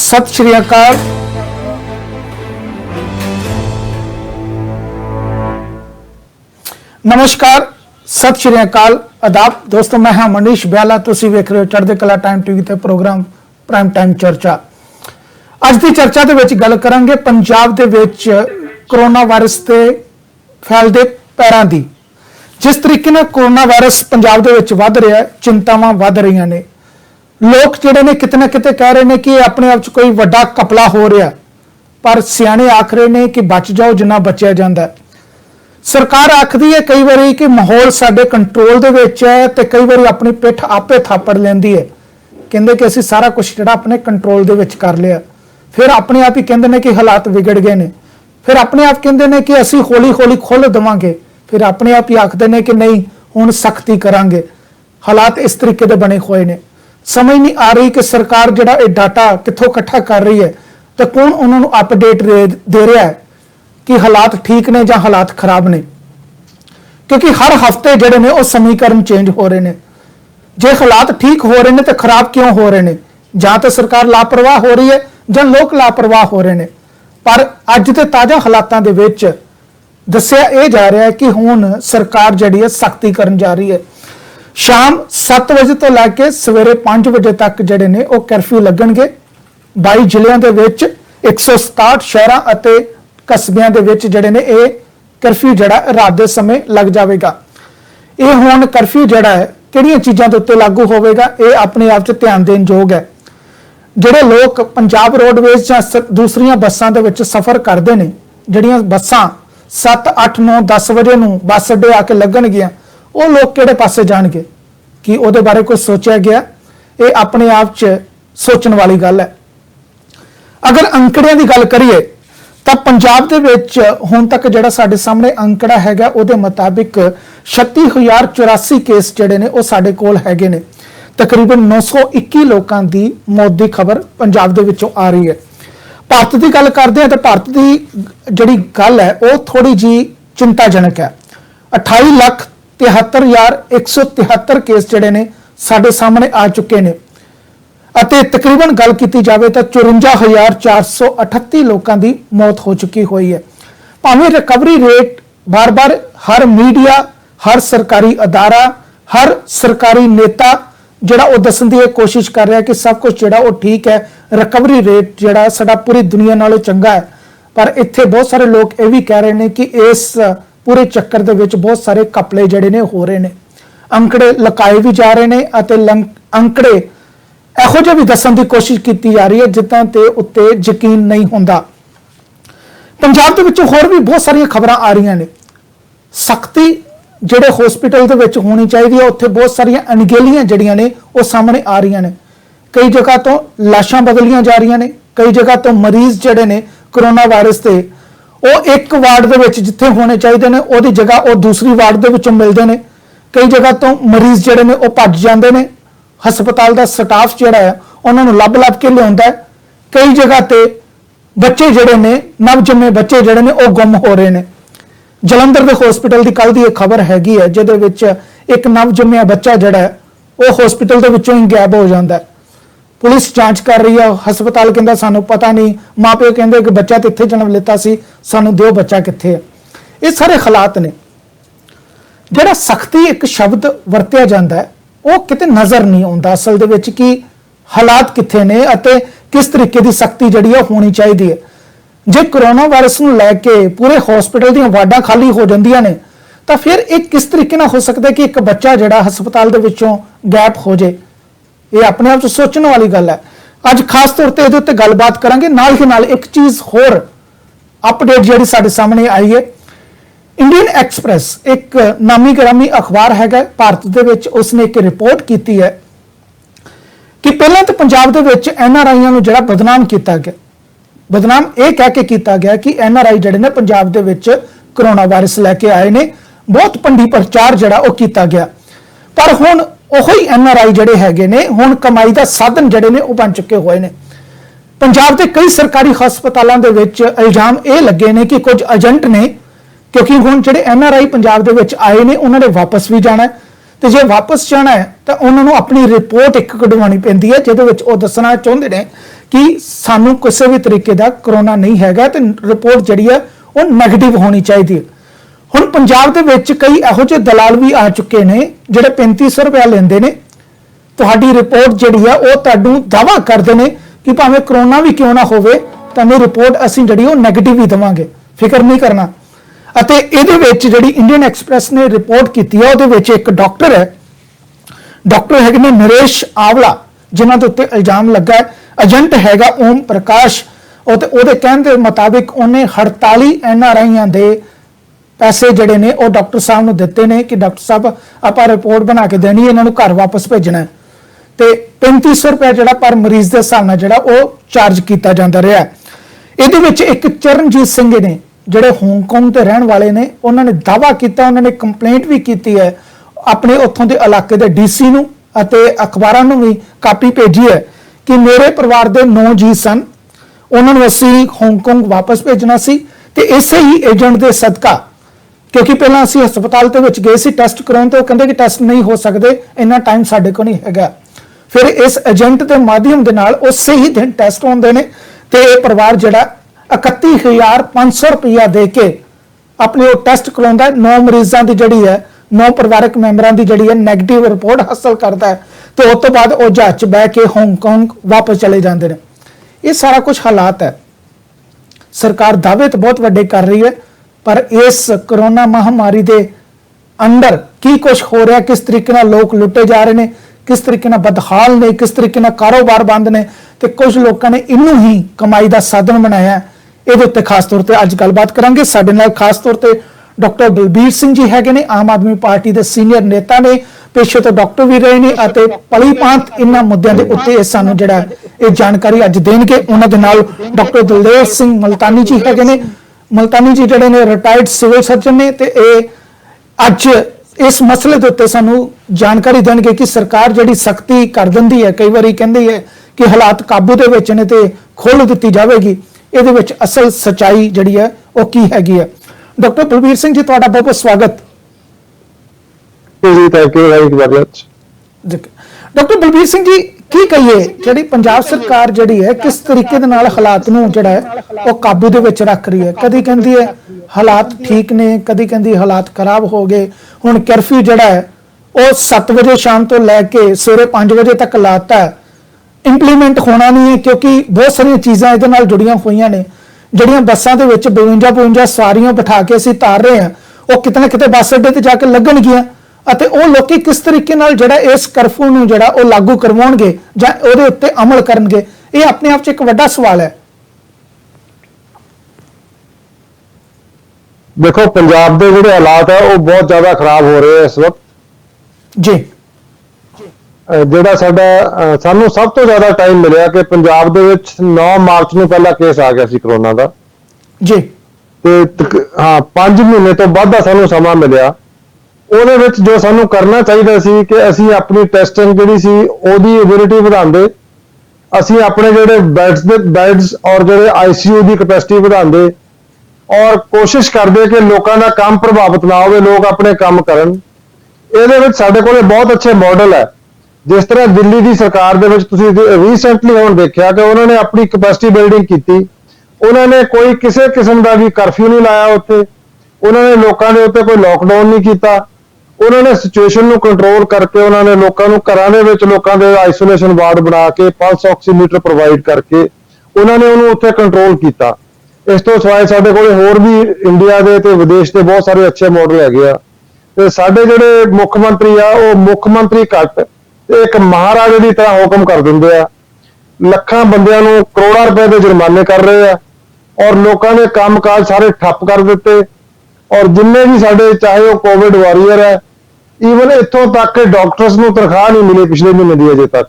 सत श्री अकाल। नमस्कार, सत श्री अकाल, आदाब दोस्तों। मैं हाँ मनीष ब्याला, तुसी वेख रहे हो चढ़दे कला टाइम टीवी ते प्रोग्राम प्राइम टाइम चर्चा। अज की चर्चा दे विच गल करांगे पंजाब दे विच कोरोना वायरस के फैलदे पैरां दी। जिस तरीके नाल कोरोना वायरस पंजाब दे विच वध रहा है, चिंतावां वध रहीआं ने। लोग जिहड़े ने किते ना किते कह रहे हैं कि अपने आप च कोई वड्डा कपला हो रहा, पर सियाणे आख रहे हैं कि बच जाओ जिन्ना बचिया जांदा है। सरकार आखदी है कई बारी कि माहौल साडे कंट्रोल दे विच है, ते कई बारी अपनी पिठ आपे थापड़ लैंदी है। कहंदे कि असीं सारा कुछ जिहड़ा अपने कंट्रोल दे विच कर लिया, फिर अपने आप ही कहंदे ने कि हालात विगड़ गए ने। फिर अपने आप कहंदे ने कि असीं हौली हौली खोल देवांगे, फिर अपने आप ही आखदे ने कि नहीं हुण सख्ती करांगे। हालात इस तरीके दे बने हुए ने। समझ नहीं आ रही कि सरकार जिहड़ा ये डाटा कित्थों इकट्ठा कर रही है, तो कौन उन्होंने अपडेट दे रहा है कि हालात ठीक ने या हालात खराब ने। क्योंकि हर हफ्ते जिहड़े ने वो समीकरण चेंज हो रहे हैं। जे हालात ठीक हो रहे हैं तो खराब क्यों हो रहे हैं? जां तो सरकार लापरवाह हो रही है जां लोग लापरवाह हो रहे हैं। पर अज के ताज़ा हालातों के विच दस्सिया यह जा रहा है कि हुण सरकार जिहड़ी है सख्ती करन जा रही है। शाम 7 बजे तो लैके सवेरे 5 बजे तक जिहड़े ने वो कर्फ्यू लगणगे। 22 ਜ਼ਿਲ੍ਹਿਆਂ ਦੇ ਵਿੱਚ 167 शहरों ਅਤੇ कस्बिਆਂ ਦੇ ਵਿੱਚ ਜਿਹੜੇ ਨੇ ਇਹ कर्फ्यू ਜਿਹੜਾ ਰਾਤ ਦੇ ਸਮੇਂ ਲੱਗ ਜਾਵੇਗਾ। ਇਹ ਹੁਣ कर्फ्यू ਜਿਹੜਾ ਹੈ ਕਿਹੜੀਆਂ ਚੀਜ਼ਾਂ ਦੇ ਉੱਤੇ ਲਾਗੂ ਹੋਵੇਗਾ, ਇਹ ਆਪਣੇ ਆਪ 'ਚ ਧਿਆਨ ਦੇਣ ਯੋਗ ਹੈ। ਜਿਹੜੇ ਲੋਕ ਪੰਜਾਬ ਰੋਡਵੇਜ਼ ਜਾਂ ਦੂਸਰੀਆਂ ਬੱਸਾਂ ਦੇ ਵਿੱਚ ਸਫ਼ਰ ਕਰਦੇ ਨੇ, ਜਿਹੜੀਆਂ ਬੱਸਾਂ 7, 8, 9, 10 ਵਜੇ ਨੂੰ ਬੱਸ ਅੱਡੇ ਆ ਕੇ ਲੱਗਣਗੀਆਂ, ਉਹ ਲੋਕ ਕਿਹੜੇ ਪਾਸੇ ਜਾਣਗੇ? कि ਉਹਦੇ ਬਾਰੇ कुछ सोचा गया? ये अपने आप च सोचण वाली गल है। अगर अंकड़ियां की गल करिए तो पंजाब दे विच हुण तक जिहड़ा साडे सामने अंकड़ा हैगा ਉਹਦੇ मुताबिक 36,084 केस जिहड़े ने वो साडे कोल हैगे ने। तकरीबन 921 लोगों की मौत की खबर पंजाब दे विचों आ रही है। भारत की गल करते हैं तो भारत की जिहड़ी गल है वो थोड़ी जी चिंताजनक है। 28,73,173 केस जिहड़े ने साडे सामने आ चुके ने। ਅਤੇ तकरीबन गल की जाए तो 54,438 लोगों की मौत हो चुकी हुई है। भावें रिकवरी रेट बार बार हर मीडिया, हर सरकारी अदारा, हर सरकारी नेता जिहड़ा वो दस्सण दी कोशिश कर रहा है कि सब कुछ जिहड़ा वो ठीक है, रिकवरी रेट जिहड़ा साडा पूरी दुनिया नालों चंगा है। पर इत्थे बहुत सारे लोग ये भी कह रहे हैं कि इस पूरे चक्कर दे विच बहुत सारे कपले जिहड़े ने हो रहे हैं। अंकड़े लकाए भी जा रहे हैं और अंकड़े ਇਹੋ ਜਿਹੇ भी दस्सण की कोशिश की जा रही है जिद्दां ते उत्ते यकीन नहीं होंदा। पंजाब दे विच होर भी बहुत सारिया खबरां आ रही ने। सख्ती जिहड़े हॉस्पिटल दे विच होनी चाहिए, उत्थे बहुत सारिया अणगेलियां जिहड़ियां ने वो सामने आ रही ने। कई जगह तो लाशां बदलियां जा रही ने, कई जगह तो मरीज जिहड़े ने कोरोना वायरस के वो एक वार्ड दे विच जिथे होने चाहिए ने उहदी जगह वो दूसरी वार्ड दे विचों मिलदे ने। कई जगह तो मरीज जिहड़े ने वो भज जांदे ने, हस्पताल का स्टाफ जिहड़ा है उन्होंने लभ लभ के लियाउंदा है। कई जगह ते बच्चे जिहड़े ने नव जम्मे बच्चे जिहड़े ने वो गुम हो रहे हैं। जलंधर के हॉस्पिटल की कल की एक खबर हैगी है जिहदे विच एक नव जम्मिया बच्चा जिहड़ा है वो हॉस्पिटल के विचों ही गायब हो जाता है। पुलिस जांच कर रही है, हस्पताल कहता सानू पता नहीं, माँ प्यो कहते कि बच्चा तो इत्थे जन्म लेता सी, सानू दिओ बच्चा कित्थे है। ये सारे हालात ने। जिहड़ा सख्ती एक शब्द वरतिया जाता है वो किते नज़र नहीं आता असल दे विच कि हालात कित्थे ने अते किस तरीके की सख्ती जिहड़ी है होनी चाहिए है। जे कोरोना वायरस नूं लैके पूरे हॉस्पिटल दीयां वार्डां खाली हो जांदियां ने तो फिर एक किस तरीके नाल हो सकता है कि एक बच्चा जिहड़ा हस्पताल दे विचों गायब हो जाए? ये अपने आप सोचने वाली गल है। अज खास तौर पर इहदे उत्ते गलबात करांगे। नाल ही नाल एक चीज़ होर अपडेट जिहड़ी साडे सामने आई है। इंडियन एक्सप्रैस एक नामी ग्रामी अखबार हैगा भारत दे विच, उसने एक रिपोर्ट की है कि पहले तो पंजाब दे विच NRIआं नूं जिहड़ा बदनाम किया गया, बदनाम ये कह के किया गया कि NRI जिहड़े ने पंजाब दे विच कोरोना वायरस लैके आए ने, बहुत भंडी प्रचार जिहड़ा वो किया गया। पर हुण ओही NRI जिहड़े हैगे ने हुण कमाई का साधन जिहड़े ने वो बन चुके हुए ने। पंजाब के कई सरकारी हस्पतालों के विच इल्जाम ये लगे ने कि कुछ एजेंट ने, क्योंकि हुण जिहड़े NRI पंजाब दे विच आए ने उन्होंने वापस भी जाना है, तो जे वापस जाना है तो उन्होंने अपनी रिपोर्ट एक कढवानी पैंदी है जिहदे विच वो दसना चाहुंदे ने कि सानू किसी भी तरीके का कोरोना नहीं हैगा ते रिपोर्ट जिहड़ी है वो नैगेटिव होनी चाहिए। हुण पंजाब दे विच कई इहो ਜਿਹੇ दलाल भी आ चुके ने जिहड़े 3500 रुपया लेंदे ने, तुहाडी रिपोर्ट जिहड़ी है वो तुहानू दावा करदे ने कि भावें कोरोना भी क्यों ना होवे तुहानू रिपोर्ट असीं जिहड़ी वो नैगेटिव ही देवांगे, फिकर नहीं करना। अते इहदे विच जिहड़ी इंडियन एक्सप्रैस ने रिपोर्ट कीती है ਉਹਦੇ ਵਿੱਚ एक डॉक्टर है, डॉक्टर है ने नरेश आवला, जिन्हां दे उत्ते इल्जाम लगा है एजेंट हैगा ओम प्रकाश, ਉਹਦੇ कहण ਦੇ मुताबिक ਉਹਨੇ 48 NRIਆਂ ਦੇ पैसे जिहड़े ने ਉਹ डॉक्टर साहब ਨੂੰ ਦਿੱਤੇ ਨੇ कि डॉक्टर साहब ਆਪਾਂ रिपोर्ट बना के देनी है, ਇਹਨਾਂ ਨੂੰ घर वापस भेजना है ਤੇ 3500 रुपया ਜਿਹੜਾ पर मरीज ਦੇ ਹਿਸਾਬ ਨਾਲ ਜਿਹੜਾ ਉਹ ਚਾਰਜ ਕੀਤਾ ਜਾਂਦਾ ਰਿਹਾ। ਇਹਦੇ ਵਿੱਚ ਇੱਕ ਚਰਨਜੀਤ ਸਿੰਘ ਨੇ ਜਿਹੜੇ ਹਾਂਗਕਾਂਗ ਤੇ ਰਹਿਣ ਵਾਲੇ ਨੇ, ਉਹਨਾਂ ਨੇ ਦਾਵਾ ਕੀਤਾ, ਉਹਨਾਂ ਨੇ ਕੰਪਲੇਂਟ ਵੀ ਕੀਤੀ ਹੈ ਆਪਣੇ ਉੱਥੋਂ ਦੇ ਇਲਾਕੇ ਦੇ ਡੀਸੀ ਨੂੰ ਅਤੇ ਅਖਬਾਰਾਂ ਨੂੰ ਵੀ ਕਾਪੀ ਭੇਜੀ ਹੈ ਕਿ ਮੇਰੇ ਪਰਿਵਾਰ ਦੇ 9 ਜੀ ਸਨ, ਉਹਨਾਂ ਨੂੰ ਅਸੀਂ ਹਾਂਗਕਾਂਗ ਵਾਪਸ ਭੇਜਣਾ ਸੀ ਤੇ ਇਸੇ ਹੀ ਏਜੰਟ ਦੇ ਸਦਕਾ, क्योंकि पहला असीं हस्पताल ਦੇ ਵਿੱਚ ਗਏ ਸੀ ਟੈਸਟ ਕਰਾਉਣ ਤੇ ਉਹ ਕਹਿੰਦੇ ਕਿ ਟੈਸਟ ਨਹੀਂ ਹੋ ਸਕਦੇ, ਇੰਨਾ ਟਾਈਮ ਸਾਡੇ ਕੋਲ ਨਹੀਂ ਹੈਗਾ। ਫਿਰ ਇਸ ਏਜੰਟ ਦੇ ਮਾਧਿਅਮ ਦੇ ਨਾਲ ਉਸੇ ਹੀ ਦਿਨ ਟੈਸਟ ਹੁੰਦੇ ਨੇ ਤੇ ਇਹ ਪਰਿਵਾਰ ਜਿਹੜਾ 31500 ਰੁਪਇਆ ਦੇ ਕੇ ਆਪਣੇ ਉਹ ਟੈਸਟ ਕਰਾਉਂਦਾ, 9 ਮਰੀਜ਼ਾਂ ਦੀ ਜਿਹੜੀ ਹੈ 9 ਪਰਿਵਾਰਕ ਮੈਂਬਰਾਂ ਦੀ ਜਿਹੜੀ ਹੈ ਨੈਗੇਟਿਵ ਰਿਪੋਰਟ ਹਾਸਲ ਕਰਦਾ ਹੈ ਤੇ ਉਸ ਤੋਂ ਬਾਅਦ ਉਹ ਜਹਾਜ਼ 'ਚ ਬਹਿ ਕੇ ਹਾਂਗਕਾਂਗ ਵਾਪਸ ਚਲੇ ਜਾਂਦੇ ਨੇ। ਇਹ ਸਾਰਾ ਕੁਝ ਹਾਲਾਤ ਹੈ। ਸਰਕਾਰ ਦਾਅਵੇ ਤਾਂ ਬਹੁਤ ਵੱਡੇ ਕਰ ਰਹੀ ਹੈ पर इस कोरोना महामारी के अंदर की कुछ हो रहा, किस तरीके नाल लोग लुटे जा रहे हैं, किस तरीके नाल बदहाल ने, किस तरीके नाल कारोबार बंद ने ते कुछ लोगों ने इनू ही कमाई का साधन बनाया है, ये उत्ते खास तौर पर अज गलबात करांगे। साडे नाल खास तौर पर डॉक्टर बलबीर सिंह जी है ने, आम आदमी पार्टी के सीनियर नेता ने, पेशे तो डॉक्टर भी रहे ने अते भली भांत इन्हां मुद्दों के उत्ते सानू जिहड़ा ये जानकारी अज देणगे। उन्हां दे नाल डॉक्टर दलदेव सिंह मुल्तानी जी है ने, मुल्तानी जी जिहड़े ने रिटायर्ड सिविल सर्जन ने ते अज इस मसले के उत्ते सानू जानकारी देंगे कि सरकार जिहड़ी सख्ती कर दिंदी है, कई बारी कहती है कि हालात काबू दे विच ने ते खोल दित्ती जाएगी, इहदे विच असल सच्चाई जिहड़ी है वो की हैगी है। डॉक्टर बलबीर सिंह जी तुहाडा बहुत बहुत स्वागत जी। Thank you very much. Doctor Balbir Singh ji की कहिए जिहड़ी पंजाब सरकार जिहड़ी है किस तरीके दे नाल हालात नूं जिहड़ा है वो काबू दे विच रख रही है, कदी कहंदी है हालात ठीक ने, कदी कहंदी हालात खराब हो गए। हुण कर्फ्यू जिहड़ा है वो 7 बजे शाम तो लैके सवेरे 5 बजे तक लाता है, इंप्लीमेंट होना नहीं है क्योंकि बहुत सारी चीज़ां इहदे नाल जुड़ियां होईयां ने। जिहड़ियां बसां दे विच 52 सवारियां बिठा के असीं तार रहे हैं वो किते ना किते बस अड्डे ते जाके लगणगीਆਂ ਅਤੇ ਉਹ ਲੋਕੀ ਕਿਸ ਤਰੀਕੇ ਨਾਲ ਜਿਹੜਾ ਇਸ ਕਰਫਿਊ ਨੂੰ ਜਿਹੜਾ ਉਹ ਲਾਗੂ ਕਰਵਾਉਣਗੇ ਜਾਂ ਉਹਦੇ ਉੱਤੇ ਅਮਲ ਕਰਨਗੇ, ਇਹ ਆਪਣੇ ਆਪ 'ਚ ਇੱਕ ਵੱਡਾ ਸਵਾਲ ਹੈ। ਦੇਖੋ ਪੰਜਾਬ ਦੇ ਜਿਹੜੇ ਹਾਲਾਤ ਹੈ ਉਹ ਬਹੁਤ ਜ਼ਿਆਦਾ ਖਰਾਬ ਹੋ ਰਹੇ ਇਸ ਵਕਤ ਜੀ। ਜਿਹੜਾ ਸਾਨੂੰ ਸਭ ਤੋਂ ਜ਼ਿਆਦਾ ਟਾਈਮ ਮਿਲਿਆ ਕਿ ਪੰਜਾਬ ਦੇ ਵਿੱਚ 9 ਮਾਰਚ ਨੂੰ ਪਹਿਲਾ ਕੇਸ ਆ ਗਿਆ ਸੀ ਕਰੋਨਾ ਦਾ ਜੀ, ਤੇ 5 ਮਹੀਨੇ ਤੋਂ ਵੱਧ ਦਾ ਸਾਨੂੰ ਸਮਾਂ ਮਿਲਿਆ। ਉਹਦੇ ਵਿੱਚ ਜੋ ਸਾਨੂੰ ਕਰਨਾ ਚਾਹੀਦਾ ਸੀ ਕਿ ਅਸੀਂ ਆਪਣੀ ਟੈਸਟਿੰਗ ਜਿਹੜੀ ਸੀ ਉਹਦੀ ਐਬਿਲਿਟੀ ਵਧਾਉਂਦੇ, ਅਸੀਂ ਆਪਣੇ ਜਿਹੜੇ ਬੈਡਸ ਔਰ ਜਿਹੜੇ ICU ਦੀ ਕੈਪੈਸਿਟੀ ਵਧਾਉਂਦੇ ਔਰ ਕੋਸ਼ਿਸ਼ ਕਰਦੇ ਕਿ ਲੋਕਾਂ ਦਾ ਕੰਮ ਪ੍ਰਭਾਵਿਤ ਨਾ ਹੋਵੇ, ਲੋਕ ਆਪਣੇ ਕੰਮ ਕਰਨ। ਇਹਦੇ ਵਿੱਚ ਸਾਡੇ ਕੋਲੇ ਬਹੁਤ ਅੱਛੇ ਮਾਡਲ ਹੈ। ਜਿਸ ਤਰ੍ਹਾਂ ਦਿੱਲੀ ਦੀ ਸਰਕਾਰ ਦੇ ਵਿੱਚ ਤੁਸੀਂ ਰੀਸੈਂਟਲੀ ਹੁਣ ਦੇਖਿਆ ਕਿ ਉਹਨਾਂ ਨੇ ਆਪਣੀ ਕੈਪੈਸਿਟੀ ਬਿਲਡਿੰਗ ਕੀਤੀ, ਉਹਨਾਂ ਨੇ ਕੋਈ ਕਿਸੇ ਕਿਸਮ ਦਾ ਵੀ ਕਰਫਿਊ ਨਹੀਂ ਲਾਇਆ ਉੱਥੇ, ਉਹਨਾਂ ਨੇ ਲੋਕਾਂ ਦੇ ਉੱਤੇ ਕੋਈ ਲੋਕਡਾਊਨ ਨਹੀਂ ਕੀਤਾ, ਉਹਨਾਂ ਨੇ ਸਿਚੁਏਸ਼ਨ ਨੂੰ ਕੰਟਰੋਲ ਕਰਕੇ ਉਹਨਾਂ ਨੇ ਲੋਕਾਂ ਨੂੰ ਘਰਾਂ ਦੇ ਵਿੱਚ ਲੋਕਾਂ ਦੇ ਆਈਸੋਲੇਸ਼ਨ ਵਾਰਡ ਬਣਾ ਕੇ ਪਲਸ ਆਕਸੀਮੀਟਰ ਪ੍ਰੋਵਾਈਡ ਕਰਕੇ ਉਹਨਾਂ ਨੇ ਉਹਨੂੰ ਉੱਥੇ ਕੰਟਰੋਲ ਕੀਤਾ। ਇਸ ਤੋਂ ਸਿਵਾਏ ਸਾਡੇ ਕੋਲ ਹੋਰ ਵੀ ਇੰਡੀਆ ਦੇ ਤੇ ਵਿਦੇਸ਼ ਦੇ ਬਹੁਤ ਸਾਰੇ ਅੱਛੇ ਮਾਡਲ ਹੈਗੇ ਆ ਤੇ ਸਾਡੇ ਜਿਹੜੇ ਮੁੱਖ ਮੰਤਰੀ ਆ ਉਹ ਮੁੱਖ ਮੰਤਰੀ ਘੱਟ ਤੇ ਇੱਕ ਮਹਾਰਾਜੇ ਦੀ ਤਰ੍ਹਾਂ ਹੁਕਮ ਕਰ ਦਿੰਦੇ ਆ, ਲੱਖਾਂ ਬੰਦਿਆਂ ਨੂੰ ਕਰੋੜਾਂ ਰੁਪਏ ਦੇ ਜੁਰਮਾਨੇ ਕਰ ਰਹੇ ਆ ਔਰ ਲੋਕਾਂ ਦੇ ਕੰਮਕਾਜ ਸਾਰੇ ਠੱਪ ਕਰ ਦਿੱਤੇ। ਔਰ ਜਿੰਨੇ ਵੀ ਸਾਡੇ ਚਾਹੇ ਉਹ ਕੋਵਿਡ ਵਾਰੀਅਰ ਹੈ, ਈਵਨ ਇੱਥੋਂ ਤੱਕ ਕਿ ਡਾਕਟਰਸ ਨੂੰ ਤਨਖਾਹ ਨਹੀਂ ਮਿਲੀ ਪਿਛਲੇ ਮਹੀਨੇ ਦੀ ਅਜੇ ਤੱਕ।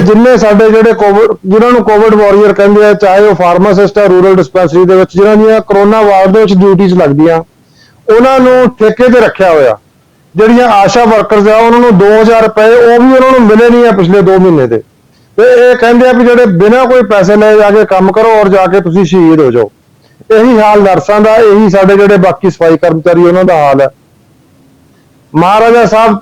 ਜਿੰਨੇ ਸਾਡੇ ਜਿਹੜੇ ਜਿਨ੍ਹਾਂ ਨੂੰ ਕੋਵਿਡ ਵਾਰੀਅਰ ਕਹਿੰਦੇ ਆ, ਚਾਹੇ ਉਹ ਫਾਰਮਾਸਿਸਟ ਆ ਰੂਰਲ ਡਿਸਪੈਂਸਰੀ ਦੇ ਵਿੱਚ ਜਿਨ੍ਹਾਂ ਦੀਆਂ ਕਰੋਨਾ ਵਾਰਡ ਦੇ ਵਿੱਚ ਡਿਊਟੀਆਂ ਲੱਗਦੀਆਂ, ਉਹਨਾਂ ਨੂੰ ਠੇਕੇ ਤੇ ਰੱਖਿਆ ਹੋਇਆ। ਜਿਹੜੀਆਂ ਆਸ਼ਾ ਵਰਕਰਸ ਆ ਉਹਨਾਂ ਨੂੰ 2000 ਰੁਪਏ ਉਹ ਵੀ ਉਹਨਾਂ ਨੂੰ ਮਿਲੇ ਨਹੀਂ ਆ ਪਿਛਲੇ 2 ਮਹੀਨੇ ਦੇ, ਤੇ ਇਹ ਕਹਿੰਦੇ ਆ ਵੀ ਜਿਹੜੇ ਬਿਨਾਂ ਕੋਈ ਪੈਸੇ ਲਏ ਜਾ ਕੇ ਕੰਮ ਕਰੋ ਔਰ ਜਾ ਕੇ ਤੁਸੀਂ ਸ਼ਹੀਦ ਹੋ ਜਾਓ। ਇਹੀ ਹਾਲ ਨਰਸਾਂ ਦਾ, ਇਹੀ ਸਾਡੇ ਜਿਹੜੇ ਬਾਕੀ ਸਫਾਈ ਕਰਮਚਾਰੀ ਉਹਨਾਂ ਦਾ ਹਾਲ ਹੈ। ਮਹਾਰਾਜਾ ਸਾਹਿਬ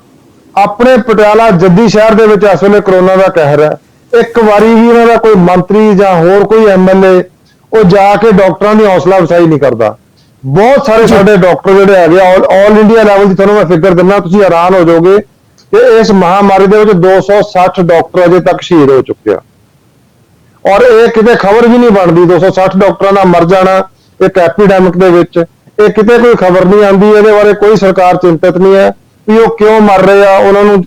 ਆਪਣੇ ਪਟਿਆਲਾ ਜੱਦੀ ਸ਼ਹਿਰ ਦੇ ਵਿੱਚ ਇਸ ਵੇਲੇ ਕਰੋਨਾ ਦਾ ਕਹਿਰ ਹੈ। ਇੱਕ ਵਾਰੀ ਵੀ ਇਹਨਾਂ ਦਾ ਕੋਈ ਮੰਤਰੀ ਜਾਂ ਹੋਰ ਕੋਈ ਐਮਐਲਏ ਉਹ ਜਾ ਕੇ ਡਾਕਟਰਾਂ ਦੀ ਹੌਸਲਾ ਅਫਜ਼ਾਈ ਨਹੀਂ ਕਰਦਾ। ਬਹੁਤ ਸਾਰੇ ਸਾਡੇ ਡਾਕਟਰ ਜਿਹੜੇ ਹੈਗੇ ਆਲ ਇੰਡੀਆ ਲੈਵਲ ਦੀ ਤੁਹਾਨੂੰ ਮੈਂ ਫਿਗਰ ਦਿੰਦਾ, ਤੁਸੀਂ ਹੈਰਾਨ ਹੋ ਜਾਓਗੇ ਕਿ ਇਸ ਮਹਾਮਾਰੀ ਦੇ ਵਿੱਚ 260 ਡਾਕਟਰ ਅਜੇ ਤੱਕ ਸ਼ਹੀਦ ਹੋ ਚੁੱਕੇ ਆ। ਔਰ ਇਹ ਕਿਤੇ ਖਬਰ ਵੀ ਨਹੀਂ ਬਣਦੀ, 260 ਡਾਕਟਰਾਂ ਦਾ ਮਰ ਜਾਣਾ ਇੱਕ ਐਪੀਡੈਮਿਕ ਦੇ ਵਿੱਚ, ਇਹ ਕਿਤੇ ਕੋਈ ਖਬਰ ਨਹੀਂ ਆਉਂਦੀ। ਇਹਦੇ ਬਾਰੇ ਕੋਈ ਸਰਕਾਰ ਚਿੰਤਤ ਨਹੀਂ ਹੈ ਵੀ ਉਹ ਕਿਉਂ ਮਰ ਰਹੇ ਆ। ਉਹਨਾਂ ਨੂੰ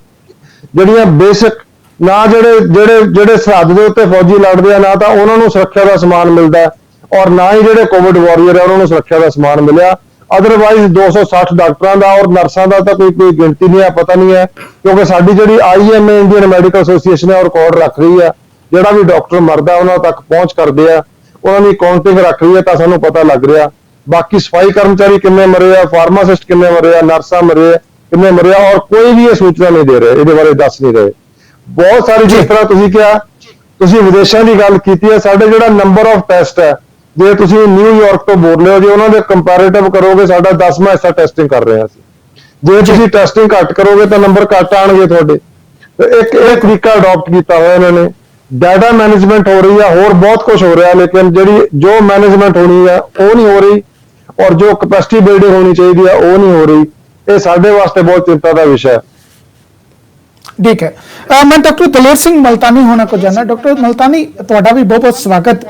ਜਿਹੜੀਆਂ ਬੇਸਿਕ ਨਾ ਜਿਹੜੇ ਸਰਹੱਦ ਦੇ ਉੱਤੇ ਫੌਜੀ ਲੜਦੇ ਆ, ਨਾ ਤਾਂ ਉਹਨਾਂ ਨੂੰ ਸੁਰੱਖਿਆ ਦਾ ਸਮਾਨ ਮਿਲਦਾ ਔਰ ਨਾ ਹੀ ਜਿਹੜੇ ਕੋਵਿਡ ਵਾਰੀਅਰ ਆ ਉਹਨਾਂ ਨੂੰ ਸੁਰੱਖਿਆ ਦਾ ਸਮਾਨ ਮਿਲਿਆ। ਅਦਰਵਾਈਜ਼ 260 ਡਾਕਟਰਾਂ ਦਾ ਔਰ ਨਰਸਾਂ ਦਾ ਤਾਂ ਕੋਈ ਗਿਣਤੀ ਨਹੀਂ ਹੈ, ਪਤਾ ਨਹੀਂ ਹੈ, ਕਿਉਂਕਿ ਸਾਡੀ ਜਿਹੜੀ IMA ਇੰਡੀਅਨ ਮੈਡੀਕਲ ਐਸੋਸੀਏਸ਼ਨ ਹੈ ਉਹ ਰਿਕਾਰਡ ਰੱਖ ਰਹੀ ਆ, ਜਿਹੜਾ ਵੀ ਡਾਕਟਰ ਮਰਦਾ ਉਹਨਾਂ ਤੱਕ ਪਹੁੰਚ ਕਰਦੇ ਆ, ਉਹਨਾਂ ਦੀ ਕਾਊਂਟਿੰਗ ਰੱਖ ਰਹੀ ਹੈ, ਤਾਂ ਸਾਨੂੰ ਪਤਾ ਲੱਗ ਰਿਹਾ। ਬਾਕੀ ਸਫਾਈ ਕਰਮਚਾਰੀ ਕਿੰਨੇ ਮਰੇ ਆ, ਫਾਰਮਾਸਿਸਟ ਕਿੰਨੇ ਮਰੇ ਆ, ਨਰਸਾਂ ਮਰੇ ਆ, ਕਿੰਨੇ ਮਰੇ ਆ, ਔਰ ਕੋਈ ਵੀ ਇਹ ਸੂਚਨਾ ਨਹੀਂ ਦੇ ਰਿਹਾ, ਇਹਦੇ ਬਾਰੇ ਦੱਸ ਨਹੀਂ ਰਹੇ। ਬਹੁਤ ਸਾਰੀ, ਜਿਸ ਤਰ੍ਹਾਂ ਤੁਸੀਂ ਕਿਹਾ, ਤੁਸੀਂ ਵਿਦੇਸ਼ਾਂ ਦੀ ਗੱਲ ਕੀਤੀ ਹੈ, ਸਾਡੇ ਜਿਹੜਾ ਨੰਬਰ ਆਫ ਟੈਸਟ ਹੈ, ਜੇ ਤੁਸੀਂ ਨਿਊਯਾਰਕ ਤੋਂ ਬੋਲ ਰਹੇ ਹੋ, ਜੇ ਉਹਨਾਂ ਦੇ ਕੰਪੈਰੀਟਿਵ ਕਰੋਗੇ, ਸਾਡਾ 10ਵਾਂ ਹਿੱਸਾ ਟੈਸਟਿੰਗ ਕਰ ਰਹੇ ਹਾਂ ਅਸੀਂ। ਜੇ ਤੁਸੀਂ ਟੈਸਟਿੰਗ ਘੱਟ ਕਰੋਗੇ ਤਾਂ ਨੰਬਰ ਘੱਟ ਆਣਗੇ ਤੁਹਾਡੇ। ਇੱਕ ਇਹ ਤਰੀਕਾ ਅਡਾਪਟ ਕੀਤਾ ਹੋਇਆ ਇਹਨਾਂ ਨੇ। ਡਾਟਾ ਮੈਨੇਜਮੈਂਟ ਹੋ ਰਹੀ ਹੈ, ਹੋਰ ਬਹੁਤ ਕੁਝ ਹੋ ਰਿਹਾ, ਲੇਕਿਨ ਜੋ ਮੈਨੇਜਮੈਂਟ ਹੋਣੀ ਹੈ ਉਹ ਨਹੀਂ ਹੋ ਰਹੀ, ਔਰ ਜੋ ਕੈਪੈਸਿਟੀ ਬਿਲਡਿੰਗ ਹੋਣੀ ਚਾਹੀਦੀ ਹੈ ਉਹ ਨਹੀਂ ਹੋ ਰਹੀ। ਇਹ ਸਾਡੇ ਵਾਸਤੇ ਬਹੁਤ ਚਿੰਤਾ ਦਾ ਵਿਸ਼ਾ ਹੈ। ठीक है, मैं डॉक्टर दलेर सिंह मलतानी होना को जानना। डॉक्टर मलतानी, ਤੁਹਾਡਾ भी बहुत बहुत स्वागत।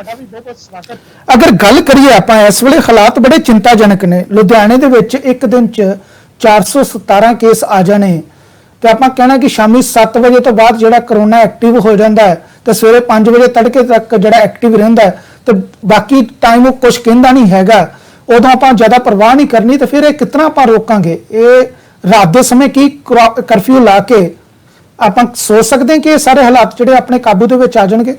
अगर गल करिए ਆਪਾਂ इस ਵੇਲੇ हालात बड़े चिंताजनक ने। लुधियाने ਦੇ ਵਿੱਚ ਇੱਕ ਦਿਨ ਚ 417 ਕੇਸ ਆ ਜਾਣੇ ਤੇ ਆਪਾਂ ਕਹਿਣਾ ਕਿ ਸ਼ਾਮੀ 7 ਵਜੇ ਤੋਂ ਬਾਅਦ ਜਿਹੜਾ ਕਰੋਨਾ ਐਕਟਿਵ ਹੋ ਜਾਂਦਾ ਹੈ ਤੇ ਸਵੇਰੇ 5 ਵਜੇ ਤੜਕੇ ਤੱਕ ਜਿਹੜਾ ਐਕਟਿਵ ਰਹਿੰਦਾ ਹੈ ਤੇ ਬਾਕੀ ਟਾਈਮ ਉਹ ਕੁਝ ਕਹਿੰਦਾ ਨਹੀਂ ਹੈਗਾ, ਉਦੋਂ ਆਪਾਂ ਜ਼ਿਆਦਾ ਪਰਵਾਹ ਨਹੀਂ ਕਰਨੀ। ਤੇ ਫਿਰ ਇਹ ਕਿਤਨਾ ਆਪਾਂ ਰੋਕਾਂਗੇ? ਇਹ ਰਾਤ ਦੇ ਸਮੇਂ ਕੀ ਕਰਫਿਊ ਲਾ ਕੇ ਆਪਾਂ ਸੋਚ ਸਕਦੇ ਹਾਂ ਕਿ ਇਹ ਸਾਰੇ ਹਾਲਾਤ ਜਿਹੜੇ ਆਪਣੇ ਕਾਬੂ ਦੇ ਵਿੱਚ ਆ ਜਾਣਗੇ?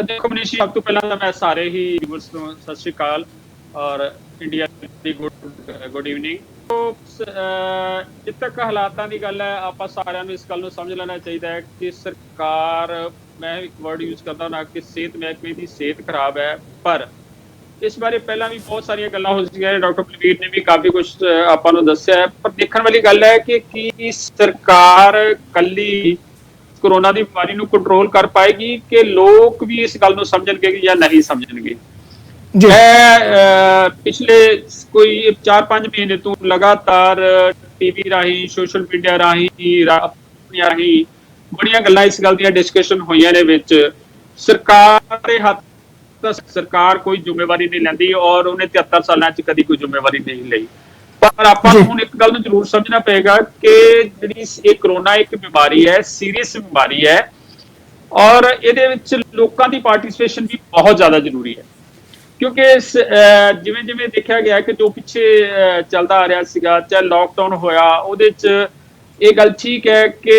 ਦੇਖੋ ਮਨੀਸ਼, ਸਭ ਤੋਂ ਪਹਿਲਾਂ ਤਾਂ ਮੈਂ ਸਾਰੇ ਹੀ ਵਿਊਅਰਸ ਨੂੰ ਸਤਿ ਸ਼੍ਰੀ ਅਕਾਲ ਔਰ ਇੰਡੀਆ ਦੀ ਗੁੱਡ ਈਵਨਿੰਗ। ਜਿੱਥੇ ਤੱਕ ਹਾਲਾਤਾਂ ਦੀ ਗੱਲ ਹੈ, ਆਪਾਂ ਸਾਰਿਆਂ ਨੂੰ ਇਸ ਗੱਲ ਨੂੰ ਸਮਝ ਲੈਣਾ ਚਾਹੀਦਾ ਹੈ ਕਿ ਸਰਕਾਰ, ਮੈਂ ਇੱਕ ਵਰਡ ਯੂਜ਼ ਕਰਦਾ ਨਾ ਕਿ ਸਿਹਤ ਮਹਿਕਮੇ ਦੀ ਸਿਹਤ ਖਰਾਬ ਹੈ, ਪਰ ਇਸ ਬਾਰੇ ਪਹਿਲਾਂ ਵੀ ਬਹੁਤ ਸਾਰੀਆਂ ਗੱਲਾਂ ਹੋ ਚੁੱਕੀਆਂ ਨੇ। ਡਾਕਟਰ ਬਲਵੀਰ ਨੇ ਵੀ ਕਾਫੀ ਕੁਝ ਆਪਾਂ ਨੂੰ ਦੱਸਿਆ ਹੈ, ਪਰ ਦੇਖਣ ਵਾਲੀ ਗੱਲ ਹੈ ਕਿ ਕੀ ਸਰਕਾਰ ਕੱਲੀ ਕੋਰੋਨਾ ਦੀ ਬਿਮਾਰੀ ਨੂੰ ਕੰਟਰੋਲ ਕਰ ਪਾਏਗੀ ਕਿ ਲੋਕ ਵੀ ਇਸ ਗੱਲ ਨੂੰ ਸਮਝਣਗੇ ਜਾਂ ਨਹੀਂ ਸਮਝਣਗੇ। ਮੈਂ ਪਿਛਲੇ ਕੋਈ 4-5 ਮਹੀਨੇ ਤੋਂ ਲਗਾਤਾਰ ਟੀਵੀ ਰਾਹੀਂ, ਸੋਸ਼ਲ ਮੀਡੀਆ ਰਾਹੀਂ ਬੜੀਆਂ ਗੱਲਾਂ ਇਸ ਗੱਲ ਦੀਆਂ ਡਿਸਕਸ਼ਨ ਹੋਈਆਂ ਨੇ ਵਿੱਚ। ਸਰਕਾਰ ਦੇ ਹੱਥ ਸਰਕਾਰ ਕੋਈ ਜ਼ਿੰਮੇਵਾਰੀ ਨਹੀਂ ਲੈਂਦੀ ਔਰ ਉਹਨੇ 73 ਸਾਲਾਂ 'ਚ ਕਦੀ ਕੋਈ ਜ਼ਿੰਮੇਵਾਰੀ ਨਹੀਂ ਲਈ। ਪਰ ਆਪਾਂ ਨੂੰ ਹੁਣ ਇੱਕ ਗੱਲ ਨੂੰ ਜ਼ਰੂਰ ਸਮਝਣਾ ਪਏਗਾ ਕਿ ਜਿਹੜੀ ਇਹ ਕਰੋਨਾ ਇੱਕ ਬਿਮਾਰੀ ਹੈ, ਸੀਰੀਅਸ ਬਿਮਾਰੀ ਹੈ, ਔਰ ਇਹਦੇ ਵਿੱਚ ਲੋਕਾਂ ਦੀ ਪਾਰਟਿਸਿਪੇਸ਼ਨ ਵੀ ਬਹੁਤ ਜ਼ਿਆਦਾ ਜ਼ਰੂਰੀ ਹੈ। ਕਿਉਂਕਿ ਜਿਵੇਂ ਜਿਵੇਂ ਦੇਖਿਆ ਗਿਆ ਕਿ ਜੋ ਪਿੱਛੇ ਚੱਲਦਾ ਆ ਰਿਹਾ ਸੀਗਾ, ਚਾਹੇ ਲਾਕਡਾਊਨ ਹੋਇਆ, ਉਹਦੇ 'ਚ ਇਹ ਗੱਲ ਠੀਕ ਹੈ ਕਿ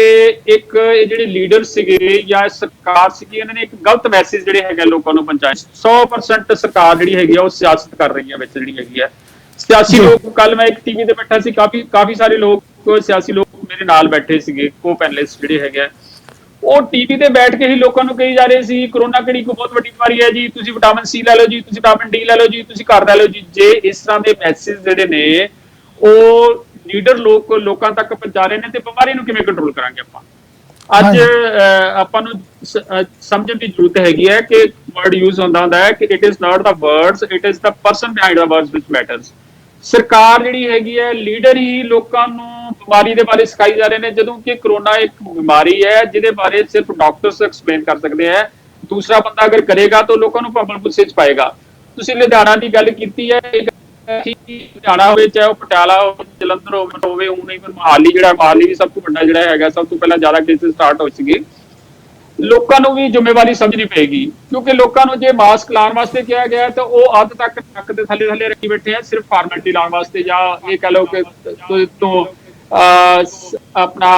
ਇੱਕ ਇਹ ਜਿਹੜੇ ਲੀਡਰ ਸੀਗੇ ਜਾਂ ਸਰਕਾਰ ਸੀਗੀ, ਇਹਨਾਂ ਨੇ ਇੱਕ ਗਲਤ ਮੈਸੇਜ ਜਿਹੜੇ ਹੈਗੇ ਲੋਕਾਂ ਨੂੰ ਪਹੁੰਚਾਏ। 100% ਸਰਕਾਰ ਜਿਹੜੀ ਹੈਗੀ ਆ ਉਹ ਸਿਆਸਤ ਕਰ ਰਹੀ ਹੈ ਵਿੱਚ ਜਿਹੜੀ ਹੈਗੀ ਹੈ। ਸਿਆਸੀ ਲੋਕ, ਕੱਲ ਮੈਂ ਇੱਕ ਟੀਵੀ ਤੇ ਬੈਠਾ ਸੀ, ਕਾਫੀ ਸਾਰੇ ਲੋਕ, ਸਿਆਸੀ ਲੋਕ ਮੇਰੇ ਨਾਲ ਬੈਠੇ ਸੀਗੇ, ਕੋ ਪੈਨਲਿਸਟ ਜਿਹੜੇ ਹੈਗੇ, ਉਹ ਟੀਵੀ ਤੇ ਬੈਠ ਕੇ ਹੀ ਲੋਕਾਂ ਨੂੰ ਕਹੀ ਜਾ ਰਹੇ ਸੀ ਕਰੋਨਾ ਕਿਹੜੀ ਕੋਈ ਬਹੁਤ ਵੱਡੀ ਬਿਮਾਰੀ ਹੈ ਜੀ, ਤੁਸੀਂ ਵਿਟਾਮਿਨ C ਲੈ ਲਓ ਜੀ, ਤੁਸੀਂ ਵਿਟਾਮਿਨ D ਲੈ ਲਓ ਜੀ, ਤੁਸੀਂ ਘਰ ਲੈ ਲਓ ਜੀ। ਜੇ ਇਸ ਤਰ੍ਹਾਂ ਦੇ ਮੈਸੇਜ ਜਿਹੜੇ ਨੇ ਉਹ ਲੀਡਰ ਲੋਕਾਂ ਤੱਕ ਪਹੁੰਚਾ ਰਹੇ ਨੇ ਤੇ ਬਿਮਾਰੀ ਨੂੰ ਕਿਵੇਂ ਕੰਟਰੋਲ ਕਰਾਂਗੇ ਆਪਾਂ? ਅੱਜ ਆਪਾਂ ਨੂੰ ਸਮਝਣ ਦੀ ਜ਼ਰੂਰਤ ਹੈਗੀ ਹੈ ਕਿ ਵਰਡ ਯੂਜ਼ ਹੁੰਦਾ ਹੈ ਕਿ it is not the words, it is the person behind the words which matters. ਸਰਕਾਰ ਜਿਹੜੀ ਹੈਗੀ ਹੈ, ਲੀਡਰ ਹੀ ਲੋਕਾਂ ਨੂੰ ਬਿਮਾਰੀ ਦੇ ਬਾਰੇ ਸਿਖਾਈ ਜਾ ਰਹੇ ਨੇ, ਜਦੋਂ ਕਿ ਕਰੋਨਾ ਇੱਕ ਬਿਮਾਰੀ ਹੈ ਜਿਹਦੇ ਬਾਰੇ ਸਿਰਫ ਡਾਕਟਰਸ ਐਕਸਪਲੇਨ ਕਰ ਸਕਦੇ ਹੈ। ਦੂਸਰਾ ਬੰਦਾ ਅਗਰ ਕਰੇਗਾ ਤਾਂ ਲੋਕਾਂ ਨੂੰ ਭੰਬਲ ਭੁੱਸੇ 'ਚ ਪਾਏਗਾ। ਤੁਸੀਂ ਲੁਧਿਆਣਾ ਦੀ ਗੱਲ ਕੀਤੀ ਹੈ, ਲੁਧਿਆਣਾ ਹੋਵੇ, ਚਾਹੇ ਉਹ ਪਟਿਆਲਾ ਹੋਵੇ, ਜਲੰਧਰ ਹੋਵੇ, ਹੁਣ ਇਵਨ ਮੋਹਾਲੀ ਵੀ ਸਭ ਤੋਂ ਵੱਡਾ ਜਿਹੜਾ ਹੈਗਾ, ਸਭ ਤੋਂ ਪਹਿਲਾਂ ਜ਼ਿਆਦਾ ਕੇਸਿਸ ਸਟਾਰਟ ਹੋ ਸੀਗੇ। ਲੋਕਾਂ ਨੂੰ ਵੀ ਜ਼ਿੰਮੇਵਾਰੀ ਸਮਝਣੀ ਪਏਗੀ, ਕਿਉਂਕਿ ਲੋਕਾਂ ਨੂੰ ਜੇ ਮਾਸਕ ਲਾਉਣ ਵਾਸਤੇ ਕਿਹਾ ਗਿਆ ਤਾਂ ਉਹ ਅੱਧ ਤੱਕ ਨੱਕ ਦੇ ਥੱਲੇ ਰੱਖੀ ਬੈਠੇ ਆ, ਸਿਰਫ ਫਾਰਮੈਲਿਟੀ ਲਾਉਣ ਵਾਸਤੇ, ਜਾਂ ਇਹ ਕਹਿ ਲਓ ਕਿ ਤੋਂ ਆਪਣਾ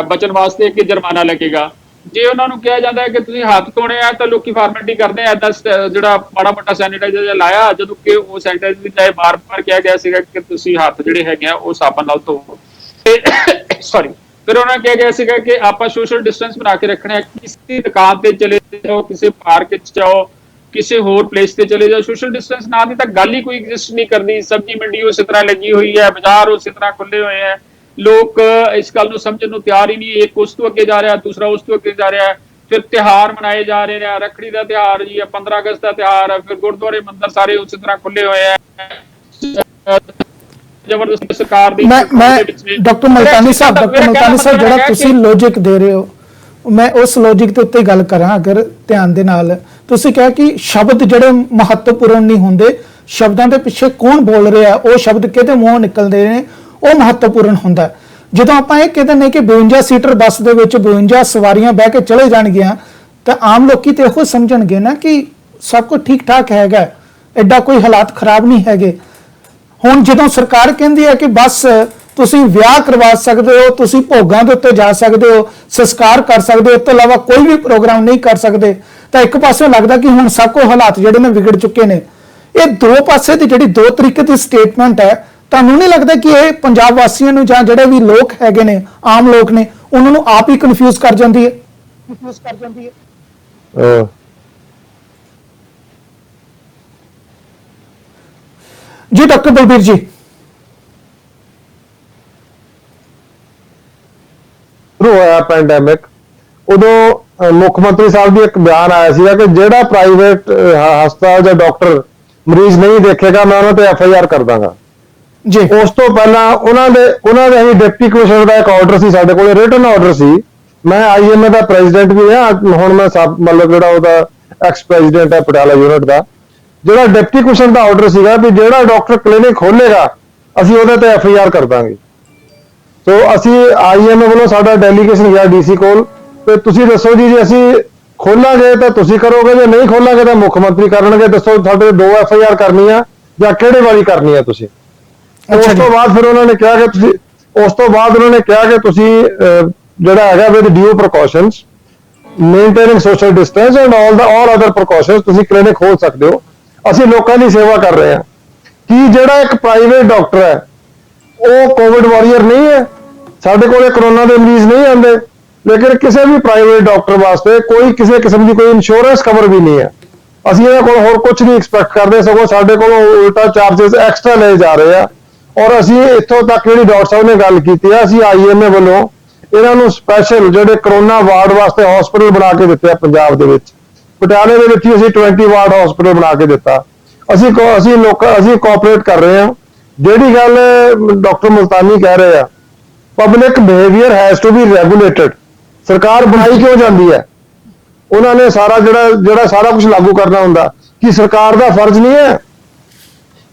ਬਚਣ ਵਾਸਤੇ ਕਿ ਜੁਰਮਾਨਾ ਲੱਗੇਗਾ। ਜੇ ਉਹਨਾਂ ਨੂੰ ਕਿਹਾ ਜਾਂਦਾ ਹੈ ਕਿ ਤੁਸੀਂ ਹੱਥ ਧੋਣੇ ਆ ਤਾਂ ਲੋਕੀ ਫਾਰਮੈਲਿਟੀ ਕਰਦੇ ਆ, ਏਦਾਂ ਜਿਹੜਾ ਮਾੜਾ ਮੋਟਾ ਸੈਨੀਟਾਈਜ਼ਰ ਲਾਇਆ, ਜਦੋਂ ਕਿ ਉਹ ਸੈਨੀਟਾਈਜ਼ਰ ਦੀ ਬਜਾਏ ਬਾਰ-ਬਾਰ ਕਿਹਾ ਗਿਆ ਸੀਗਾ ਕਿ ਤੁਸੀਂ ਹੱਥ ਜਿਹੜੇ ਹੈਗੇ ਆ ਉਹ ਸਾਬਣ ਨਾਲ ਧੋਵੋ। ਸੌਰੀ, ਫਿਰ ਉਹਨਾਂ ਨੇ ਕਿਹਾ ਗਿਆ ਸੀਗਾ ਕਿ ਆਪਾਂ ਸੋਸ਼ਲ ਡਿਸਟੈਂਸ ਬਣਾ ਕੇ ਰੱਖਣਾ ਹੈ। ਕਿਸੇ ਦੁਕਾਨ ਤੇ ਚਲੇ ਜਾਓ, ਕਿਸੇ ਪਾਰਕ 'ਚ ਜਾਓ, ਕਿਸੇ ਹੋਰ ਪਲੇਸ ਤੇ ਚਲੇ ਜਾਓ, ਸੋਸ਼ਲ ਡਿਸਟੈਂਸ ਨਾਲ ਦੀ ਤਾਂ ਗੱਲ ਹੀ ਕੋਈ ਐਗਜ਼ਿਸਟ ਨਹੀਂ ਕਰਦੀ। ਸਬਜ਼ੀ ਮੰਡੀ ਉਸੇ ਤਰ੍ਹਾਂ ਲੱਗੀ ਹੋਈ ਹੈ, ਬਾਜ਼ਾਰ ਉਸੇ ਤਰ੍ਹਾਂ ਖੁੱਲੇ ਹੋਏ ਹੈ, ਲੋਕ ਇਸ ਗੱਲ ਨੂੰ ਸਮਝਣ ਨੂੰ ਤਿਆਰ ਹੀ ਨਹੀਂ। ਇੱਕ ਉਸ ਤੋਂ ਅੱਗੇ ਜਾ ਰਿਹਾ, ਦੂਸਰਾ ਉਸ ਤੋਂ ਅੱਗੇ ਜਾ ਰਿਹਾ। ਫਿਰ ਤਿਉਹਾਰ ਮਨਾਏ ਜਾ ਰਹੇ ਨੇ, ਰੱਖੜੀ ਦਾ ਤਿਉਹਾਰ ਜੀ, 15 ਅਗਸਤ ਦਾ ਤਿਉਹਾਰ ਹੈ, ਫਿਰ ਗੁਰਦੁਆਰੇ ਮੰਦਿਰ ਸਾਰੇ ਉਸੇ ਤਰ੍ਹਾਂ ਖੁੱਲੇ ਹੋਏ ਆ। ਜ਼ਬਰਦਸਤੀ ਸਰਕਾਰ ਦੀ ਮੈਂ ਡਾਕਟਰ ਮਲਤਾਨੀ ਸਾਹਿਬ ਜਿਹੜਾ ਤੁਸੀਂ ਲੌਜੀਕ ਦੇ ਰਹੇ ਹੋ, ਮੈਂ ਉਸ ਲੌਜੀਕ ਦੇ ਉੱਤੇ ਗੱਲ ਕਰਾਂ ਅਗਰ ਧਿਆਨ ਦੇ ਨਾਲ। ਤੁਸੀਂ ਕਿਹਾ ਕਿ ਸ਼ਬਦ ਜਿਹੜੇ ਮਹੱਤਵਪੂਰਨ ਨਹੀਂ ਹੁੰਦੇ, ਸ਼ਬਦਾਂ ਦੇ ਪਿੱਛੇ ਕੌਣ ਬੋਲ ਰਿਹਾ, ਉਹ ਸ਼ਬਦ ਕਿਹਦੇ ਮੂੰਹੋਂ ਨਿਕਲਦੇ ਨੇ, ਉਹ ਮਹੱਤਵਪੂਰਨ ਹੁੰਦਾ। ਜਦੋਂ ਆਪਾਂ ਇਹ ਕਹਿੰਦੇ ਨੇ ਕਿ 52 ਸੀਟਰ ਬੱਸ ਦੇ ਵਿੱਚ 52 ਸਵਾਰੀਆਂ ਬਹਿ ਕੇ ਚਲੇ ਜਾਣਗੀਆਂ, ਤਾਂ ਆਮ ਲੋਕੀ ਤੇ ਇਹੋ ਸਮਝਣਗੇ ਨਾ ਕਿ ਸਭ ਕੁਝ ਠੀਕ ਠਾਕ ਹੈਗਾ, ਐਡਾ ਕੋਈ ਹਾਲਾਤ ਖਰਾਬ ਨਹੀਂ ਹੈਗੇ। ਹੁਣ ਜਦੋਂ ਸਰਕਾਰ ਕਹਿੰਦੀ ਹੈ ਕਿ ਬਸ ਤੁਸੀਂ ਵਿਆਹ ਕਰਵਾ ਸਕਦੇ ਹੋ, ਤੁਸੀਂ ਭੋਗਾਂ ਦੇ ਉੱਤੇ ਜਾ ਸਕਦੇ ਹੋ, ਸੰਸਕਾਰ ਕਰ ਸਕਦੇ ਹੋ, ਇਸ ਤੋਂ ਇਲਾਵਾ ਕੋਈ ਵੀ ਪ੍ਰੋਗਰਾਮ ਨਹੀਂ ਕਰ ਸਕਦੇ, ਤਾਂ ਇੱਕ ਪਾਸੇ ਲੱਗਦਾ ਕਿ ਹੁਣ ਸਭ ਕੁਝ ਹਾਲਾਤ ਜਿਹੜੇ ਨੇ ਵਿਗੜ ਚੁੱਕੇ ਨੇ। ਇਹ ਦੋ ਪਾਸੇ ਦੀ ਜਿਹੜੀ ਦੋ ਤਰੀਕੇ ਦੀ ਸਟੇਟਮੈਂਟ ਹੈ, ਤੁਹਾਨੂੰ ਨਹੀਂ ਲੱਗਦਾ ਕਿ ਇਹ ਪੰਜਾਬ ਵਾਸੀਆਂ ਨੂੰ ਜਾਂ ਜਿਹੜੇ ਵੀ ਲੋਕ ਹੈਗੇ ਨੇ, ਆਮ ਲੋਕ ਨੇ, ਉਹਨਾਂ ਨੂੰ ਆਪ ਹੀ ਕਨਫਿਊਜ਼ ਕਰ ਜਾਂਦੀ ਹੈ? ਜੀ ਡਾਕਟਰ ਬਲਬੀਰ ਜੀ। ਸ਼ੁਰੂ ਹੋਇਆ ਪੈਂਡੈਮਿਕ, ਉਦੋਂ ਮੁੱਖ ਮੰਤਰੀ ਸਾਹਿਬ ਦੀ ਇੱਕ ਬਿਆਨ ਆਇਆ ਸੀਗਾ ਕਿ ਜਿਹੜਾ ਪ੍ਰਾਈਵੇਟ ਹਸਪਤਾਲ ਜਾਂ ਡਾਕਟਰ ਮਰੀਜ਼ ਨਹੀਂ ਦੇਖੇਗਾ, ਮੈਂ ਉਹਨਾਂ ਤੇ FIR ਕਰ ਦਾਂਗਾ ਜੀ। ਉਸ ਤੋਂ ਪਹਿਲਾਂ ਉਹਨਾਂ ਦੇ ਅਸੀਂ ਡਿਪਟੀ ਕਮਿਸ਼ਨਰ ਦਾ ਇੱਕ ਆਰਡਰ ਸੀ, ਸਾਡੇ ਕੋਲ ਰਿਟਨ ਆਰਡਰ ਸੀ। ਮੈਂ IMA ਦਾ ਪ੍ਰੈਜ਼ੀਡੈਂਟ ਵੀ ਹਾਂ, ਹੁਣ ਮੈਂ ਮਤਲਬ ਜਿਹੜਾ ਉਹਦਾ ਐਕਸ ਪ੍ਰੈਜ਼ੀਡੈਂਟ ਹੈ ਪਟਿਆਲਾ ਯੂਨਿਟ ਦਾ। ਜਿਹੜਾ ਡਿਪਟੀ ਕਮਿਸ਼ਨਰ ਦਾ ਆਰਡਰ ਸੀਗਾ ਵੀ ਜਿਹੜਾ ਡਾਕਟਰ ਕਲੀਨਿਕ ਖੋਲੇਗਾ ਅਸੀਂ ਉਹਦੇ ਤੇ FIR ਕਰ ਦਾਂਗੇ। ਸੋ ਅਸੀਂ IMA ਵੱਲੋਂ ਸਾਡਾ ਡੈਲੀਗੇਸ਼ਨ ਗਿਆ DC ਕੋਲ, ਤੇ ਤੁਸੀਂ ਦੱਸੋ ਜੀ, ਜੇ ਅਸੀਂ ਖੋਲਾਂਗੇ ਤਾਂ ਤੁਸੀਂ ਕਰੋਗੇ, ਜੇ ਨਹੀਂ ਖੋਲਾਂਗੇ ਤਾਂ ਮੁੱਖ ਮੰਤਰੀ ਕਰਨਗੇ। ਦੱਸੋ ਸਾਡੇ 2 FIR ਕਰਨੀ ਆ ਜਾਂ ਕਿਹੜੇ ਵਾਲੀ ਕਰਨੀ ਆ ਤੁਸੀਂ? ਉਸ ਤੋਂ ਬਾਅਦ ਫਿਰ ਉਹਨਾਂ ਨੇ ਕਿਹਾ ਕਿ ਤੁਸੀਂ ਜਿਹੜਾ ਹੈਗਾ with due precautions, maintaining social distance and all other precautions ਤੁਸੀਂ ਕਲੀਨਿਕ ਖੋਲ ਸਕਦੇ ਹੋ। ਅਸੀਂ ਲੋਕਾਂ ਦੀ ਸੇਵਾ ਕਰ ਰਹੇ ਹਾਂ। ਕਿ ਜਿਹੜਾ ਇੱਕ ਪ੍ਰਾਈਵੇਟ ਡਾਕਟਰ ਹੈ ਉਹ ਕੋਵਿਡ ਵਾਰੀਅਰ ਨਹੀਂ ਹੈ? ਸਾਡੇ ਕੋਲੇ ਕਰੋਨਾ ਦੇ ਮਰੀਜ਼ ਨਹੀਂ ਆਉਂਦੇ, ਲੇਕਿਨ ਕਿਸੇ ਵੀ ਪ੍ਰਾਈਵੇਟ ਡਾਕਟਰ ਵਾਸਤੇ ਕੋਈ ਕਿਸੇ ਕਿਸਮ ਦੀ ਕੋਈ ਇੰਸ਼ੋਰੈਂਸ ਕਵਰ ਵੀ ਨਹੀਂ ਹੈ। ਅਸੀਂ ਇਹਨਾਂ ਕੋਲ ਹੋਰ ਕੁਝ ਨਹੀਂ ਐਕਸਪੈਕਟ ਕਰਦੇ, ਸਗੋਂ ਸਾਡੇ ਕੋਲੋਂ ਉਲਟਾ ਚਾਰजेस ਐਕਸਟਰਾ ਲਏ ਜਾ ਰਹੇ ਆ। ਔਰ ਅਸੀਂ ਇੱਥੋਂ ਤੱਕ ਜਿਹੜੀ ਡਾਕਟਰ ਸਾਹਿਬ ਨੇ ਗੱਲ ਕੀਤੀ ਆ, ਅਸੀਂ IMA ਵੱਲੋਂ ਇਹਨਾਂ ਨੂੰ ਸਪੈਸ਼ਲ ਜਿਹੜੇ ਕਰੋਨਾ ਵਾਰਡ ਵਾਸਤੇ ਹਸਪੀਟਲ ਬਣਾ ਕੇ ਦਿੱਤੇ ਆ ਪੰਜਾਬ ਦੇ ਵਿੱਚ। ਪਟਿਆਲੇ ਦੇ ਵਿੱਚ ਅਸੀਂ 20 ਵਾਰਡ ਹਸਪੀਟਲ ਬਣਾ ਕੇ ਦਿੱਤਾ। ਅਸੀਂ ਕੋਆਪਰੇਟ ਕਰ ਰਹੇ ਹਾਂ। ਜਿਹੜੀ ਗੱਲ ਡਾਕਟਰ ਮੁਲਤਾਨੀ ਕਹਿ ਰਹੇ ਆ, public behaviour has to be regulated. ਸਰਕਾਰ ਬਣਾਈ ਕਿਉਂ ਜਾਂਦੀ ਹੈ? ਉਹਨਾਂ ਨੇ ਸਾਰਾ ਜਿਹੜਾ ਸਾਰਾ ਕੁਝ ਲਾਗੂ ਕਰਨਾ ਹੁੰਦਾ। ਕਿ ਸਰਕਾਰ ਦਾ ਫਰਜ਼ ਨਹੀਂ ਹੈ?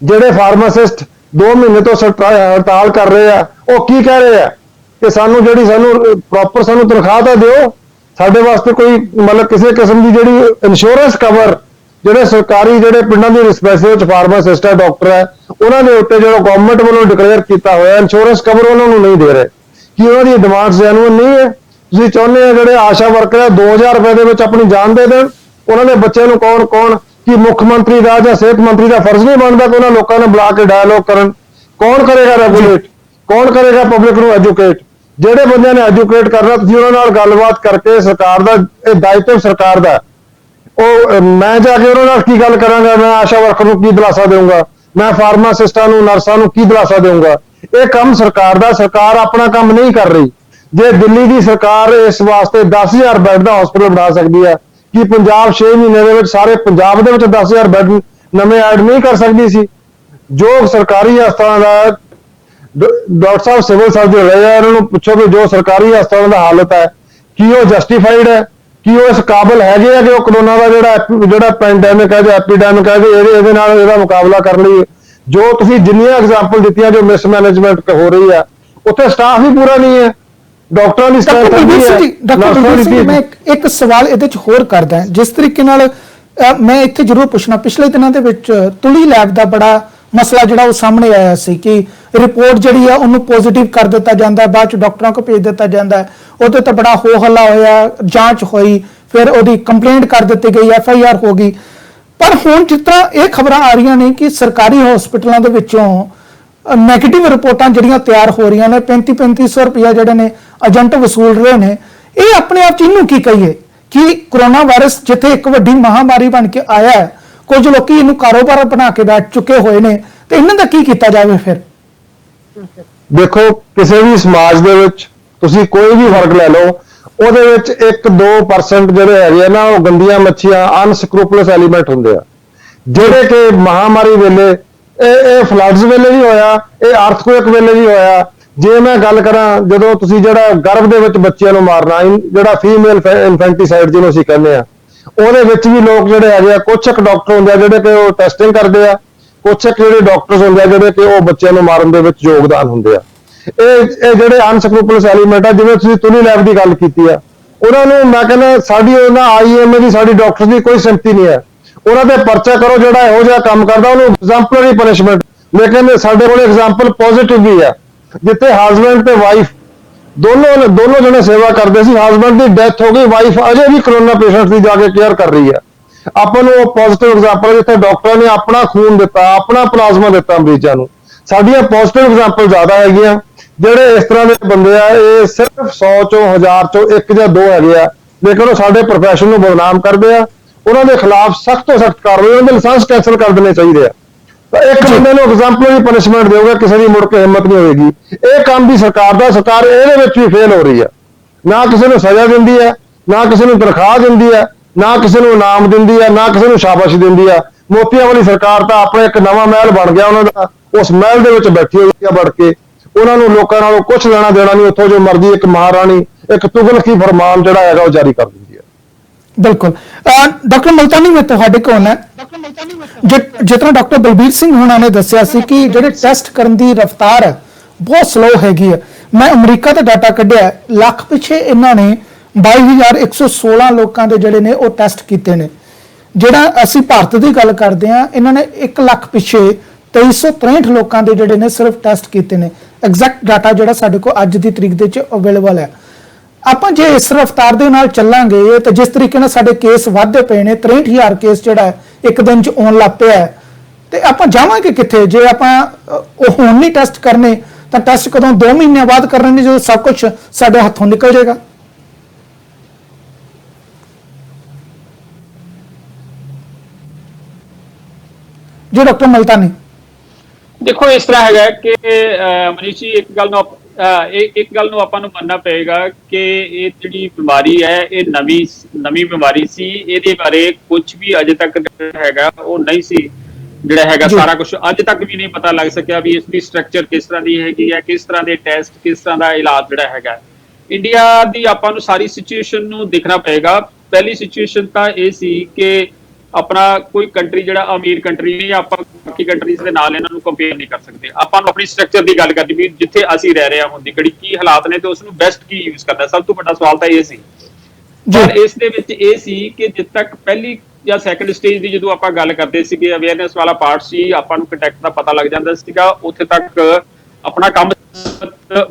ਜਿਹੜੇ ਫਾਰਮਾਸਿਸਟ 2 ਮਹੀਨੇ ਤੋਂ ਹੜਤਾਲ ਕਰ ਰਹੇ ਆ, ਉਹ ਕੀ ਕਹਿ ਰਹੇ ਆ ਕਿ ਸਾਨੂੰ ਪ੍ਰੋਪਰ ਤਨਖਾਹ ਤਾਂ ਦਿਓ। ਸਾਡੇ ਵਾਸਤੇ ਕੋਈ ਮਤਲਬ ਕਿਸੇ ਕਿਸਮ ਦੀ ਜਿਹੜੀ ਇੰਸ਼ੋਰੈਂਸ ਕਵਰ, ਜਿਹੜੇ ਸਰਕਾਰੀ ਜਿਹੜੇ ਪਿੰਡਾਂ ਦੀ ਰਿਸਪੈਕਟ ਵਿੱਚ ਫਾਰਮਾਸਿਸਟ ਹੈ, ਡਾਕਟਰ ਹੈ, ਉਹਨਾਂ ਦੇ ਉੱਤੇ ਜਿਹੜਾ ਗਵਰਨਮੈਂਟ ਵੱਲੋਂ ਡਿਕਲੇਅਰ ਕੀਤਾ ਹੋਇਆ ਇੰਸ਼ੋਰੈਂਸ ਕਵਰ ਉਹਨਾਂ ਨੂੰ ਨਹੀਂ ਦੇ ਰਹੇ। ਕਿ ਉਹਨਾਂ ਦੀ ਡਿਮਾਂਡਸ ਜੈਨੂਇਨ ਨਹੀਂ ਹੈ? ਤੁਸੀਂ ਚਾਹੁੰਦੇ ਆ ਜਿਹੜੇ ਆਸ਼ਾ ਵਰਕਰ ਹੈ 2000 ਰੁਪਏ ਦੇ ਵਿੱਚ ਆਪਣੀ ਜਾਨ ਦੇ ਦੇਣ? ਉਹਨਾਂ ਦੇ ਬੱਚੇ ਨੂੰ ਕੌਣ ਕਿ ਮੁੱਖ ਮੰਤਰੀ ਦਾ ਜਾਂ ਸਿਹਤ ਮੰਤਰੀ ਦਾ ਫਰਜ਼ ਨਹੀਂ ਬਣਦਾ ਕਿ ਉਹਨਾਂ ਲੋਕਾਂ ਨੂੰ ਬੁਲਾ ਕੇ ਡਾਇਲੋਗ ਕਰਨ? ਕੌਣ ਕਰੇਗਾ ਰੈਗੂਲੇਟ? ਕੌਣ ਕਰੇਗਾ ਪਬਲਿਕ ਨੂੰ ਐਜੂਕੇਟ? ਜਿਹੜੇ ਬੰਦਿਆਂ ਨੇ ਐਜੂਕੇਟ ਕਰਨਾ, ਤੁਸੀਂ ਉਹਨਾਂ ਨਾਲ ਗੱਲਬਾਤ ਕਰਕੇ, ਸਰਕਾਰ ਦਾ ਇਹ ਦਾਇਿਤਵ ਸਰਕਾਰ ਦਾ। ਉਹ ਮੈਂ ਜਾ ਕੇ ਉਹਨਾਂ ਨਾਲ ਕੀ ਗੱਲ ਕਰਾਂਗਾ? ਮੈਂ ਆਸ਼ਾ ਵਰਕਰ ਨੂੰ ਕੀ ਦਿਲਾਸਾ ਦੇਵਾਂਗਾ? ਮੈਂ ਫਾਰਮਾਸਿਸਟਾਂ ਨੂੰ, ਨਰਸਾਂ ਨੂੰ ਕੀ ਦਿਲਾਸਾ ਦੇਵਾਂਗਾ? ਇਹ ਕੰਮ ਸਰਕਾਰ ਦਾ। ਸਰਕਾਰ ਆਪਣਾ ਕੰਮ ਨਹੀਂ ਕਰ ਰਹੀ। ਜੇ ਦਿੱਲੀ ਦੀ ਸਰਕਾਰ ਇਸ ਵਾਸਤੇ 10,000 ਬੈੱਡ ਦਾ ਹਸਪੀਟਲ ਬਣਾ ਸਕਦੀ ਹੈ, ਕਿ ਪੰਜਾਬ 6 ਮਹੀਨੇ ਦੇ ਵਿੱਚ ਸਾਰੇ ਪੰਜਾਬ ਦੇ ਵਿੱਚ 10,000 ਬੈੱਡ ਨਵੇਂ ਐਡ ਨਹੀਂ ਕਰ ਸਕਦੀ ਸੀ? ਜੋ ਸਰਕਾਰੀ ਹਸਪਤਾਲਾਂ ਦਾ ਡਾਕਟਰ ਸਾਹਿਬ ਸਿਵਲ ਸਰਜਨ ਰਹੇ ਆ, ਇਹਨਾਂ ਨੂੰ ਪੁੱਛੋ ਕਿ ਜੋ ਸਰਕਾਰੀ ਹਸਪਤਾਲਾਂ ਦਾ ਹਾਲਤ ਹੈ, ਕੀ ਉਹ ਜਸਟੀਫਾਈਡ ਹੈ? ਕੀ ਉਹ ਇਸ ਕਾਬਲ ਹੈਗੇ ਆ ਕਿ ਉਹ ਕਰੋਨਾ ਦਾ ਜਿਹੜਾ ਪੈਂਡੈਮਿਕ ਹੈ ਜਾਂ ਐਪੀਡੈਮਿਕ ਹੈ, ਇਹਦੇ ਨਾਲ ਇਹਦਾ ਮੁਕਾਬਲਾ ਕਰਨ ਲਈ? ਜੋ ਤੁਸੀਂ ਜਿੰਨੀਆਂ ਐਗਜ਼ਾਮਪਲ ਦਿੱਤੀਆਂ ਜੋ ਮਿਸਮੈਨੇਜਮੈਂਟ ਹੋ ਰਹੀ ਹੈ, ਉੱਥੇ ਸਟਾਫ ਵੀ ਪੂਰਾ ਨਹੀਂ ਹੈ, ਡਾਕਟਰਾਂ ਦੀ ਸਟ੍ਰੈਂਥ ਨਹੀਂ ਹੈ। ਡਾਕਟਰ ਮੈਂ ਇੱਕ ਸਵਾਲ ਇਹਦੇ ਚ ਹੋਰ ਕਰਦਾ। ਜਿਸ ਤਰੀਕੇ ਨਾਲ ਮੈਂ ਇੱਥੇ ਜ਼ਰੂਰ ਪੁੱਛਣਾ, ਪਿਛਲੇ ਦਿਨਾਂ ਦੇ ਵਿੱਚ ਤੁਲੀ ਲੈਬ ਦਾ ਬੜਾ ਮਸਲਾ ਜਿਹੜਾ ਉਹ ਸਾਹਮਣੇ ਆਇਆ ਸੀ ਕਿ ਰਿਪੋਰਟ ਜਿਹੜੀ ਆ ਉਹਨੂੰ ਪੋਜ਼ਿਟਿਵ ਕਰ ਦਿੱਤਾ ਜਾਂਦਾ, ਬਾਅਦ ਚ ਡਾਕਟਰਾਂ ਕੋਲ ਭੇਜ ਦਿੱਤਾ ਜਾਂਦਾ। ਉਹਦੇ ਤੇ ਬੜਾ ਹੋ ਹੱਲਾ ਹੋਇਆ, ਜਾਂਚ ਹੋਈ, ਫਿਰ ਉਹਦੀ ਕੰਪਲੇਂਟ ਕਰ ਦਿੱਤੀ ਗਈ, FIR ਹੋ ਗਈ। ਪਰ ਹੁਣ ਜਿਸ ਤਰ੍ਹਾਂ ਇਹ ਖਬਰਾਂ ਆ ਰਹੀਆਂ ਨੇ ਕਿ ਸਰਕਾਰੀ ਹਸਪੀਟਲਾਂ ਦੇ ਵਿੱਚੋਂ ਨੈਗੇਟਿਵ ਰਿਪੋਰਟਾਂ ਜਿਹੜੀਆਂ ਤਿਆਰ ਹੋ ਰਹੀਆਂ ਨੇ, 3500 ਰੁਪਇਆ ਜਿਹੜੇ ਨੇ ਏਜੰਟ ਵਸੂਲ ਰਹੇ ਨੇ, ਇਹ ਆਪਣੇ ਆਪ ਚ ਇਹਨੂੰ ਕੀ ਕਹੀਏ ਕਿ ਕੋਰੋਨਾ ਵਾਇਰਸ ਜਿੱਥੇ ਇੱਕ ਵੱਡੀ ਮਹਾਮਾਰੀ ਬਣ ਕੇ ਆਇਆ ਹੈ, ਕੁਝ ਲੋਕੀ ਇਹਨੂੰ ਕਾਰੋਬਾਰ ਬਣਾ ਕੇ ਬੈਠ ਚੁੱਕੇ ਹੋਏ ਨੇ, ਤੇ ਇਹਨਾਂ ਦਾ ਕੀ ਕੀਤਾ ਜਾਵੇ ਫਿਰ? ਦੇਖੋ ਕਿਸੇ ਵੀ ਸਮਾਜ ਦੇ ਵਿੱਚ ਤੁਸੀਂ ਕੋਈ ਵੀ ਵਰਗ ਲੈ ਲਓ, ਉਹਦੇ ਵਿੱਚ 1-2% ਜਿਹੜੇ ਹੈਗੇ ਆ ਨਾ, ਉਹ ਗੰਦੀਆਂ ਮੱਛੀਆਂ, ਅਨਸਕਰੂਪਲਸ ਐਲੀਮੈਂਟ ਹੁੰਦੇ ਆ, ਜਿਹੜੇ ਕਿ ਮਹਾਮਾਰੀ ਵੇਲੇ, ਇਹ ਫਲੱਡਸ ਵੇਲੇ ਵੀ ਹੋਇਆ, ਇਹ ਅਰਥਕੁਏਕ ਵੇਲੇ ਵੀ ਹੋਇਆ। ਜੇ ਮੈਂ ਗੱਲ ਕਰਾਂ, ਜਦੋਂ ਤੁਸੀਂ ਜਿਹੜਾ ਗਰਭ ਦੇ ਵਿੱਚ ਬੱਚਿਆਂ ਨੂੰ ਮਾਰਨਾ, ਜਿਹੜਾ ਫੀਮੇਲ ਇਨਫੈਂਟੀਸਾਈਡ ਜਿਹਨੂੰ ਅਸੀਂ ਕਹਿੰਦੇ ਆ, ਉਹਦੇ ਵਿੱਚ ਵੀ ਲੋਕ ਜਿਹੜੇ ਹੈਗੇ ਆ, ਕੁਛ ਇੱਕ ਡਾਕਟਰ ਹੁੰਦੇ ਆ ਜਿਹੜੇ ਕਿ ਉਹ ਟੈਸਟਿੰਗ ਕਰਦੇ ਆ, ਕੁਛ ਇੱਕ ਜਿਹੜੇ ਡਾਕਟਰਸ ਹੁੰਦੇ ਆ ਜਿਹੜੇ ਕਿ ਉਹ ਬੱਚਿਆਂ ਨੂੰ ਮਾਰਨ ਦੇ ਵਿੱਚ ਯੋਗਦਾਨ ਹੁੰਦੇ ਆ। ਇਹ ਜਿਹੜੇ ਅਨਸਕਰੂਪਲਸ ਐਲੀਮੈਂਟ ਆ, ਜਿਵੇਂ ਤੁਸੀਂ ਤੁਲੀ ਲੈਬ ਦੀ ਗੱਲ ਕੀਤੀ ਆ, ਉਹਨਾਂ ਨੂੰ ਮੈਂ ਕਹਿੰਦਾ ਸਾਡੀ ਉਹਨਾਂ IEMA ਦੀ, ਸਾਡੀ ਡਾਕਟਰ ਦੀ ਕੋਈ ਸਿੰਪਥੀ ਨਹੀਂ ਹੈ। ਉਹਨਾਂ ਤੇ ਪਰਚਾ ਕਰੋ, ਜਿਹੜਾ ਇਹੋ ਜਿਹਾ ਕੰਮ ਕਰਦਾ ਉਹਨੂੰ ਐਗਜ਼ਾਮਪਲਰੀ ਪਨਿਸ਼ਮੈਂਟ। ਲੇਕਿਨ ਸਾਡੇ ਕੋਲ ਐਗਜ਼ਾਮਪਲ ਪੋਜ਼ਿਟਿਵ ਵੀ ਆ, ਜਿੱਥੇ ਹਸਬੈਂਡ ਤੇ ਵਾਈਫ ਦੋਨੋਂ ਜਣੇ ਸੇਵਾ ਕਰਦੇ ਸੀ, ਹਸਬੈਂਡ ਦੀ ਡੈਥ ਹੋ ਗਈ, ਵਾਈਫ ਅਜੇ ਵੀ ਕਰੋਨਾ ਪੇਸ਼ੈਂਟ ਦੀ ਜਾ ਕੇ ਕੇਅਰ ਕਰ ਰਹੀ ਹੈ। ਆਪਾਂ ਨੂੰ ਉਹ ਪੋਜ਼ਿਟਿਵ ਐਗਜ਼ਾਮਪਲ, ਜਿੱਥੇ ਡਾਕਟਰਾਂ ਨੇ ਆਪਣਾ ਖੂਨ ਦਿੱਤਾ, ਆਪਣਾ ਪਲਾਜ਼ਮਾ ਦਿੱਤਾ ਮਰੀਜ਼ਾਂ ਨੂੰ। ਸਾਡੀਆਂ ਪੋਜ਼ਿਟਿਵ ਐਗਜ਼ਾਮਪਲ ਜ਼ਿਆਦਾ ਹੈਗੀਆਂ। ਜਿਹੜੇ ਇਸ ਤਰ੍ਹਾਂ ਦੇ ਬੰਦੇ ਆ, ਇਹ ਸਿਰਫ 100 ਚੋਂ 1000 ਚੋਂ 1 ਜਾਂ 2 ਹੈਗੇ ਆ, ਲੇਕਿਨ ਉਹ ਸਾਡੇ ਪ੍ਰੋਫੈਸ਼ਨ ਨੂੰ ਬਦਨਾਮ ਕਰਦੇ ਆ। ਉਹਨਾਂ ਦੇ ਖਿਲਾਫ ਸਖਤ ਤੋਂ ਸਖਤ ਕਾਰਵਾਈ, ਉਹਨਾਂ ਦੇ ਲਾਇਸੈਂਸ ਕੈਂਸਲ ਕਰ ਦੇਣੇ ਚਾਹੀਦੇ ਆ। ਤਾਂ ਇੱਕ ਬੰਦੇ ਨੂੰ ਐਗਜ਼ਾਮਪਲਰੀ ਪਨਿਸ਼ਮੈਂਟ ਦਿਓਗੇ, ਕਿਸੇ ਦੀ ਮੁੜ ਕੇ ਹਿੰਮਤ ਨਹੀਂ ਹੋਏਗੀ। ਇਹ ਕੰਮ ਵੀ ਸਰਕਾਰ ਦਾ, ਸਰਕਾਰ ਇਹਦੇ ਵਿੱਚ ਵੀ ਫੇਲ ਹੋ ਰਹੀ ਹੈ। ਨਾ ਕਿਸੇ ਨੂੰ ਸਜ਼ਾ ਦਿੰਦੀ ਹੈ, ਨਾ ਕਿਸੇ ਨੂੰ ਤਨਖਾਹ ਦਿੰਦੀ ਹੈ, ਨਾ ਕਿਸੇ ਨੂੰ ਇਨਾਮ ਦਿੰਦੀ ਹੈ, ਨਾ ਕਿਸੇ ਨੂੰ ਸ਼ਾਬਾਸ਼ ਦਿੰਦੀ ਹੈ। ਮੋਤੀਆਂ ਵਾਲੀ ਸਰਕਾਰ ਤਾਂ ਆਪਣਾ ਇੱਕ ਨਵਾਂ ਮਹਿਲ ਬਣ ਗਿਆ ਉਹਨਾਂ ਦਾ, ਉਸ ਮਹਿਲ ਦੇ ਵਿੱਚ ਬੈਠੀ ਹੋਈ ਹੈ ਵੜ ਕੇ। ਉਹਨਾਂ ਨੂੰ ਲੋਕਾਂ ਨਾਲੋਂ ਕੁਝ ਲੈਣਾ ਦੇਣਾ ਨਹੀਂ, ਉੱਥੋਂ ਜੋ ਮਰਜ਼ੀ ਇੱਕ ਮਹਾਰਾਣੀ, ਇੱਕ ਤੁਗਲਕੀ ਫਰਮਾਨ ਜਿਹੜਾ ਹੈਗਾ ਉਹ ਜਾਰੀ ਕਰ ਦਿੰਦੀ ਹੈ। ਬਿਲਕੁਲ। ਡਾਕਟਰ ਮਲਤਾਨੀ, ਮੈਂ ਤੁਹਾਡੇ ਕੋਲ ਹੈ, ਜਿਸ ਤਰ੍ਹਾਂ ਡਾਕਟਰ ਬਲਬੀਰ ਸਿੰਘ ਹੋਣਾ ਨੇ ਦੱਸਿਆ ਸੀ ਕਿ ਜਿਹੜੇ ਟੈਸਟ ਕਰਨ ਦੀ ਰਫ਼ਤਾਰ ਹੈ ਬਹੁਤ ਸਲੋ ਹੈਗੀ ਹੈ। ਮੈਂ ਅਮਰੀਕਾ ਦਾ ਡਾਟਾ ਕੱਢਿਆ, ਲੱਖ ਪਿੱਛੇ ਇਹਨਾਂ ਨੇ 22,116 ਲੋਕਾਂ ਦੇ ਜਿਹੜੇ ਨੇ ਉਹ ਟੈਸਟ ਕੀਤੇ ਨੇ। ਜਿਹੜਾ ਅਸੀਂ ਭਾਰਤ ਦੀ ਗੱਲ ਕਰਦੇ ਹਾਂ, ਇਹਨਾਂ ਨੇ 1 ਲੱਖ ਪਿੱਛੇ 2363 ਲੋਕਾਂ ਦੇ ਜਿਹੜੇ ਨੇ ਸਿਰਫ ਟੈਸਟ ਕੀਤੇ ਨੇ। ਐਗਜ਼ੈਕਟ ਡਾਟਾ ਜਿਹੜਾ ਸਾਡੇ ਕੋਲ ਅੱਜ ਦੀ ਤਰੀਕ ਦੇ ਵਿੱਚ ਅਵੇਲੇਬਲ ਹੈ। ਆਪਾਂ ਜੇ ਇਸ ਰਫ਼ਤਾਰ ਦੇ ਨਾਲ ਚੱਲਾਂਗੇ ਤਾਂ ਜਿਸ ਤਰੀਕੇ ਨਾਲ ਸਾਡੇ ਕੇਸ ਵੱਧਦੇ ਪਏ ਨੇ, 63,000 ਕੇਸ ਜਿਹੜਾ ਹੈ ਇੱਕ ਦਿਨ 'ਚ ਆਉਣ ਲੱਗ ਪਿਆ ਹੈ, ਤੇ ਆਪਾਂ ਜਾਵਾਂਗੇ ਕਿੱਥੇ ਜੇ ਆਪਾਂ ਉਹ ਹੁਣ ਨਹੀਂ ਟੈਸਟ ਕਰਨੇ? ਤਾਂ ਟੈਸਟ ਕਦੋਂ? 2 ਮਹੀਨੇ ਬਾਅਦ ਕਰਨੇ ਨੇ, ਜਦੋਂ ਸਭ ਕੁਝ ਸਾਡੇ ਹੱਥੋਂ ਨਿਕਲ ਜਾਏਗਾ। ਜੀ ਡਾਕਟਰ ਮਲਤਾਨੀ। ਦੇਖੋ, ਇਸ ਤਰ੍ਹਾਂ ਹੈਗਾ ਕਿ ਮਨੀਸ਼ ਜੀ, ਇੱਕ ਗੱਲ ਨੂੰ ਆਪਾਂ ਨੂੰ ਮੰਨਣਾ ਪਏਗਾ ਕਿ ਇਹ ਜਿਹੜੀ ਬਿਮਾਰੀ ਹੈ, ਇਹ ਨਵੀਂ ਬਿਮਾਰੀ ਸੀ। ਇਹਦੇ ਬਾਰੇ ਕੁਝ ਵੀ ਅਜੇ ਤੱਕ ਹੈਗਾ ਉਹ ਨਹੀਂ ਸੀ, ਜਿਹੜਾ ਹੈਗਾ ਸਾਰਾ ਕੁਝ ਅੱਜ ਤੱਕ ਵੀ ਨਹੀਂ ਪਤਾ ਲੱਗ ਸਕਿਆ ਵੀ ਇਸ ਦੀ ਸਟਰਕਚਰ ਕਿਸ ਤਰ੍ਹਾਂ ਦੀ ਹੈਗੀ ਹੈ, ਕਿਸ ਤਰ੍ਹਾਂ ਦੇ ਟੈਸਟ, ਕਿਸ ਤਰ੍ਹਾਂ ਦਾ ਇਲਾਜ ਜਿਹੜਾ ਹੈਗਾ। ਇੰਡੀਆ ਦੀ ਆਪਾਂ ਨੂੰ ਸਾਰੀ ਸਿਚੁਏਸ਼ਨ ਨੂੰ ਦੇਖਣਾ ਪਏਗਾ। ਪਹਿਲੀ ਸਿਚੁਏਸ਼ਨ ਤਾਂ ਇਹ ਸੀ ਕਿ ਆਪਣਾ ਕੋਈ ਕੰਟਰੀ ਜਿਹੜਾ ਅਮੀਰ ਕੰਟਰੀ ਨਹੀਂ, ਆਪਾਂ ਬਾਕੀ ਕੰਟਰੀਜ਼ ਦੇ ਨਾਲ ਇਹਨਾਂ ਨੂੰ ਕੰਪੇਅਰ ਨਹੀਂ ਕਰ ਸਕਦੇ। ਆਪਾਂ ਨੂੰ ਆਪਣੀ ਸਟਰਕਚਰ ਦੀ ਗੱਲ ਕਰਨੀ ਵੀ ਜਿੱਥੇ ਅਸੀਂ ਰਹਿ ਰਹੇ ਹਾਂ, ਹੁੰਦੀ ਘੜੀ ਕੀ ਹਾਲਾਤ ਨੇ ਤੇ ਉਸ ਨੂੰ ਬੈਸਟ ਕੀ ਯੂਜ਼ ਕਰਨਾ। ਸਭ ਤੋਂ ਵੱਡਾ ਸਵਾਲ ਤਾਂ ਇਹ ਸੀ। ਪਰ ਇਸ ਦੇ ਵਿੱਚ ਇਹ ਸੀ ਕਿ ਜਿੱਦ ਤੱਕ ਪਹਿਲੀ ਜਾਂ ਸੈਕੰਡ ਸਟੇਜ ਦੀ ਜਦੋਂ ਆਪਾਂ ਗੱਲ ਕਰਦੇ ਸੀਗੇ, ਅਵੇਅਰਨੈਸ ਵਾਲਾ ਪਾਰਟ ਸੀ, ਆਪਾਂ ਨੂੰ ਕੰਟੈਕਟ ਦਾ ਪਤਾ ਲੱਗ ਜਾਂਦਾ ਸੀਗਾ, ਉੱਥੇ ਤੱਕ ਆਪਣਾ ਕੰਮ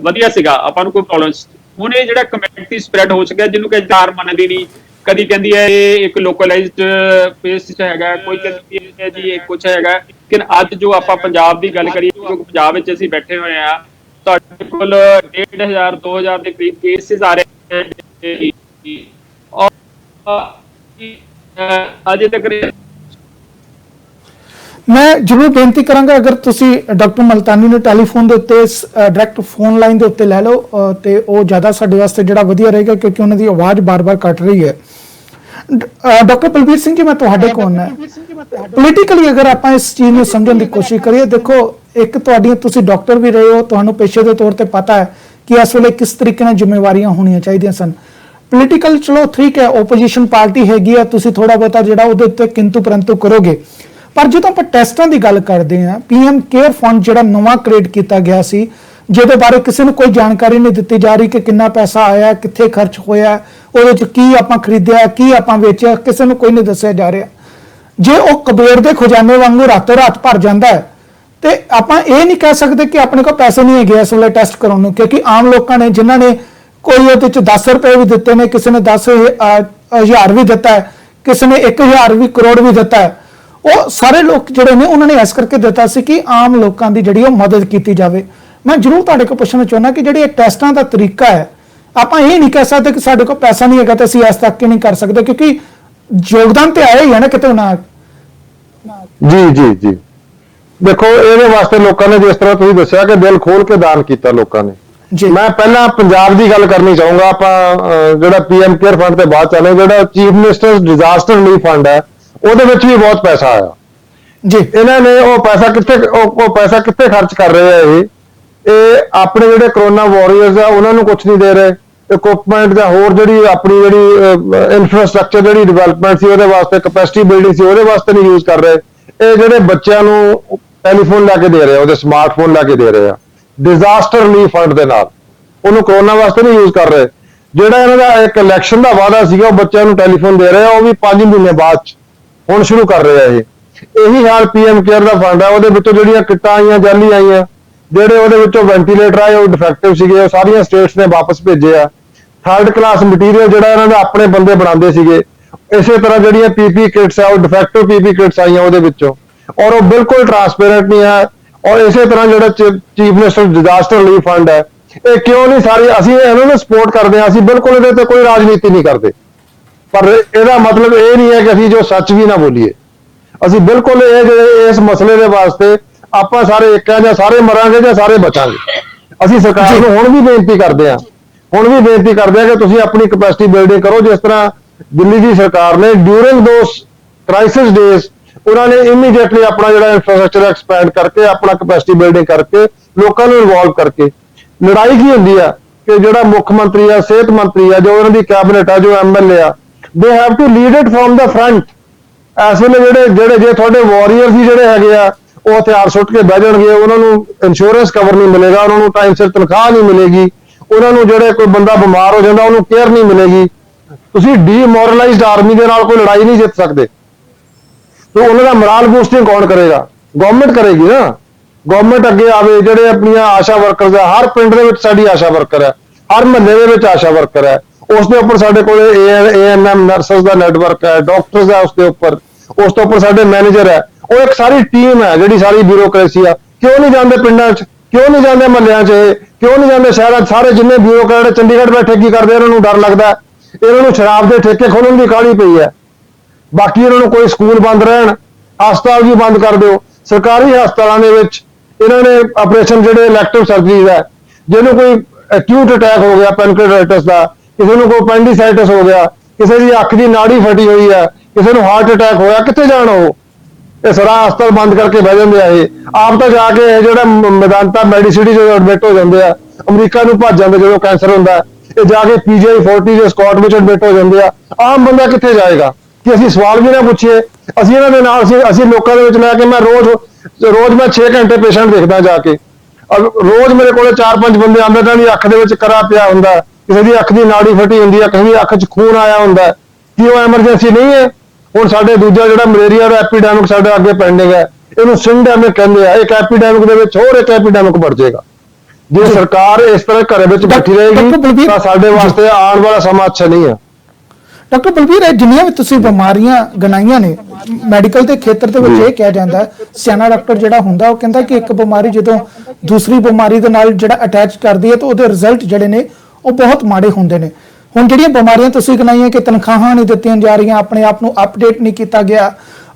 ਵਧੀਆ ਸੀਗਾ, ਆਪਾਂ ਨੂੰ ਕੋਈ ਪ੍ਰੋਬਲਮ। ਹੁਣ ਇਹ ਜਿਹੜਾ ਕਮਿਊਨਿਟੀ ਸਪਰੈਡ ਹੋ ਚੁੱਕਿਆ, ਜਿਹਨੂੰ ਕਿ ਚਾਰ ਮੰਨਦੀ ਨਹੀਂ, ਕਦੀ ਕਹਿੰਦੀ ਹੈ ਇਹ ਇੱਕ ਲੋਕਲਾਈਜ਼ਡ ਪੇਸ ਚ ਹੈਗਾ, ਕੋਈ ਕਹਿੰਦੀ ਹੈ ਜੀ ਇਹ ਕੁਝ ਹੈਗਾ। ਲੇਕਿਨ ਅੱਜ ਜੋ ਆਪਾਂ ਪੰਜਾਬ ਦੀ ਗੱਲ ਕਰੀਏ, ਕਿਉਂਕਿ ਪੰਜਾਬ ਵਿੱਚ ਅਸੀਂ ਬੈਠੇ ਹੋਏ ਆ, ਤੁਹਾਡੇ ਕੋਲ 1,500 2,000 ਦੇ ਕਰੀਬ ਕੇਸਿਸ ਆ ਰਹੇ ਅਜੇ ਤੱਕ। ਮੈਂ ਜ਼ਰੂਰ ਬੇਨਤੀ ਕਰਾਂਗਾ, ਅਗਰ ਤੁਸੀਂ ਡਾਕਟਰ ਮਲਤਾਨੀ ਨੂੰ ਟੈਲੀਫੋਨ ਦੇ ਉੱਤੇ ਡਾਇਰੈਕਟ ਫੋਨ ਲਾਈਨ ਦੇ ਉੱਤੇ ਲੈ ਲਓ ਤੇ ਉਹ ਜ਼ਿਆਦਾ ਸਾਡੇ ਵਾਸਤੇ ਜਿਹੜਾ ਵਧੀਆ ਰਹੇਗਾ, ਕਿਉਂਕਿ ਉਹਨਾਂ ਦੀ ਆਵਾਜ਼ ਬਾਰ-ਬਾਰ ਕੱਟ ਰਹੀ ਹੈ। ਡਾਕਟਰ ਬਲਬੀਰ ਸਿੰਘ ਜੀ, ਮੈਂ ਤੁਹਾਡੇ ਕੋਲ ਹਾਂ। ਪੋਲੀਟੀਕਲੀ ਅਗਰ ਆਪਾਂ ਇਸ ਚੀਜ਼ ਨੂੰ ਸਮਝਣ ਦੀ ਕੋਸ਼ਿਸ਼ ਕਰੀਏ, ਦੇਖੋ ਇੱਕ ਤੁਹਾਡੀਆਂ, ਤੁਸੀਂ ਡਾਕਟਰ ਵੀ ਰਹੇ ਹੋ, ਤੁਹਾਨੂੰ ਪੇਸ਼ੇ ਦੇ ਤੌਰ ਤੇ ਪਤਾ ਹੈ ਕਿ ਇਸ ਵੇਲੇ ਕਿਸ ਤਰੀਕੇ ਨਾਲ ਜ਼ਿੰਮੇਵਾਰੀਆਂ ਹੋਣੀਆਂ ਚਾਹੀਦੀਆਂ ਸਨ। ਪੋਲੀਟੀਕਲ ਚਲੋ ਠੀਕ ਹੈ, ਓਪੋਜੀਸ਼ਨ ਪਾਰਟੀ ਹੈਗੀ ਆ, ਤੁਸੀਂ ਥੋੜਾ ਬਹੁਤਾ ਜਿਹੜਾ ਉਹਦੇ ਉੱਤੇ ਕਿੰਤੂ ਪਰੰਤੂ ਕਰੋਗੇ। ਪਰ ਜਦੋਂ ਆਪਾਂ ਟੈਸਟਾਂ ਦੀ ਗੱਲ ਕਰਦੇ ਹਾਂ, PM ਕੇਅਰ ਫੰਡ ਜਿਹੜਾ ਨਵਾਂ ਕ੍ਰੀਏਟ ਕੀਤਾ ਗਿਆ ਸੀ, ਜਿਹਦੇ ਬਾਰੇ ਕਿਸੇ ਨੂੰ ਕੋਈ ਜਾਣਕਾਰੀ ਨਹੀਂ ਦਿੱਤੀ ਜਾ ਰਹੀ ਕਿ ਕਿੰਨਾ ਪੈਸਾ ਆਇਆ, ਕਿੱਥੇ ਖਰਚ ਹੋਇਆ, ਉਹਦੇ ਚ ਕੀ ਆਪਾਂ ਖਰੀਦਿਆ, ਕੀ ਆਪਾਂ ਵੇਚਿਆ, ਕਿਸੇ ਨੂੰ ਕੋਈ ਨਹੀਂ ਦੱਸਿਆ ਜਾ ਰਿਹਾ। ਜੇ ਉਹ ਕਬੀਰ ਦੇ ਖਜ਼ਾਨੇ ਵਾਂਗੂ ਰਾਤੋਂ ਰਾਤ ਭਰ ਜਾਂਦਾ ਹੈ, ਤੇ ਆਪਾਂ ਇਹ ਨਹੀਂ ਕਹਿ ਸਕਦੇ ਕਿ ਆਪਣੇ ਕੋਲ ਪੈਸੇ ਨਹੀਂ ਹੈਗੇ ਇਸ ਵੇਲੇ ਟੈਸਟ ਕਰਾਉਣ ਨੂੰ, ਕਿਉਂਕਿ ਆਮ ਲੋਕਾਂ ਨੇ ਜਿਨ੍ਹਾਂ ਨੇ ਕੋਈ ਉਹਦੇ ਚ 10 ਰੁਪਏ ਵੀ ਦਿੱਤੇ ਨੇ, ਕਿਸੇ ਨੇ 10,000 ਵੀ ਦਿੱਤਾ ਹੈ, ਕਿਸੇ ਨੇ 1,000 ਵੀ, ਕਰੋੜ ਵੀ ਦਿੱਤਾ ਹੈ, ਉਹ ਸਾਰੇ ਲੋਕ ਜਿਹੜੇ ਨੇ ਉਹਨਾਂ ਨੇ ਇਸ ਕਰਕੇ ਦਿੱਤਾ ਸੀ ਕਿ ਆਮ ਲੋਕਾਂ ਦੀ ਜਿਹੜੀ ਉਹ ਮਦਦ ਕੀਤੀ ਜਾਵੇ। ਮੈਂ ਜ਼ਰੂਰ ਤੁਹਾਡੇ ਕੋਲ ਪੁੱਛਣਾ ਚਾਹੁੰਦਾ ਕਿ ਜਿਹੜੇ ਇਹ ਟੈਸਟਾਂ ਦਾ ਤਰੀਕਾ ਹੈ, ਆਪਾਂ ਇਹ ਨਹੀਂ ਕਹਿ ਸਕਦੇ ਕਿ ਸਾਡੇ ਕੋਲ ਪੈਸਾ ਨਹੀਂ ਹੈਗਾ ਤੇ ਅਸੀਂ ਇਸ ਤੱਕ ਨਹੀਂ ਕਰ ਸਕਦੇ, ਕਿਉਂਕਿ ਯੋਗਦਾਨ ਤੇ ਆਇਆ ਹੀ ਹੈ ਨਾ ਕਿਤੇ ਨਾ। ਜੀ ਦੇਖੋ ਇਹਦੇ ਵਾਸਤੇ ਲੋਕਾਂ ਨੇ ਜਿਸ ਤਰ੍ਹਾਂ ਤੁਸੀਂ ਦੱਸਿਆ ਕਿ ਦਿਲ ਖੋਲ ਕੇ ਦਾਨ ਕੀਤਾ ਲੋਕਾਂ ਨੇ। ਜੀ ਮੈਂ ਪਹਿਲਾਂ ਪੰਜਾਬ ਦੀ ਗੱਲ ਕਰਨੀ ਚਾਹੂੰਗਾ। ਆਪਾਂ ਜਿਹੜਾ ਪੀਐਮ ਕੇਅਰ ਫੰਡ ਤੇ ਬਾਅਦ ਚੱਲੇ, ਜਿਹੜਾ chief minister disaster relief fund ਹੈ ਉਹਦੇ ਵਿੱਚ ਵੀ ਬਹੁਤ ਪੈਸਾ ਆਇਆ ਜੀ। ਇਹਨਾਂ ਨੇ ਉਹ ਪੈਸਾ ਕਿੱਥੇ ਖਰਚ ਕਰ ਰਹੇ ਆ? ਇਹ ਆਪਣੇ ਜਿਹੜੇ ਕਰੋਨਾ ਵਾਰੀਅਰਸ ਆ ਉਹਨਾਂ ਨੂੰ ਕੁਝ ਨਹੀਂ ਦੇ ਰਹੇ। ਇਕਵਿਪਮੈਂਟ ਜਾਂ ਹੋਰ ਜਿਹੜੀ ਆਪਣੀ ਜਿਹੜੀ ਇਨਫਰਾਸਟ੍ਰਕਚਰ ਜਿਹੜੀ ਡਿਵੈਲਪਮੈਂਟ ਸੀ ਉਹਦੇ ਵਾਸਤੇ, ਕੈਪੈਸਿਟੀ ਬਿਲਡਿੰਗ ਸੀ ਉਹਦੇ ਵਾਸਤੇ ਨਹੀਂ ਯੂਜ਼ ਕਰ ਰਹੇ। ਇਹ ਜਿਹੜੇ ਬੱਚਿਆਂ ਨੂੰ ਟੈਲੀਫੋਨ ਲੈ ਕੇ ਦੇ ਰਹੇ ਆ, ਉਹਦੇ ਸਮਾਰਟਫੋਨ ਲੈ ਕੇ ਦੇ ਰਹੇ ਆ ਡਿਜ਼ਾਸਟਰ ਰਿਲੀਫ ਫੰਡ ਦੇ ਨਾਲ, ਉਹਨੂੰ ਕਰੋਨਾ ਵਾਸਤੇ ਨਹੀਂ ਯੂਜ਼ ਕਰ ਰਹੇ। ਜਿਹੜਾ ਇਹਨਾਂ ਦਾ ਇੱਕ ਇਲੈਕਸ਼ਨ ਦਾ ਵਾਅਦਾ ਸੀਗਾ ਉਹ ਬੱਚਿਆਂ ਨੂੰ ਟੈਲੀਫੋਨ ਦੇ ਰਹੇ ਆ, ਉਹ ਵੀ 5 ਮਹੀਨੇ ਬਾਅਦ ਹੁਣ ਸ਼ੁਰੂ ਕਰ ਰਹੇ ਆ। ਇਹੀ ਹਾਲ ਪੀਐਮ ਕੇਅਰ ਦਾ ਫੰਡ ਹੈ, ਉਹਦੇ ਵਿੱਚੋਂ ਜਿਹੜੀਆਂ ਕਿੱਟਾਂ ਆਈਆਂ ਜਾਲੀ ਆਈਆਂ, ਜਿਹੜੇ ਉਹਦੇ ਵਿੱਚੋਂ ਵੈਂਟੀਲੇਟਰ ਆਏ ਉਹ ਡਿਫੈਕਟਿਵ ਸੀਗੇ, ਉਹ ਸਾਰੀਆਂ ਸਟੇਟਸ ਨੇ ਵਾਪਸ ਭੇਜੇ ਆ। ਥਰਡ ਕਲਾਸ ਮਟੀਰੀਅਲ ਜਿਹੜਾ ਇਹਨਾਂ ਦੇ ਆਪਣੇ ਬੰਦੇ ਬਣਾਉਂਦੇ ਸੀਗੇ, ਇਸੇ ਤਰ੍ਹਾਂ ਜਿਹੜੀਆਂ ਪੀਪੀ ਕਿਟਸ ਆ ਉਹ ਡਿਫੈਕਟਿਵ ਪੀਪੀ ਕਿਟਸ ਆਈਆਂ ਉਹਦੇ ਵਿੱਚੋਂ, ਔਰ ਉਹ ਬਿਲਕੁਲ ਟਰਾਂਸਪੇਰੈਂਟ ਨਹੀਂ ਹੈ। ਔਰ ਇਸੇ ਤਰ੍ਹਾਂ ਜਿਹੜਾ chief minister disaster relief fund ਹੈ, ਇਹ ਕਿਉਂ ਨਹੀਂ ਸਾਰੀ ਅਸੀਂ ਇਹਨਾਂ ਨੂੰ ਸਪੋਰਟ ਕਰਦੇ ਹਾਂ, ਅਸੀਂ ਬਿਲਕੁਲ ਇਹਦੇ ਤੇ ਕੋਈ ਰਾਜਨੀਤੀ ਨਹੀਂ ਕਰਦੇ, ਪਰ ਇਹਦਾ ਮਤਲਬ ਇਹ ਨਹੀਂ ਹੈ ਕਿ ਅਸੀਂ ਜੋ ਸੱਚ ਵੀ ਨਾ ਬੋਲੀਏ। ਅਸੀਂ ਬਿਲਕੁਲ ਇਹ ਜਿਹੜੇ ਇਸ ਮਸਲੇ ਦੇ ਵਾਸਤੇ ਆਪਾਂ ਸਾਰੇ ਇੱਕ ਆ, ਜਾਂ ਸਾਰੇ ਮਰਾਂਗੇ ਜਾਂ ਸਾਰੇ ਬਚਾਂਗੇ। ਅਸੀਂ ਸਰਕਾਰ ਨੂੰ ਹੁਣ ਵੀ ਬੇਨਤੀ ਕਰਦੇ ਹਾਂ ਕਿ ਤੁਸੀਂ ਆਪਣੀ ਕੈਪੈਸਿਟੀ ਬਿਲਡਿੰਗ ਕਰੋ, ਜਿਸ ਤਰ੍ਹਾਂ ਦਿੱਲੀ ਦੀ ਸਰਕਾਰ ਨੇ ਡਿਊਰਿੰਗ ਦੋਸ ਕ੍ਰਾਈਸਿਸ ਡੇਜ਼ ਉਹਨਾਂ ਨੇ ਇਮੀਡੀਏਟਲੀ ਆਪਣਾ ਜਿਹੜਾ ਇਨਫਰਾਸਟ੍ਰਕਚਰ ਐਕਸਪੈਂਡ ਕਰਕੇ, ਆਪਣਾ ਕੈਪੈਸਿਟੀ ਬਿਲਡਿੰਗ ਕਰਕੇ, ਲੋਕਾਂ ਨੂੰ ਇਨਵੋਲਵ ਕਰਕੇ। ਲੜਾਈ ਕੀ ਹੁੰਦੀ ਆ ਕਿ ਜਿਹੜਾ ਮੁੱਖ ਮੰਤਰੀ ਆ, ਸਿਹਤ ਮੰਤਰੀ ਆ, ਜੋ ਉਹਨਾਂ ਦੀ ਕੈਬਨਿਟ ਆ, ਜੋ ਐਮਐਲਏ ਆ, they have to lead it from the front. ਇਸ ਵੇਲੇ ਜਿਹੜੇ ਜੇ ਤੁਹਾਡੇ ਵਾਰੀਅਰਸ ਹੀ ਜਿਹੜੇ ਹੈਗੇ ਆ ਉਹ ਹਥਿਆਰ ਸੁੱਟ ਕੇ ਬਹਿ ਜਾਣਗੇ, ਉਹਨਾਂ ਨੂੰ ਇੰਸ਼ੋਰੈਂਸ ਕਵਰ ਨਹੀਂ ਮਿਲੇਗਾ, ਉਹਨਾਂ ਨੂੰ ਟਾਈਮ ਸਿਰ ਤਨਖਾਹ ਨਹੀਂ ਮਿਲੇਗੀ, ਉਹਨਾਂ ਨੂੰ ਜਿਹੜੇ ਕੋਈ ਬੰਦਾ ਬਿਮਾਰ ਹੋ ਜਾਂਦਾ ਉਹਨੂੰ ਕੇਅਰ ਨਹੀਂ ਮਿਲੇਗੀ। ਤੁਸੀਂ ਡੀਮੋਰਲਾਈਜ਼ਡ ਆਰਮੀ ਦੇ ਨਾਲ ਕੋਈ ਲੜਾਈ ਨਹੀਂ ਜਿੱਤ ਸਕਦੇ। ਤੇ ਉਹਨਾਂ ਦਾ ਮੋਰਲ ਬੂਸਟਿੰਗ ਕੌਣ ਕਰੇਗਾ? ਗਵਰਨਮੈਂਟ ਕਰੇਗੀ ਨਾ। ਗਵਰਨਮੈਂਟ ਅੱਗੇ ਆਵੇ, ਜਿਹੜੇ ਆਪਣੀਆਂ ਆਸ਼ਾ ਵਰਕਰਸ ਆ, ਹਰ ਪਿੰਡ ਦੇ ਵਿੱਚ ਸਾਡੀ ਆਸ਼ਾ ਵਰਕਰ ਹੈ, ਹਰ ਮਹੱਲੇ ਦੇ ਵਿੱਚ ਆਸ਼ਾ ਵਰਕਰ ਹੈ, ਉਸ ਦੇ ਉੱਪਰ ਸਾਡੇ ਕੋਲ ਏਐਨਐਮ ਨਰਸਸ ਦਾ ਨੈਟਵਰਕ ਹੈ, ਡਾਕਟਰਸ ਹੈ, ਉਸ ਦੇ ਉੱਪਰ ਸਾਡੇ ਮੈਨੇਜਰ ਹੈ, ਉਹ ਇੱਕ ਸਾਰੀ ਟੀਮ ਹੈ ਜਿਹੜੀ ਸਾਰੀ ਬਿਊਰੋਕ੍ਰੇਸੀ ਆ। ਕਿਉਂ ਨਹੀਂ ਜਾਂਦੇ ਪਿੰਡਾਂ 'ਚ? ਕਿਉਂ ਨਹੀਂ ਜਾਂਦੇ ਮਹੱਲਿਆਂ 'ਚ? ਕਿਉਂ ਨਹੀਂ ਜਾਂਦੇ ਸ਼ਹਿਰਾਂ 'ਚ? ਸਾਰੇ ਜਿੰਨੇ ਬਿਊਰੋਕਰੇਟ ਚੰਡੀਗੜ੍ਹ ਬੈਠੇ ਕੀ ਕਰਦੇ? ਇਹਨਾਂ ਨੂੰ ਡਰ ਲੱਗਦਾ, ਇਹਨਾਂ ਨੂੰ ਸ਼ਰਾਬ ਦੇ ਠੇਕੇ ਖੋਲਣ ਦੀ ਕਾਹਲੀ ਪਈ ਹੈ। ਬਾਕੀ ਇਹਨਾਂ ਨੂੰ ਕੋਈ ਸਕੂਲ ਬੰਦ ਰਹਿਣ, ਹਸਪਤਾਲ ਵੀ ਬੰਦ ਕਰ ਦਿਓ। ਸਰਕਾਰੀ ਹਸਪਤਾਲਾਂ ਦੇ ਵਿੱਚ ਇਹਨਾਂ ਨੇ ਆਪਰੇਸ਼ਨ ਜਿਹੜੇ ਇਲੈਕਟਿਵ ਸਰਜਰੀਜ਼ ਹੈ, ਜਿਹਨੂੰ ਕੋਈ ਐਕਿਊਟ ਅਟੈਕ ਹੋ ਗਿਆ ਪੈਨਕ੍ਰੀਆਟਾਈਟਿਸ ਦਾ, ਕਿਸੇ ਨੂੰ ਕੋਈ appendicitis ਹੋ ਗਿਆ, ਕਿਸੇ ਦੀ ਅੱਖ ਦੀ ਨਾੜੀ ਫਟੀ ਹੋਈ ਹੈ, ਕਿਸੇ ਨੂੰ ਹਾਰਟ ਅਟੈਕ ਹੋਇਆ, ਕਿੱਥੇ ਜਾਣ? ਉਹ ਇਹ ਸਾਰਾ ਹਸਪਤਾਲ ਬੰਦ ਕਰਕੇ ਬਹਿ ਜਾਂਦੇ ਆ। ਇਹ ਆਪ ਤਾਂ ਜਾ ਕੇ ਜਿਹੜਾ ਮੈਦਾਂਤਾ ਮੈਡੀਸਿਟੀ ਜਦੋਂ ਐਡਮਿਟ ਹੋ ਜਾਂਦੇ ਆ, ਅਮਰੀਕਾ ਨੂੰ ਭੱਜ ਜਾਂਦੇ ਜਦੋਂ ਕੈਂਸਰ ਹੁੰਦਾ, ਇਹ ਜਾ ਕੇ ਪੀਜੀਆਈ 40 ਦੇ ਸਕਾਟ ਵਿੱਚ ਐਡਮਿਟ ਹੋ ਜਾਂਦੇ ਆ। ਆਮ ਬੰਦਾ ਕਿੱਥੇ ਜਾਏਗਾ? ਕਿ ਅਸੀਂ ਸਵਾਲ ਵੀ ਨਾ ਪੁੱਛੀਏ। ਅਸੀਂ ਇਹਨਾਂ ਦੇ ਨਾਲ ਅਸੀਂ ਲੋਕਾਂ ਦੇ ਵਿੱਚ ਲੈ ਕੇ, ਮੈਂ ਰੋਜ਼ ਮੈਂ 6 ਘੰਟੇ ਪੇਸ਼ੈਂਟ ਦੇਖਦਾ ਜਾ ਕੇ। ਰੋਜ਼ ਮੇਰੇ ਕੋਲੇ 4-5 ਬੰਦੇ ਆਉਂਦੇ ਤਾਂ ਦੀ ਅੱਖ ਦੇ ਵਿੱਚ ਕਰਾ ਪਿਆ ਹੁੰਦਾ, ਕਿਸੇ ਦੀ ਅੱਖ ਦੀ ਨਾੜੀ ਫਟੀ ਹੁੰਦੀ ਹੈ, ਕਿਸੇ ਦੀ ਅੱਖ 'ਚ ਖੂਨ ਆਇਆ ਹੁੰਦਾ। ਕੀ ਉਹ ਐਮਰਜੈਂਸੀ ਨਹੀਂ ਹੈ? ਹੁਣ ਸਾਡੇ ਦੂਜਾ ਜਿਹੜਾ ਮਲੇਰੀਆ ਦਾ ਐਪੀਡੈਮਿਕ ਸਾਡੇ ਅੱਗੇ ਪੈਂਡਿੰਗ ਹੈ, ਇਹਨੂੰ ਸਿੰਡੈਮਿਕ ਕਹਿੰਦੇ ਆ। ਇੱਕ ਐਪੀਡੈਮਿਕ ਦੇ ਵਿੱਚ ਹੋਰ ਇੱਕ ਐਪੀਡੈਮਿਕ ਵੱਧ ਜਾਏਗਾ। ਜੇ ਸਰਕਾਰ ਇਸ ਤਰ੍ਹਾਂ ਘਰੇ ਵਿੱਚ ਬੈਠੀ ਰਹੇਗੀ ਤਾਂ ਸਾਡੇ ਵਾਸਤੇ ਆਉਣ ਵਾਲਾ ਸਮਾਂ ਅੱਛਾ ਨਹੀਂ ਹੈ। ਡਾਕਟਰ ਬਲਬੀਰ, ਇਹ ਜਿੰਨੀਆਂ ਵੀ ਤੁਸੀਂ ਬਿਮਾਰੀਆਂ ਗਣਾਈਆਂ ਨੇ, ਮੈਡੀਕਲ ਦੇ ਖੇਤਰ ਦੇ ਵਿੱਚ ਇਹ ਕਿਹਾ ਜਾਂਦਾ, ਸਿਆਣਾ ਡਾਕਟਰ ਜਿਹੜਾ ਹੁੰਦਾ ਉਹ ਕਹਿੰਦਾ ਕਿ ਇੱਕ ਬਿਮਾਰੀ ਜਦੋਂ ਦੂਸਰੀ ਬਿਮਾਰੀ ਦੇ ਨਾਲ ਜਿਹੜਾ ਅਟੈਚ ਕਰਦੀ ਹੈ ਤਾਂ ਉਹਦੇ ਰਿਜ਼ਲਟ ਜਿਹੜੇ ਨੇ ਉਹ ਬਹੁਤ ਮਾੜੇ ਹੁੰਦੇ ਨੇ। ਹੁਣ ਜਿਹੜੀਆਂ ਬਿਮਾਰੀਆਂ ਤੁਸੀਂ ਗਣਾਈਆਂ ਕਿ ਤਨਖਾਹਾਂ ਨਹੀਂ ਦਿੱਤੀਆਂ ਜਾ ਰਹੀਆਂ, ਆਪਣੇ ਆਪ ਨੂੰ ਅਪਡੇਟ ਨਹੀਂ ਕੀਤਾ ਗਿਆ,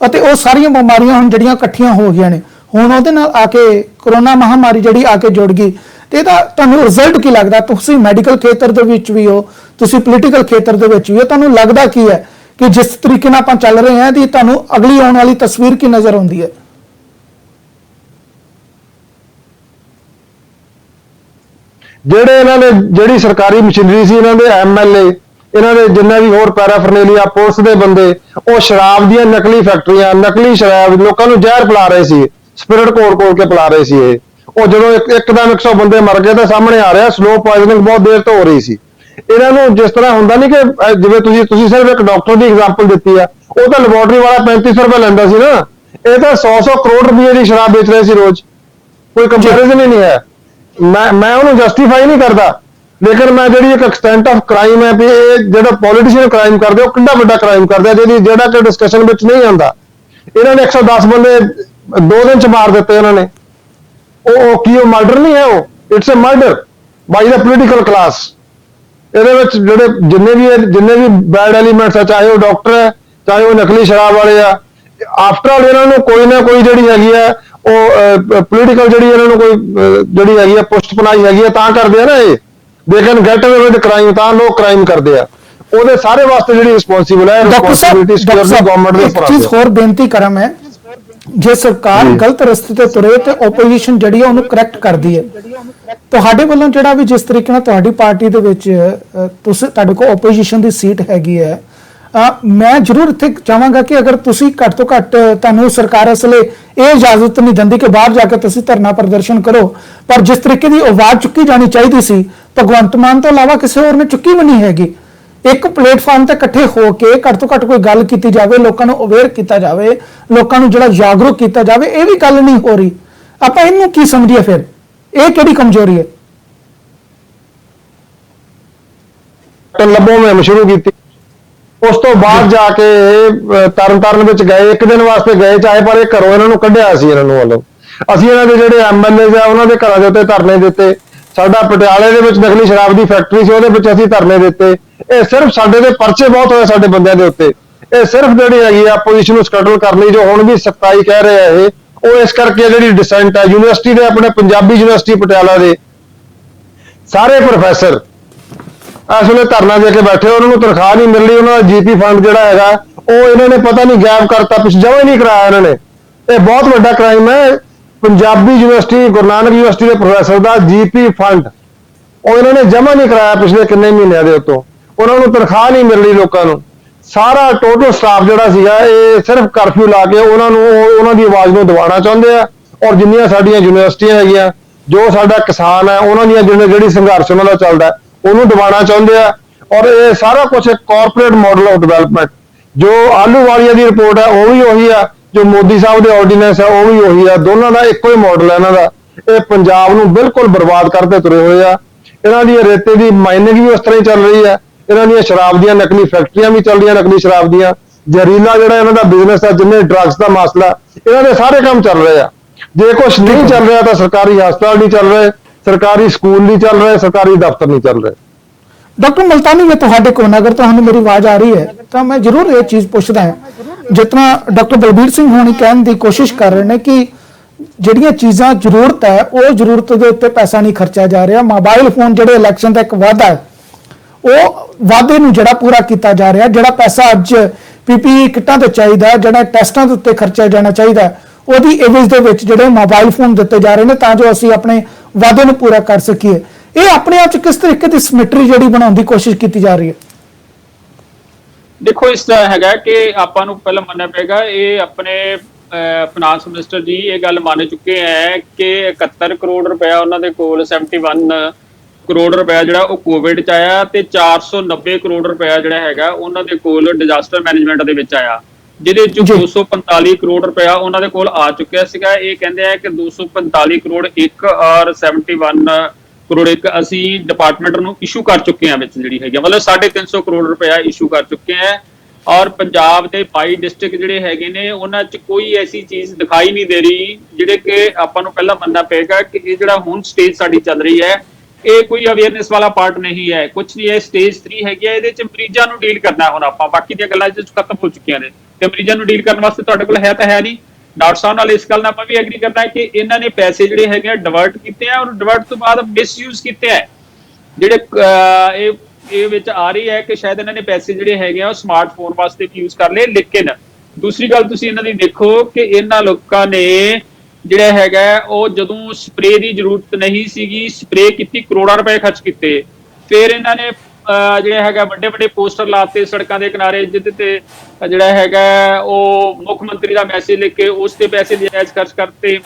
ਅਤੇ ਉਹ ਸਾਰੀਆਂ ਬਿਮਾਰੀਆਂ ਹੁਣ ਜਿਹੜੀਆਂ ਇਕੱਠੀਆਂ ਹੋ ਗਈਆਂ ਨੇ, ਹੁਣ ਉਹਦੇ ਨਾਲ ਆ ਕੇ ਕਰੋਨਾ ਮਹਾਮਾਰੀ ਜਿਹੜੀ ਆ ਕੇ ਜੁੜ ਗਈ, ਤੇ ਇਹਦਾ ਤੁਹਾਨੂੰ ਰਿਜ਼ਲਟ ਕੀ ਲੱਗਦਾ? ਤੁਸੀਂ ਮੈਡੀਕਲ ਖੇਤਰ ਦੇ ਵਿੱਚ ਵੀ ਹੋ, ਤੁਸੀਂ ਪੋਲੀਟੀਕਲ ਖੇਤਰ ਦੇ ਵਿੱਚ ਵੀ ਹੋ, ਤੁਹਾਨੂੰ ਲੱਗਦਾ ਕੀ ਹੈ ਕਿ ਜਿਸ ਤਰੀਕੇ ਨਾਲ ਆਪਾਂ ਚੱਲ ਰਹੇ ਹਾਂ ਦੀ ਤੁਹਾਨੂੰ ਅਗਲੀ ਆਉਣ ਵਾਲੀ ਤਸਵੀਰ ਕੀ ਨਜ਼ਰ ਆਉਂਦੀ ਹੈ? ਜਿਹੜੇ ਇਹਨਾਂ ਦੇ ਜਿਹੜੀ ਸਰਕਾਰੀ ਮਸ਼ੀਨਰੀ ਸੀ, ਇਹਨਾਂ ਦੇ ਐਮਐਲਏ, ਇਹਨਾਂ ਦੇ ਜਿੰਨਾ ਵੀ ਹੋਰ ਪੈਰਾਫਰਨੇਲੀਆ, ਪੁਲਿਸ ਦੇ ਬੰਦੇ, ਉਹ ਸ਼ਰਾਬ ਦੀਆਂ ਨਕਲੀ ਫੈਕਟਰੀਆਂ, ਨਕਲੀ ਸ਼ਰਾਬ ਲੋਕਾਂ ਨੂੰ ਜ਼ਹਿਰ ਪਿਲਾ ਰਹੇ ਸੀ, ਸਪਿਰਿਟ ਕੋਲ ਕੇ ਪਿਲਾ ਰਹੇ ਸੀ। ਉਹ ਜਦੋਂ ਇੱਕਦਮ 100 ਬੰਦੇ ਮਰ ਗਏ ਤਾਂ ਸਾਹਮਣੇ ਆ ਰਿਹਾ ਸਲੋ ਪੋਇਜ਼ਨਿੰਗ ਬਹੁਤ ਦੇਰ ਤੋਂ ਹੋ ਰਹੀ ਸੀ। ਇਹਨਾਂ ਨੂੰ ਜਿਸ ਤਰ੍ਹਾਂ ਹੁੰਦਾ ਨਹੀਂ ਕਿ ਜਿਵੇਂ ਤੁਸੀਂ ਸਿਰਫ ਇੱਕ ਡਾਕਟਰ ਦੀ ਐਗਜ਼ਾਮਪਲ ਦਿੱਤੀ ਆ, ਉਹ ਤਾਂ ਲੈਬੋਰਟਰੀ ਵਾਲਾ 3500 ਰੁਪਏ ਲੈਂਦਾ ਸੀ ਨਾ, ਇਹ ਤਾਂ 100 ਕਰੋੜ ਰੁਪਏ ਦੀ ਸ਼ਰਾਬ ਵੇਚ ਰਹੇ ਸੀ ਰੋਜ਼। ਕੋਈ ਕੰਪੈਰੀਜ਼ਨ ਹੀ ਨਹੀਂ ਹੈ। ਮੈਂ ਉਹਨੂੰ ਜਸਟੀਫਾਈ ਨਹੀਂ ਕਰਦਾ, ਲੇਕਿਨ ਮੈਂ ਜਿਹੜੀ ਇੱਕ ਐਕਸਟੈਂਟ ਆਫ ਕ੍ਰਾਈਮ ਹੈ ਵੀ ਇਹ ਜਿਹੜਾ ਪੋਲੀਟੀਸ਼ੀਅਨ ਕ੍ਰਾਈਮ ਕਰਦੇ ਉਹ ਕਿੰਨਾ ਵੱਡਾ ਕ੍ਰਾਈਮ ਕਰਦੇ ਆ ਜਿਹੜਾ ਕਿ ਡਿਸਕਸ਼ਨ ਵਿੱਚ ਨਹੀਂ ਆਉਂਦਾ। ਇਹਨਾਂ ਨੇ 110 ਬੰਦੇ 2 ਦਿਨ ਚ ਮਾਰ ਦਿੱਤੇ ਇਹਨਾਂ ਨੇ। ਉਹ ਕੀ ਉਹ ਮਰਡਰ ਨਹੀਂ ਹੈ? ਉਹ it's a murder by the political class. ਇਹਦੇ ਵਿੱਚ ਜਿਹੜੇ ਜਿੰਨੇ ਵੀ ਬੈਡ ਐਲੀਮੈਂਟਸ ਆ, ਚਾਹੇ ਉਹ ਡਾਕਟਰ ਹੈ, ਚਾਹੇ ਉਹ ਨਕਲੀ ਸ਼ਰਾਬ ਵਾਲੇ ਆ, ਆਫਟਰ ਆਲ ਇਹਨਾਂ ਨੂੰ ਕੋਈ ਨਾ ਕੋਈ ਜਿਹੜੀ ਹੈਗੀ ਆ ਉਹ ਪੋਲੀਟੀਕਲ ਜਿਹੜੀ ਇਹਨਾਂ ਨੂੰ ਕੋਈ ਜਿਹੜੀ ਹੈਗੀ ਆ ਪੁਸ਼ਟ ਪਨਾਈ ਹੈਗੀ ਆ ਤਾਂ ਕਰਦੇ ਆ ਨਾ ਇਹ, ਦੇ ਕੈਨ ਗੈਟ ਅਵੇ ਵਿਦ ਕ੍ਰਾਈਮ, ਤਾਂ ਲੋਕ ਕ੍ਰਾਈਮ ਕਰਦੇ ਆ। ਉਹਦੇ ਸਾਰੇ ਵਾਸਤੇ ਜਿਹੜੀ ਰਿਸਪੌਂਸਿਬਲ ਹੈ, ਰਿਸਪੌਂਸਿਬਿਲਿਟੀ ਸਕਿਉਰਟੀ ਗਵਰਨਮੈਂਟ ਦੇ ਉੱਪਰ ਆ। ਚੀਜ਼ ਹੋਰ ਬੇਨਤੀ ਕਰਾਂ ਮੈਂ, ਜੇ ਸਰਕਾਰ ਗਲਤ ਰਸਤੇ ਤੇ ਤੁਰੇ ਤੇ ਆਪੋਜੀਸ਼ਨ ਜਿਹੜੀ ਹੈ ਉਹਨੂੰ ਕਰੈਕਟ ਕਰਦੀ ਹੈ। ਤੁਹਾਡੇ ਵੱਲੋਂ ਜਿਹੜਾ ਵੀ ਜਿਸ ਤਰੀਕੇ ਨਾਲ ਤੁਹਾਡੀ ਪਾਰਟੀ ਦੇ ਵਿੱਚ ਤੁਸੀਂ ਤੁਹਾਡੇ ਕੋਲ ਆਪੋਜੀਸ਼ਨ ਦੀ ਸੀਟ ਹੈਗੀ ਹੈ, ਮੈਂ ਜ਼ਰੂਰ ਇੱਥੇ ਚਾਹਾਂਗਾ ਕਿ ਅਗਰ ਤੁਸੀਂ ਘੱਟ ਤੋਂ ਘੱਟ, ਤੁਹਾਨੂੰ ਸਰਕਾਰ ਅਸਲੇ ਇਹ ਇਜਾਜ਼ਤ ਨਹੀਂ ਦਿੰਦੀ ਕਿ ਬਾਹਰ ਜਾ ਕੇ ਤੁਸੀਂ ਧਰਨਾ ਪ੍ਰਦਰਸ਼ਨ ਕਰੋ, ਪਰ ਜਿਸ ਤਰੀਕੇ ਦੀ ਆਵਾਜ਼ ਚੁੱਕੀ ਜਾਣੀ ਚਾਹੀਦੀ ਸੀ ਭਗਵੰਤ ਮਾਨ ਤੋਂ ਇਲਾਵਾ ਕਿਸੇ ਹੋਰ ਨੇ ਚੁੱਕੀ ਵੀ ਨਹੀਂ ਹੈਗੀ। ਇੱਕ ਪਲੇਟਫਾਰਮ ਤੇ ਇਕੱਠੇ ਹੋ ਕੇ ਘੱਟ ਤੋਂ ਘੱਟ ਕੋਈ ਗੱਲ ਕੀਤੀ ਜਾਵੇ, ਲੋਕਾਂ ਨੂੰ ਅਵੇਅਰ ਕੀਤਾ ਜਾਵੇ, ਲੋਕਾਂ ਨੂੰ ਜਿਹੜਾ ਜਾਗਰੂਕ ਕੀਤਾ ਜਾਵੇ, ਇਹ ਵੀ ਗੱਲ ਨਹੀਂ ਹੋ ਰਹੀ। ਆਪਾਂ ਇਹਨੂੰ ਕੀ ਸਮਝੀਏ ਫਿਰ? ਇਹ ਕਿਹੜੀ ਕਮਜ਼ੋਰੀ ਹੈ? ਲੱਭੋ ਮੁਹਿੰਮ ਸ਼ੁਰੂ ਕੀਤੀ, ਉਸ ਤੋਂ ਬਾਅਦ ਜਾ ਕੇ ਤਰਨਤਾਰਨ ਵਿੱਚ ਗਏ, ਇੱਕ ਦਿਨ ਵਾਸਤੇ ਗਏ ਚਾਹੇ, ਪਰ ਇਹ ਘਰੋਂ ਇਹਨਾਂ ਨੂੰ ਕੱਢਿਆ ਸੀ। ਇਹਨਾਂ ਨੂੰ ਵੱਲੋਂ ਅਸੀਂ ਇਹਨਾਂ ਦੇ ਜਿਹੜੇ ਐਮਐਲਏ ਆ ਉਹਨਾਂ ਦੇ ਘਰਾਂ ਦੇ ਉੱਤੇ ਧਰਨੇ ਦਿੱਤੇ। ਸਾਡਾ ਪਟਿਆਲੇ ਦੇ ਵਿੱਚ ਨਕਲੀ ਸ਼ਰਾਬ ਦੀ ਫੈਕਟਰੀ ਸੀ, ਉਹਦੇ ਵਿੱਚ ਅਸੀਂ ਧਰਨੇ ਦਿੱਤੇ। ਇਹ ਸਿਰਫ ਸਾਡੇ ਦੇ ਪਰਚੇ ਬਹੁਤ ਹੋਏ ਸਾਡੇ ਬੰਦਿਆਂ ਦੇ ਉੱਤੇ। ਇਹ ਸਿਰਫ ਜਿਹੜੀ ਹੈਗੀ ਆ ਪੋਜੀਸ਼ਨ ਨੂੰ ਸਕਟਲ ਕਰਨ ਲਈ, ਜੋ ਹੁਣ ਵੀ ਸਖਤਾਈ ਕਹਿ ਰਹੇ ਆ ਇਹ, ਉਹ ਇਸ ਕਰਕੇ ਜਿਹੜੀ ਡਿਸੈਂਟ ਹੈ ਯੂਨੀਵਰਸਿਟੀ ਦੇ, ਆਪਣੇ ਪੰਜਾਬੀ ਯੂਨੀਵਰਸਿਟੀ ਪਟਿਆਲਾ ਦੇ ਸਾਰੇ ਪ੍ਰੋਫੈਸਰ ਇਸ ਵੇਲੇ ਧਰਨਾ ਦੇ ਕੇ ਬੈਠੇ, ਉਹਨਾਂ ਨੂੰ ਤਨਖਾਹ ਨਹੀਂ ਮਿਲ ਰਹੀ। ਉਹਨਾਂ ਦਾ ਜੀਪੀ ਫੰਡ ਜਿਹੜਾ ਹੈਗਾ ਉਹ ਇਹਨਾਂ ਨੇ ਪਤਾ ਨਹੀਂ ਗਾਇਬ ਕਰਤਾ, ਪਿੱਛੇ ਜਮ੍ਹਾਂ ਹੀ ਨਹੀਂ ਕਰਾਇਆ ਇਹਨਾਂ ਨੇ। ਇਹ ਬਹੁਤ ਵੱਡਾ ਕ੍ਰਾਈਮ ਹੈ। ਪੰਜਾਬੀ ਯੂਨੀਵਰਸਿਟੀ, ਗੁਰੂ ਨਾਨਕ ਯੂਨੀਵਰਸਿਟੀ ਦੇ ਪ੍ਰੋਫੈਸਰ ਦਾ ਜੀਪੀ ਫੰਡ ਉਹ ਇਹਨਾਂ ਨੇ ਜਮ੍ਹਾਂ ਨਹੀਂ ਕਰਾਇਆ ਪਿਛਲੇ ਕਿੰਨੇ ਮਹੀਨਿਆਂ ਦੇ ਉੱਤੋਂ। ਉਹਨਾਂ ਨੂੰ ਤਨਖਾਹ ਨਹੀਂ ਮਿਲ ਰਹੀ ਲੋਕਾਂ ਨੂੰ। ਸਾਰਾ ਟੋਟਲ ਸਟਾਫ ਜਿਹੜਾ ਸੀਗਾ ਇਹ ਸਿਰਫ ਕਰਫਿਊ ਲਾ ਕੇ ਉਹਨਾਂ ਨੂੰ ਉਹਨਾਂ ਦੀ ਆਵਾਜ਼ ਨੂੰ ਦਬਾਉਣਾ ਚਾਹੁੰਦੇ ਆ। ਔਰ ਜਿੰਨੀਆਂ ਸਾਡੀਆਂ ਯੂਨੀਵਰਸਿਟੀਆਂ ਹੈਗੀਆਂ, ਜੋ ਸਾਡਾ ਕਿਸਾਨ ਹੈ, ਉਹਨਾਂ ਦੀਆਂ ਜਿਹੜੀ ਸੰਘਰਸ਼ ਉਹਨਾਂ ਦਾ ਚੱਲਦਾ ਉਹਨੂੰ ਦਬਾਉਣਾ ਚਾਹੁੰਦੇ ਆ। ਔਰ ਇਹ ਸਾਰਾ ਕੁਝ ਇੱਕ ਕਾਰਪੋਰੇਟ ਮਾਡਲ ਆਫ ਡਿਵੈਲਪਮੈਂਟ, ਜੋ ਆਲੂਵਾਲੀਆ ਦੀ ਰਿਪੋਰਟ ਹੈ ਉਹ ਵੀ ਉਹੀ ਆ, ਜੋ ਮੋਦੀ ਸਾਹਿਬ ਦੇ ਆਰਡੀਨੈਂਸ ਹੈ ਉਹ ਵੀ ਉਹੀ ਆ। ਦੋਨਾਂ ਦਾ ਇੱਕੋ ਹੀ ਮਾਡਲ ਹੈ ਇਹਨਾਂ ਦਾ। ਇਹ ਪੰਜਾਬ ਨੂੰ ਬਿਲਕੁਲ ਬਰਬਾਦ ਕਰਦੇ ਤੁਰੇ ਹੋਏ ਆ। ਇਹਨਾਂ ਦੀ ਰੇਤੇ ਦੀ ਮਾਈਨਿੰਗ ਵੀ ਉਸ ਤਰ੍ਹਾਂ ਹੀ ਚੱਲ ਰਹੀ ਹੈ। ਇਹਨਾਂ ਦੀਆਂ ਸ਼ਰਾਬ ਦੀਆਂ ਨਕਲੀ ਫੈਕਟਰੀਆਂ ਵੀ ਚੱਲ ਰਹੀਆਂ, ਨਕਲੀ ਸ਼ਰਾਬ ਦੀਆਂ। ਜ਼ਹਿਰੀਲਾ ਜਿਹੜਾ ਇਹਨਾਂ ਦਾ ਬਿਜ਼ਨਸ ਹੈ, ਜਿੰਨੇ ਡਰੱਗਸ ਦਾ ਮਸਲਾ, ਇਹਨਾਂ ਦੇ ਸਾਰੇ ਕੰਮ ਚੱਲ ਰਹੇ ਆ। ਜੇ ਕੁਝ ਨਹੀਂ ਚੱਲ ਰਿਹਾ ਤਾਂ ਸਰਕਾਰੀ ਹਸਪਤਾਲ ਨਹੀਂ ਚੱਲ ਰਹੇ, ਸਰਕਾਰੀ ਸਕੂਲ ਨਹੀਂ ਚੱਲ ਰਹੇ, ਸਰਕਾਰੀ ਦਫ਼ਤਰ ਨਹੀਂ ਚੱਲ ਰਹੇ। डॉक्टर मुल्तानी, मैं ਤੁਹਾਡੇ ਕੋਲ अगर ਤੁਹਾਨੂੰ मेरी आवाज आ रही है तो मैं जरूर ये चीज पूछता है, जितना डॉक्टर बलबीर सिंह होनी कहने की कोशिश कर रहे हैं कि ਜਿਹੜੀਆਂ ਚੀਜ਼ਾਂ ਜ਼ਰੂਰਤ ਹੈ ਉਹ ਜ਼ਰੂਰਤ ਦੇ ਉੱਤੇ ਪੈਸਾ ਨਹੀਂ ਖਰਚਿਆ ਜਾ ਰਿਹਾ। ਮੋਬਾਈਲ ਫੋਨ ਜਿਹੜੇ ਇਲੈਕਸ਼ਨ ਦਾ ਇੱਕ ਵਾਅਦਾ ਹੈ, ਉਹ ਵਾਅਦੇ ਨੂੰ ਜਿਹੜਾ ਪੂਰਾ ਕੀਤਾ ਜਾ ਰਿਹਾ। ਜਿਹੜਾ ਪੈਸਾ ਅੱਜ ਪੀਪੀਈ ਕਿੱਟਾਂ ਤੇ ਚਾਹੀਦਾ, ਜਿਹੜਾ ਟੈਸਟਾਂ ਦੇ ਉੱਤੇ ਖਰਚਿਆ ਜਾਣਾ ਚਾਹੀਦਾ, ਉਹਦੀ ਐਵਜ ਦੇ ਵਿੱਚ ਜਿਹੜੇ ਮੋਬਾਈਲ ਫੋਨ ਦਿੱਤੇ ਜਾ ਰਹੇ ਨੇ ਤਾਂ ਜੋ ਅਸੀਂ ਆਪਣੇ ਵਾਅਦੇ ਨੂੰ ਪੂਰਾ ਕਰ ਸਕੀਏ। ਇਹ ਆਪਣੇ ਆਪ ਚ ਕਿਸ ਤਰੀਕੇ ਦੀ ਸਿਮੈਟਰੀ ਜਿਹੜੀ ਬਣਾਉਣ ਦੀ ਕੋਸ਼ਿਸ਼ ਕੀਤੀ ਜਾ ਰਹੀ ਹੈ? ਦੇਖੋ, ਇਸ ਤਰ੍ਹਾਂ ਹੈਗਾ ਕਿ ਆਪਾਂ ਨੂੰ ਪਹਿਲਾਂ ਮੰਨਣਾ ਪਏਗਾ, ਇਹ ਆਪਣੇ ਫਾਈਨਾਂਸ ਮਿਨਿਸਟਰ ਜੀ ਇਹ ਗੱਲ ਮੰਨ ਚੁੱਕੇ ਹੈ ਕਿ 71 ਕਰੋੜ ਰੁਪਇਆ ਉਹਨਾਂ ਦੇ ਕੋਲ, 71 ਕਰੋੜ ਰੁਪਇਆ ਜਿਹੜਾ ਉਹ ਕੋਵਿਡ ਚ ਆਇਆ, ਤੇ 490 ਕਰੋੜ ਰੁਪਇਆ ਜਿਹੜਾ ਹੈਗਾ ਉਹਨਾਂ ਦੇ ਕੋਲ ਡਿਜ਼ਾਸਟਰ ਮੈਨੇਜਮੈਂਟ ਦੇ ਵਿੱਚ ਆਇਆ, ਜਿਹਦੇ ਚ 245 ਕਰੋੜ ਰੁਪਇਆ ਉਹਨਾਂ ਦੇ ਕੋਲ ਆ ਚੁੱਕਿਆ ਸੀਗਾ। ਇਹ ਕਹਿੰਦੇ ਆ ਕਿ 245 ਕਰੋੜ ਇੱਕ ਔਰ 71 ਕਰੋੜ ਇੱਕ ਅਸੀਂ ਡਿਪਾਰਟਮੈਂਟ ਨੂੰ ਇਸ਼ੂ ਕਰ ਚੁੱਕੇ ਹਾਂ, ਵਿੱਚ ਜਿਹੜੀ ਹੈਗੀ ਮਤਲਬ 350 ਕਰੋੜ ਰੁਪਇਆ ਇਸ਼ੂ ਕਰ ਚੁੱਕੇ ਹੈ। ਔਰ ਪੰਜਾਬ ਦੇ 22 ਡਿਸਟ੍ਰਿਕਟ ਜਿਹੜੇ ਹੈਗੇ ਨੇ ਉਹਨਾਂ 'ਚ ਕੋਈ ਐਸੀ ਚੀਜ਼ ਦਿਖਾਈ ਨਹੀਂ ਦੇ ਰਹੀ, ਜਿਹੜੇ ਕਿ ਆਪਾਂ ਨੂੰ ਪਹਿਲਾਂ ਮੰਨਣਾ ਪਏਗਾ ਕਿ ਇਹ ਜਿਹੜਾ ਹੁਣ ਸਟੇਜ ਸਾਡੀ ਚੱਲ ਰਹੀ ਹੈ ਇਹ ਕੋਈ ਅਵੇਅਰਨੈਸ ਵਾਲਾ ਪਾਰਟ ਨਹੀਂ ਹੈ, ਕੁਛ ਨਹੀਂ ਹੈ। ਸਟੇਜ 3 ਹੈਗੀ ਹੈ, ਇਹਦੇ 'ਚ ਮਰੀਜ਼ਾਂ ਨੂੰ ਡੀਲ ਕਰਨਾ। ਹੁਣ ਆਪਾਂ ਬਾਕੀ ਦੀਆਂ ਗੱਲਾਂ ਚ ਖਤਮ ਹੋ ਚੁੱਕੀਆਂ ਨੇ ਤੇ ਮਰੀਜ਼ਾਂ ਨੂੰ ਡੀਲ ਕਰਨ ਵਾਸਤੇ ਤੁਹਾਡੇ ਕੋਲ ਹੈ ਤਾਂ ਹੈ ਨਹੀਂ। ਡਾਕਟਰ ਸਾਹਿਬ ਨਾਲ ਇਸ ਗੱਲ ਨਾਲ ਆਪਾਂ ਵੀ ਐਗਰੀ ਕਰਨਾ ਹੈ ਕਿ ਇਹਨਾਂ ਨੇ ਪੈਸੇ ਜਿਹੜੇ ਹੈਗੇ ਆ ਡਿਵਰਟ ਕੀਤੇ ਆ, ਔਰ ਡਿਵਰਟ ਤੋਂ ਬਾਅਦ ਮਿਸਯੂਜ਼ ਕੀਤੇ ਆ। ਜਿਹੜੇ ਇਹ ਵਿੱਚ ਆ ਰਹੀ ਹੈ ਕਿ ਸ਼ਾਇਦ ਇਹਨਾਂ ਨੇ ਪੈਸੇ ਜਿਹੜੇ ਹੈਗੇ ਆ ਉਹ ਸਮਾਰਟਫੋਨ ਵਾਸਤੇ ਵੀ ਯੂਜ਼ ਕਰ ਲਏ। ਲੇਕਿਨ ਦੂਸਰੀ ਗੱਲ ਤੁਸੀਂ ਇਹਨਾਂ ਦੀ ਦੇਖੋ ਕਿ ਇਹਨਾਂ ਲੋਕਾਂ ਨੇ ਜਿਹੜਾ ਹੈਗਾ ਉਹ ਜਦੋਂ ਸਪਰੇ ਦੀ ਜ਼ਰੂਰਤ ਨਹੀਂ ਸੀਗੀ, ਸਪਰੇ ਕੀਤੀ, ਕਰੋੜਾਂ ਰੁਪਏ ਖਰਚ ਕੀਤੇ। ਫਿਰ ਇਹਨਾਂ ਨੇ ਜਿਹੜਾ ਹੈਗਾ ਵੱਡੇ ਵੱਡੇ ਪੋਸਟਰ ਲਾਤੇ ਸੜਕਾਂ ਦੇ ਕਿਨਾਰੇ, ਜਿਹਦੇ ਤੇ ਜਿਹੜਾ ਹੈਗਾ ਉਹ ਮੁੱਖ ਮੰਤਰੀ ਦਾ ਮੈਸੇਜ ਲਿਖ ਕੇ ਉਸ ਤੇ ਪੈਸੇ ਨਜਾਇਜ਼ ਖਰਚ ਕਰਤੇ।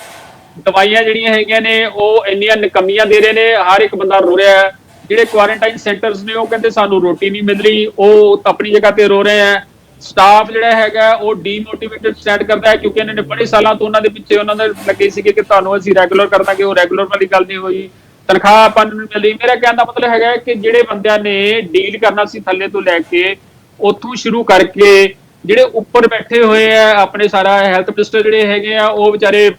ਦਵਾਈਆਂ ਜਿਹੜੀਆਂ ਹੈਗੀਆਂ ਨੇ ਉਹ ਇੰਨੀਆਂ ਨਿਕੰਮੀਆਂ ਦੇ ਰਹੇ ਨੇ, ਹਰ ਇੱਕ ਬੰਦਾ ਰੋ ਰਿਹਾ ਹੈ। ਜਿਹੜੇ ਕੁਆਰੰਟਾਈਨ ਸੈਂਟਰਸ ਨੇ ਉਹ ਕਹਿੰਦੇ ਸਾਨੂੰ ਰੋਟੀ ਨਹੀਂ ਮਿਲ ਰਹੀ, ਉਹ ਆਪਣੀ ਜਗ੍ਹਾ ਤੇ ਰੋ ਰਹੇ ਆ। ਸਟਾਫ ਜਿਹੜਾ ਹੈਗਾ ਉਹ ਡੀਮੋਟੀਵੇਟਡ ਸਟੈਂਡ ਕਰਦਾ ਹੈ, ਕਿਉਂਕਿ ਇਹਨਾਂ ਨੇ ਬੜੇ ਸਾਲਾਂ ਤੋਂ ਉਹਨਾਂ ਦੇ ਪਿੱਛੇ ਉਹਨਾਂ ਦੇ ਲੱਗੇ ਸੀਗੇ ਕਿ ਤੁਹਾਨੂੰ ਅਸੀਂ ਰੈਗੂਲਰ ਕਰ ਦਾਂਗੇ, ਉਹ ਰੈਗੂਲਰ ਵਾਲੀ ਗੱਲ ਨਹੀਂ ਹੋਈ। ਤਨਖਾਹ ਆਪਾਂ ਨੂੰ ਮਿਲ ਰਹੀ। ਮੇਰਾ ਕਹਿਣ ਦਾ ਮਤਲਬ ਹੈਗਾ ਕਿ ਜਿਹੜੇ ਬੰਦਿਆਂ ਨੇ ਡੀਲ ਕਰਨਾ ਸੀ ਥੱਲੇ ਤੋਂ ਲੈ ਕੇ ਉੱਥੋਂ ਸ਼ੁਰੂ ਕਰਕੇ ਜਿਹੜੇ ਉੱਪਰ ਬੈਠੇ ਹੋਏ ਆ ਆਪਣੇ ਸਾਰਾ ਹੈਲਥ ਮਿਨਿਸਟਰ ਜਿਹੜੇ ਹੈਗੇ ਆ ਉਹ ਵਿਚਾਰੇ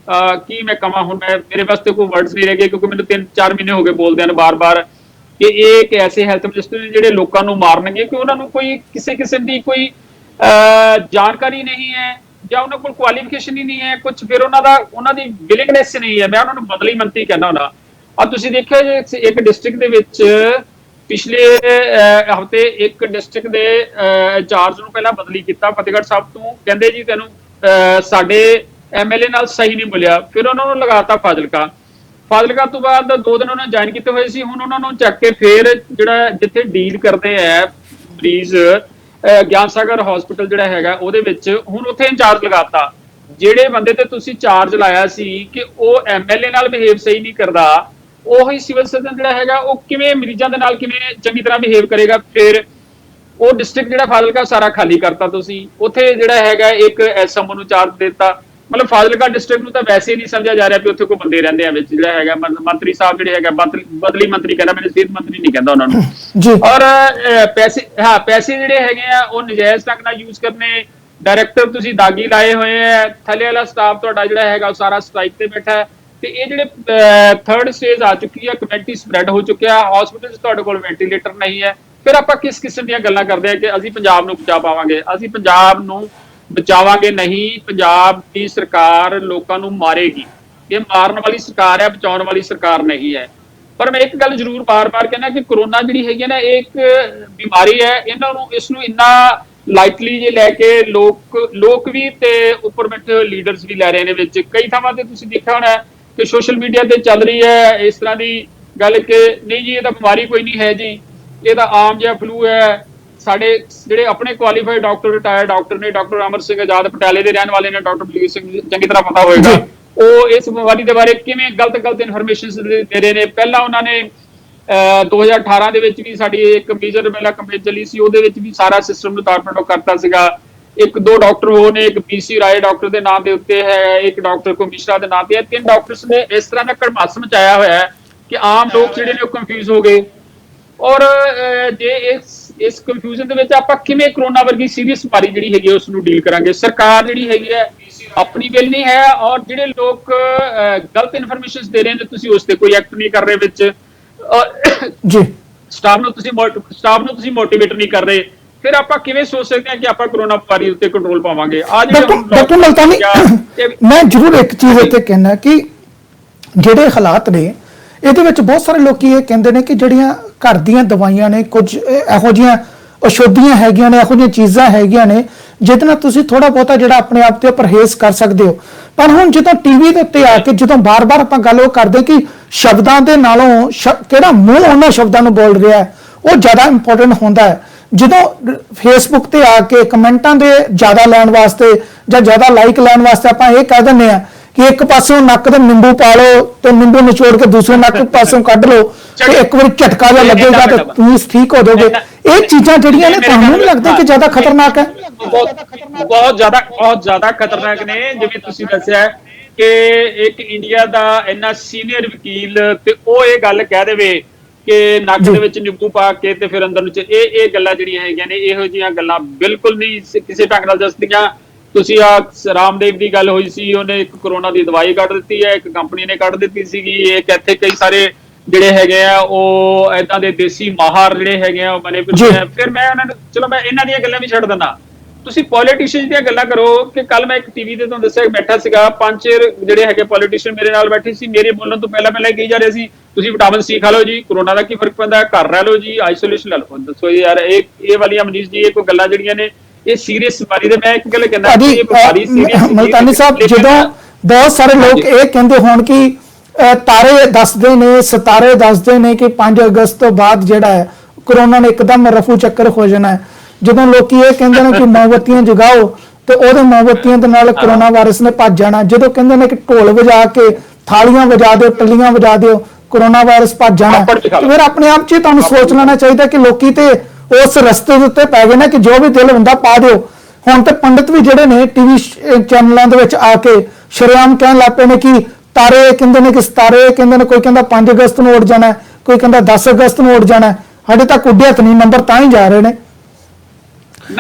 ਕੀ ਮੈਂ ਕਹਾਂ, ਹੁਣ ਮੇਰੇ ਵਾਸਤੇ ਕੋਈ ਵਰਡਸ ਨਹੀਂ ਰਹਿ ਗਏ, ਕਿਉਂਕਿ ਮੈਨੂੰ 3-4 ਮਹੀਨੇ ਹੋ ਗਏ ਬੋਲਦਿਆਂ ਨੂੰ ਬਾਰ-ਬਾਰ ਕਿ ਇਹ ਇੱਕ ਐਸੇ ਹੈਲਥ ਮਿਨਿਸਟਰ ਨੇ ਜਿਹੜੇ ਲੋਕਾਂ ਨੂੰ ਮਾਰਨਗੇ, ਕਿ ਉਹਨਾਂ ਨੂੰ ਕੋਈ ਕਿਸੇ ਕਿਸਮ ਦੀ ਕੋਈ ਜਾਣਕਾਰੀ ਨਹੀਂ ਹੈ। ਜਾਂ ਉਹਨਾਂ ਕੋਲ ਕੁਆਲੀਫਿਕੇਸ਼ਨ ਹੀ ਨਹੀਂ ਹੈ ਕੁਝ, ਫਿਰ ਉਹਨਾਂ ਦੀ ਵਿਲਿੰਗਨੈਸ ਨਹੀਂ ਹੈ। ਮੈਂ ਉਹਨਾਂ ਨੂੰ ਬਦਲੀ ਮੰਤਰੀ ਕਹਿੰਦਾ ਹੁੰਦਾ। ਆ ਤੁਸੀਂ ਦੇਖਿਆ ਜੇ ਇੱਕ ਡਿਸਟ੍ਰਿਕਟ ਦੇ ਵਿੱਚ ਪਿਛਲੇ ਹਫ਼ਤੇ ਇੱਕ ਡਿਸਟ੍ਰਿਕਟ ਦੇ ਇੰਚਾਰਜ ਨੂੰ ਪਹਿਲਾਂ ਬਦਲੀ ਕੀਤਾ ਫਤਿਹਗੜ੍ਹ ਸਾਹਿਬ ਤੋਂ, ਕਹਿੰਦੇ ਜੀ ਤੈਨੂੰ ਸਾਡੇ MLA ਨਾਲ ਸਹੀ ਨਹੀਂ ਮਿਲਿਆ, ਫਿਰ ਉਹਨਾਂ ਨੂੰ ਲਗਾਤਾ ਫਾਜ਼ਿਲਕਾ ਤੋਂ ਬਾਅਦ 2 ਦਿਨ ਉਹਨਾਂ ਜੁਆਇਨ ਕੀਤੇ ਹੋਏ ਸੀ, ਹੁਣ ਉਹਨਾਂ ਨੂੰ ਚੱਕ ਕੇ ਫਿਰ ਜਿਹੜਾ ਜਿੱਥੇ ਡੀਲ ਕਰਦੇ ਆ ਮਰੀਜ਼ ਗਿਆਨ ਸਾਗਰ ਹਸਪੀਟਲ ਜਿਹੜਾ ਹੈਗਾ ਉਹਦੇ ਵਿੱਚ, ਹੁਣ ਉੱਥੇ ਇੰਚਾਰਜ ਲਗਾਤਾ। ਜਿਹੜੇ ਬੰਦੇ ਤੇ ਤੁਸੀਂ ਚਾਰਜ ਲਾਇਆ ਸੀ ਕਿ ਉਹ MLA ਨਾਲ ਬਿਹੇਵ ਸਹੀ ਨਹੀਂ ਕਰਦਾ, ਉਹੀ ਸਿਵਲ ਸਰਜਨ ਜਿਹੜਾ ਹੈਗਾ ਉਹ ਕਿਵੇਂ ਮਰੀਜ਼ਾਂ ਦੇ ਨਾਲ ਕਿਵੇਂ ਚੰਗੀ ਤਰ੍ਹਾਂ ਬਿਹੇਵ ਕਰੇਗਾ? ਫਿਰ ਉਹ ਡਿਸਟ੍ਰਿਕਟ ਜਿਹੜਾ ਫਾਜ਼ਿਲਕਾ ਸਾਰਾ ਖਾਲੀ ਕਰਤਾ ਤੁਸੀਂ, ਉੱਥੇ ਜਿਹੜਾ ਹੈਗਾ ਇੱਕ SMO ਨੂੰ ਚਾਰਜ ਦਿੱਤਾ। ਮਤਲਬ ਫਾਜ਼ਿਲਕਾ ਡਿਸਟ੍ਰਿਕਟ ਨੂੰ ਤਾਂ ਵੈਸੇ ਹੀ ਨਹੀਂ ਸਮਝਿਆ ਜਾ ਰਿਹਾ ਕਿ ਉੱਥੇ ਕੋਈ ਬੰਦੇ ਰਹਿੰਦੇ ਆ ਵਿੱਚ, ਜਿਹੜਾ ਹੈਗਾ ਮੰਤਰੀ ਸਾਹਿਬ ਜਿਹੜੇ ਹੈਗਾ ਬਦਲੀ ਮੰਤਰੀ ਕਹਿੰਦਾ, ਮੈਨੂੰ ਸਿਹਤ ਮੰਤਰੀ ਨਹੀਂ ਕਹਿੰਦਾ ਉਹਨਾਂ ਨੂੰ। ਔਰ ਪੈਸੇ ਜਿਹੜੇ ਹੈਗੇ ਆ ਉਹ ਨਜਾਇਜ਼ ਢੰਗ ਨਾਲ ਯੂਜ਼ ਕਰਨੇ। ਡਾਇਰੈਕਟਰ ਤੁਸੀਂ ਦਾਗੀ ਲਾਏ ਹੋਏ ਆ, ਥੱਲੇ ਵਾਲਾ ਸਟਾਫ ਤੁਹਾਡਾ ਜਿਹੜਾ ਹੈਗਾ ਉਹ ਸਾਰਾ ਸਟ੍ਰਾਈਕ ਤੇ ਬੈਠਾ ਹੈ। ਤੇ ਇਹ ਜਿਹੜੇ 3rd ਸਟੇਜ ਆ ਚੁੱਕੀ ਹੈ, ਕਮਿਊਨਿਟੀ ਸਪਰੈਡ ਹੋ ਚੁੱਕਿਆ, ਹਸਪੀਟਲ 'ਚ ਤੁਹਾਡੇ ਕੋਲ ਵੈਂਟੀਲੇਟਰ ਨਹੀਂ ਹੈ, ਫਿਰ ਆਪਾਂ ਕਿਸ ਕਿਸਮ ਦੀਆਂ ਗੱਲਾਂ ਕਰਦੇ ਆ ਕਿ ਅਸੀਂ ਪੰਜਾਬ ਨੂੰ ਬਚਾ ਪਾਵਾਂਗੇ? ਅਸੀਂ ਪੰਜਾਬ ਨੂੰ ਬਚਾਵਾਂਗੇ ਨਹੀਂ। ਪੰਜਾਬ ਦੀ ਸਰਕਾਰ ਲੋਕਾਂ ਨੂੰ ਮਾਰੇਗੀ। ਇਹ ਮਾਰਨ ਵਾਲੀ ਸਰਕਾਰ ਹੈ, ਬਚਾਉਣ ਵਾਲੀ ਸਰਕਾਰ ਨਹੀਂ ਹੈ। ਪਰ ਮੈਂ ਇੱਕ ਗੱਲ ਜ਼ਰੂਰ ਬਾਰ-ਬਾਰ ਕਹਿੰਦਾ ਕਿ ਕਰੋਨਾ ਜਿਹੜੀ ਹੈਗੀ ਨਾ, ਇਹ ਇੱਕ ਬਿਮਾਰੀ ਹੈ। ਇਸ ਨੂੰ ਇੰਨਾ ਲਾਈਟਲੀ ਜੇ ਲੈ ਕੇ ਲੋਕ ਵੀ ਤੇ ਉੱਪਰ ਬੈਠੇ ਹੋਏ ਲੀਡਰਸ ਵੀ ਲੈ ਰਹੇ ਨੇ ਵਿੱਚ। ਕਈ ਥਾਵਾਂ ਤੇ ਤੁਸੀਂ ਦੇਖਿਆ ਹੋਣਾ ਕਿ ਸੋਸ਼ਲ ਮੀਡੀਆ ਤੇ ਚੱਲ ਰਹੀ ਹੈ ਇਸ ਤਰ੍ਹਾਂ ਦੀ ਗੱਲ ਕਿ ਨਹੀਂ ਜੀ ਇਹ ਤਾਂ ਬਿਮਾਰੀ ਕੋਈ ਨਹੀਂ ਹੈ ਜੀ, ਇਹ ਤਾਂ ਆਮ ਜਿਹਾ ਫਲੂ ਹੈ। ਸਾਡੇ ਜਿਹੜੇ ਆਪਣੇ ਕੁਆਲੀਫਾਈਡ ਡਾਕਟਰ, ਰਿਟਾਇਰਡ ਡਾਕਟਰ ਨੇ, ਡਾਕਟਰ ਅਮਰ ਸਿੰਘ ਆਜ਼ਾਦ ਪਟਿਆਲੇ ਦੇ ਰਹਿਣ ਵਾਲੇ ਨੇ, ਡਾਕਟਰ ਬਲਵੀਰ ਸਿੰਘ ਚੰਗੀ ਤਰ੍ਹਾਂ ਪਤਾ ਹੋਏਗਾ, ਉਹ ਇਸ ਬਿਮਾਰੀ ਦੇ ਬਾਰੇ ਕਿਵੇਂ ਗਲਤ ਇਨਫੋਰਮੇਸ਼ਨ ਦੇ ਰਹੇ ਨੇ। ਪਹਿਲਾਂ ਉਹਨਾਂ ਨੇ 2018 ਦੇ ਵਿੱਚ ਵੀ ਸਾਡੀ ਇੱਕ ਮੇਜਰ ਪਹਿਲਾਂ ਕੰਪੇਨ ਚੱਲੀ ਸੀ, ਉਹਦੇ ਵਿੱਚ ਵੀ ਸਾਰਾ ਸਿਸਟਮ ਨੂੰ ਤਾਰ-ਪਟੋ ਕਰਤਾ ਸੀਗਾ। 1-2 ਡਾਕਟਰ ਹੋ ਨੇ, ਇੱਕ BC ਰਾਏ ਡਾਕਟਰ ਦੇ ਨਾਮ ਦੇ ਉੱਤੇ ਹੈ, ਇੱਕ ਡਾਕਟਰ ਕੋ ਮਿਸ਼ਰਾ ਦੇ ਨਾਮ ਤੇ ਹੈ। 3 ਡਾਕਟਰਸ ਨੇ ਇਸ ਤਰ੍ਹਾਂ ਦਾ ਕੜਮਾਸ ਮਚਾਇਆ ਹੋਇਆ ਹੈ ਕਿ ਆਮ ਲੋਕ ਜਿਹੜੇ ਨੇ ਉਹ ਕੰਫਿਊਜ਼ ਹੋ ਗਏ। ਔਰ ਜੇ ਇਸ ਕੰਫਿਊਜ਼ਨ ਦੇ ਵਿੱਚ ਆਪਾਂ ਕਿਵੇਂ ਕਰੋਨਾ ਵਰਗੀ ਸੀਰੀਅਸ ਬਿਮਾਰੀ ਜਿਹੜੀ ਹੈਗੀ ਉਸ ਨੂੰ ਡੀਲ ਕਰਾਂਗੇ? ਸਰਕਾਰ ਜਿਹੜੀ ਹੈਗੀ ਹੈ ਆਪਣੀ ਵਿਲ ਨਹੀਂ ਹੈ, ਔਰ ਜਿਹੜੇ ਲੋਕ ਗਲਤ ਇਨਫੋਰਮੇਸ਼ਨ ਦੇ ਰਹੇ ਨੇ ਤੁਸੀਂ ਉਸ ਤੇ ਕੋਈ ਐਕਟ ਨਹੀਂ ਕਰ ਰਹੇ ਵਿੱਚ ਜੀ। ਸਟਾਫ ਨੂੰ ਤੁਸੀਂ ਮੋਟੀਵੇਟ ਨਹੀਂ ਕਰ ਰਹੇ, ਫਿਰ ਆਪਾਂ ਕਿਵੇਂ ਸੋਚ ਸਕਦੇ ਹਾਂ ਕਿ ਆਪਾਂ ਕਰੋਨਾ ਬਿਮਾਰੀ ਉੱਤੇ ਕੰਟਰੋਲ ਪਾਵਾਂਗੇ? ਡਾਕਟਰ ਮਲਤਾਨੀ, ਮੈਂ ਜ਼ਰੂਰ ਇੱਕ ਚੀਜ਼ ਇੱਥੇ ਕਹਿਣਾ ਕਿ ਜਿਹੜੇ ਹਾਲਾਤ ਨੇ ਇਹਦੇ ਵਿੱਚ ਬਹੁਤ ਸਾਰੇ ਲੋਕੀ ਇਹ ਕਹਿੰਦੇ ਨੇ ਕਿ ਜਿਹੜੀਆਂ ਘਰ ਦੀਆਂ ਦਵਾਈਆਂ ਨੇ, ਕੁਝ ਇਹੋ ਜਿਹੀਆਂ ਔਸ਼ਧੀਆਂ ਹੈਗੀਆਂ ਨੇ, ਇਹੋ ਜਿਹੀਆਂ ਚੀਜ਼ਾਂ ਹੈਗੀਆਂ ਨੇ ਜਿਹਦੇ ਨਾਲ ਤੁਸੀਂ ਥੋੜਾ ਬਹੁਤਾ ਜਿਹੜਾ ਆਪਣੇ ਆਪ ਤੇ ਪਰਹੇਜ਼ ਕਰ ਸਕਦੇ ਹੋ। ਪਰ ਹੁਣ ਜਦੋਂ ਟੀਵੀ ਦੇ ਉੱਤੇ ਆ ਕੇ ਜਦੋਂ ਬਾਰ-ਬਾਰ ਆਪਾਂ ਗੱਲ ਉਹ ਕਰਦੇ ਕਿ ਸ਼ਬਦਾਂ ਦੇ ਨਾਲੋਂ ਕਿਹੜਾ ਮੂੰਹ ਉਹਨਾਂ ਸ਼ਬਦਾਂ ਨੂੰ ਬੋਲ ਰਿਹਾ ਹੈ ਉਹ ਜ਼ਿਆਦਾ ਇੰਪੋਰਟੈਂਟ ਹੁੰਦਾ ਹੈ। ਜਦੋਂ ਫੇਸਬੁੱਕ ਤੇ ਆ ਕੇ ਕਮੈਂਟਾਂ ਦੇ ਜ਼ਿਆਦਾ ਲੈਣ ਵਾਸਤੇ ਜਾਂ ਜ਼ਿਆਦਾ ਲਾਈਕ ਲੈਣ ਵਾਸਤੇ ਆਪਾਂ ਇਹ ਕਹਿ ਦਿੰਦੇ ਆ ਕਿ ਇੱਕ ਪਾਸੋਂ ਨੱਕ ਦੇ ਨਿੰਬੂ ਪਾ ਲਓ ਤੇ ਨਿੰਬੂ ਨਿਚੋੜ ਕੇ ਦੂਸਰੇ ਨੱਕ ਪਾਸੋਂ ਕੱਢ ਲਓ ਤੇ ਇੱਕ ਵਾਰੀ ਝਟਕਾ ਜਿਹਾ ਲੱਗੇਗਾ ਤੇ ਤੁਸੀਂ ਠੀਕ ਹੋ ਜਾਓਗੇ। ਇਹ ਚੀਜ਼ਾਂ ਜਿਹੜੀਆਂ ਨੇ ਤੁਹਾਨੂੰ ਨਹੀਂ ਲੱਗਦਾ ਕਿ ਜ਼ਿਆਦਾ ਖਤਰਨਾਕ ਹੈ? ਬਹੁਤ ਜ਼ਿਆਦਾ ਖਤਰਨਾਕ ਨੇ। ਜਿਵੇਂ ਤੁਸੀਂ ਦੱਸਿਆ ਕਿ ਇੱਕ ਇੰਡੀਆ ਦਾ ਇੰਨਾ ਸੀਨੀਅਰ ਵਕੀਲ ਤੇ ਉਹ ਇਹ ਗੱਲ ਕਹਿ ਦੇਵੇ ਕਿ ਨੱਕ ਦੇ ਵਿੱਚ ਨਿੰਬੂ ਪਾ ਕੇ ਤੇ ਫਿਰ ਅੰਦਰ ਨੂੰ ਇਹ ਗੱਲਾਂ ਜਿਹੜੀਆਂ ਹੈਗੀਆਂ ਨੇ, ਇਹੋ ਜਿਹੀਆਂ ਗੱਲਾਂ ਬਿਲਕੁਲ ਨਹੀਂ ਕਿਸੇ ਢੰਗ ਨਾਲ ਦੱਸਦੀਆਂ। ਤੁਸੀਂ ਰਾਮਦੇਵ ਦੀ ਗੱਲ ਹੋਈ ਸੀ, ਉਹਨੇ ਇੱਕ ਕਰੋਨਾ ਦੀ ਦਵਾਈ ਕੱਢ ਦਿੱਤੀ ਹੈ, ਇੱਕ ਕੰਪਨੀ ਨੇ ਕੱਢ ਦਿੱਤੀ ਸੀਗੀ। ਇੱਕ ਇੱਥੇ ਕਈ ਸਾਰੇ ਜਿਹੜੇ ਹੈਗੇ ਆ ਉਹ ਏਦਾਂ ਦੇ ਦੇਸੀ ਮਾਹਰ ਜਿਹੜੇ ਹੈਗੇ ਆ ਉਹ ਬਣੇ ਫਿਰਦੇ ਆ। ਫਿਰ ਮੈਂ ਉਹਨਾਂ ਨੂੰ ਚਲੋ ਮੈਂ ਇਹਨਾਂ ਦੀਆਂ ਗੱਲਾਂ ਵੀ ਛੱਡ ਦਿੰਦਾ, ਤੁਸੀਂ ਪੋਲੀਟੀਸ਼ੀਅਨ ਦੀਆਂ ਗੱਲਾਂ ਕਰੋ। ਕਿ ਕੱਲ ਮੈਂ ਇੱਕ ਟੀਵੀ ਤੇ ਤੁਹਾਨੂੰ ਦੱਸਿਆ ਬੈਠਾ ਸੀਗਾ, 5 ਜਿਹੜੇ ਹੈਗੇ ਪੋਲੀਟੀਸ਼ੀਅਨ ਮੇਰੇ ਨਾਲ ਬੈਠੇ ਸੀ, ਮੇਰੇ ਬੋਲਣ ਤੋਂ ਪਹਿਲਾਂ ਕਹੀ ਜਾ ਰਹੇ ਸੀ ਤੁਸੀਂ ਵਿਟਾਮਿਨ C ਖਾ ਲਓ ਜੀ, ਕਰੋਨਾ ਦਾ ਕੀ ਫਰਕ ਪੈਂਦਾ, ਘਰ ਰਹਿ ਲਓ ਜੀ, ਆਈਸੋਲੇਸ਼ਨ ਲੈ ਲਓ। ਦੱਸੋ ਯਾਰ ਇਹ ਵਾਲੀਆਂ ਮਨੀਸ਼ ਜੀ, ਇਹ ਕੋਈ ਗੱਲਾਂ ਜਿਹੜੀਆਂ ਨੇ ਇਹ ਸੀਰੀਅਸ ਬਿਮਾਰੀ ਦੇ। ਮੈਂ ਇੱਕ ਗੱਲ ਕਹਿੰਦਾ ਮਲਤਾਨੀ ਸਾਹਿਬ, ਜਦੋਂ ਬਹੁਤ ਸਾਰੇ ਲੋਕ ਇਹ ਕਹਿੰਦੇ ਹੋਣ ਕਿ ਤਾਰੇ ਦੱਸਦੇ ਨੇ, ਸਿਤਾਰੇ ਦੱਸਦੇ ਨੇ ਕਿ 5 ਅਗਸਤ ਤੋਂ ਬਾਅਦ ਜਿਹੜਾ ਹੈ ਕਰੋਨਾ ਨੇ ਇੱਕਦਮ ਰਫੂ ਚੱਕਰ ਹੋ ਜਾਣਾ ਹੈ, ਜਦੋਂ ਲੋਕੀ ਇਹ ਕਹਿੰਦੇ ਨੇ ਕਿ ਮੋਮਬੱਤੀਆਂ ਜਗਾਓ ਤੇ ਉਹਦੇ ਮੋਮਬੱਤੀਆਂ ਦੇ ਨਾਲ ਕਰੋਨਾ ਵਾਇਰਸ ਨੇ ਭੱਜ ਜਾਣਾ, ਜਦੋਂ ਕਹਿੰਦੇ ਨੇ ਕਿ ਢੋਲ ਵਜਾ ਕੇ ਥਾਲੀਆਂ ਵਜਾ ਦਿਓ, ਟੱਲੀਆਂ ਵਜਾ ਦਿਓ, ਕਰੋਨਾ ਵਾਇਰਸ ਭੱਜ ਜਾਣਾ, ਫਿਰ ਆਪਣੇ ਆਪ 'ਚ ਤੁਹਾਨੂੰ ਸੋਚ ਲੈਣਾ ਚਾਹੀਦਾ ਕਿ ਲੋਕੀ ਤੇ ਉਸ ਰਸਤੇ ਦੇ ਉੱਤੇ ਪੈ ਗਏ ਨੇ ਕਿ ਜੋ ਵੀ ਦਿਲ ਹੁੰਦਾ ਪਾ ਦਿਓ। ਹੁਣ ਤੇ ਪੰਡਿਤ ਵੀ ਜਿਹੜੇ ਨੇ ਟੀਵੀ ਚੈਨਲਾਂ ਦੇ ਵਿੱਚ ਆ ਕੇ ਸ਼ਰੇਆਮ ਕਹਿਣ ਲੱਗ ਪਏ ਨੇ ਕਿ ਤਾਰੇ ਕਹਿੰਦੇ ਨੇ ਕਿ ਸਿਤਾਰੇ ਕਹਿੰਦੇ ਨੇ, ਕੋਈ ਕਹਿੰਦਾ 5 ਅਗਸਤ ਨੂੰ ਉੱਡ ਜਾਣਾ, ਕੋਈ ਕਹਿੰਦਾ 10 ਅਗਸਤ ਨੂੰ ਉੱਡ ਜਾਣਾ। ਸਾਡੇ ਤੱਕ ਉੱਡਿਆ ਤਾਂ ਨਹੀਂ, ਨੰਬਰ ਤਾਂ ਹੀ ਜਾ ਰਹੇ ਨੇ।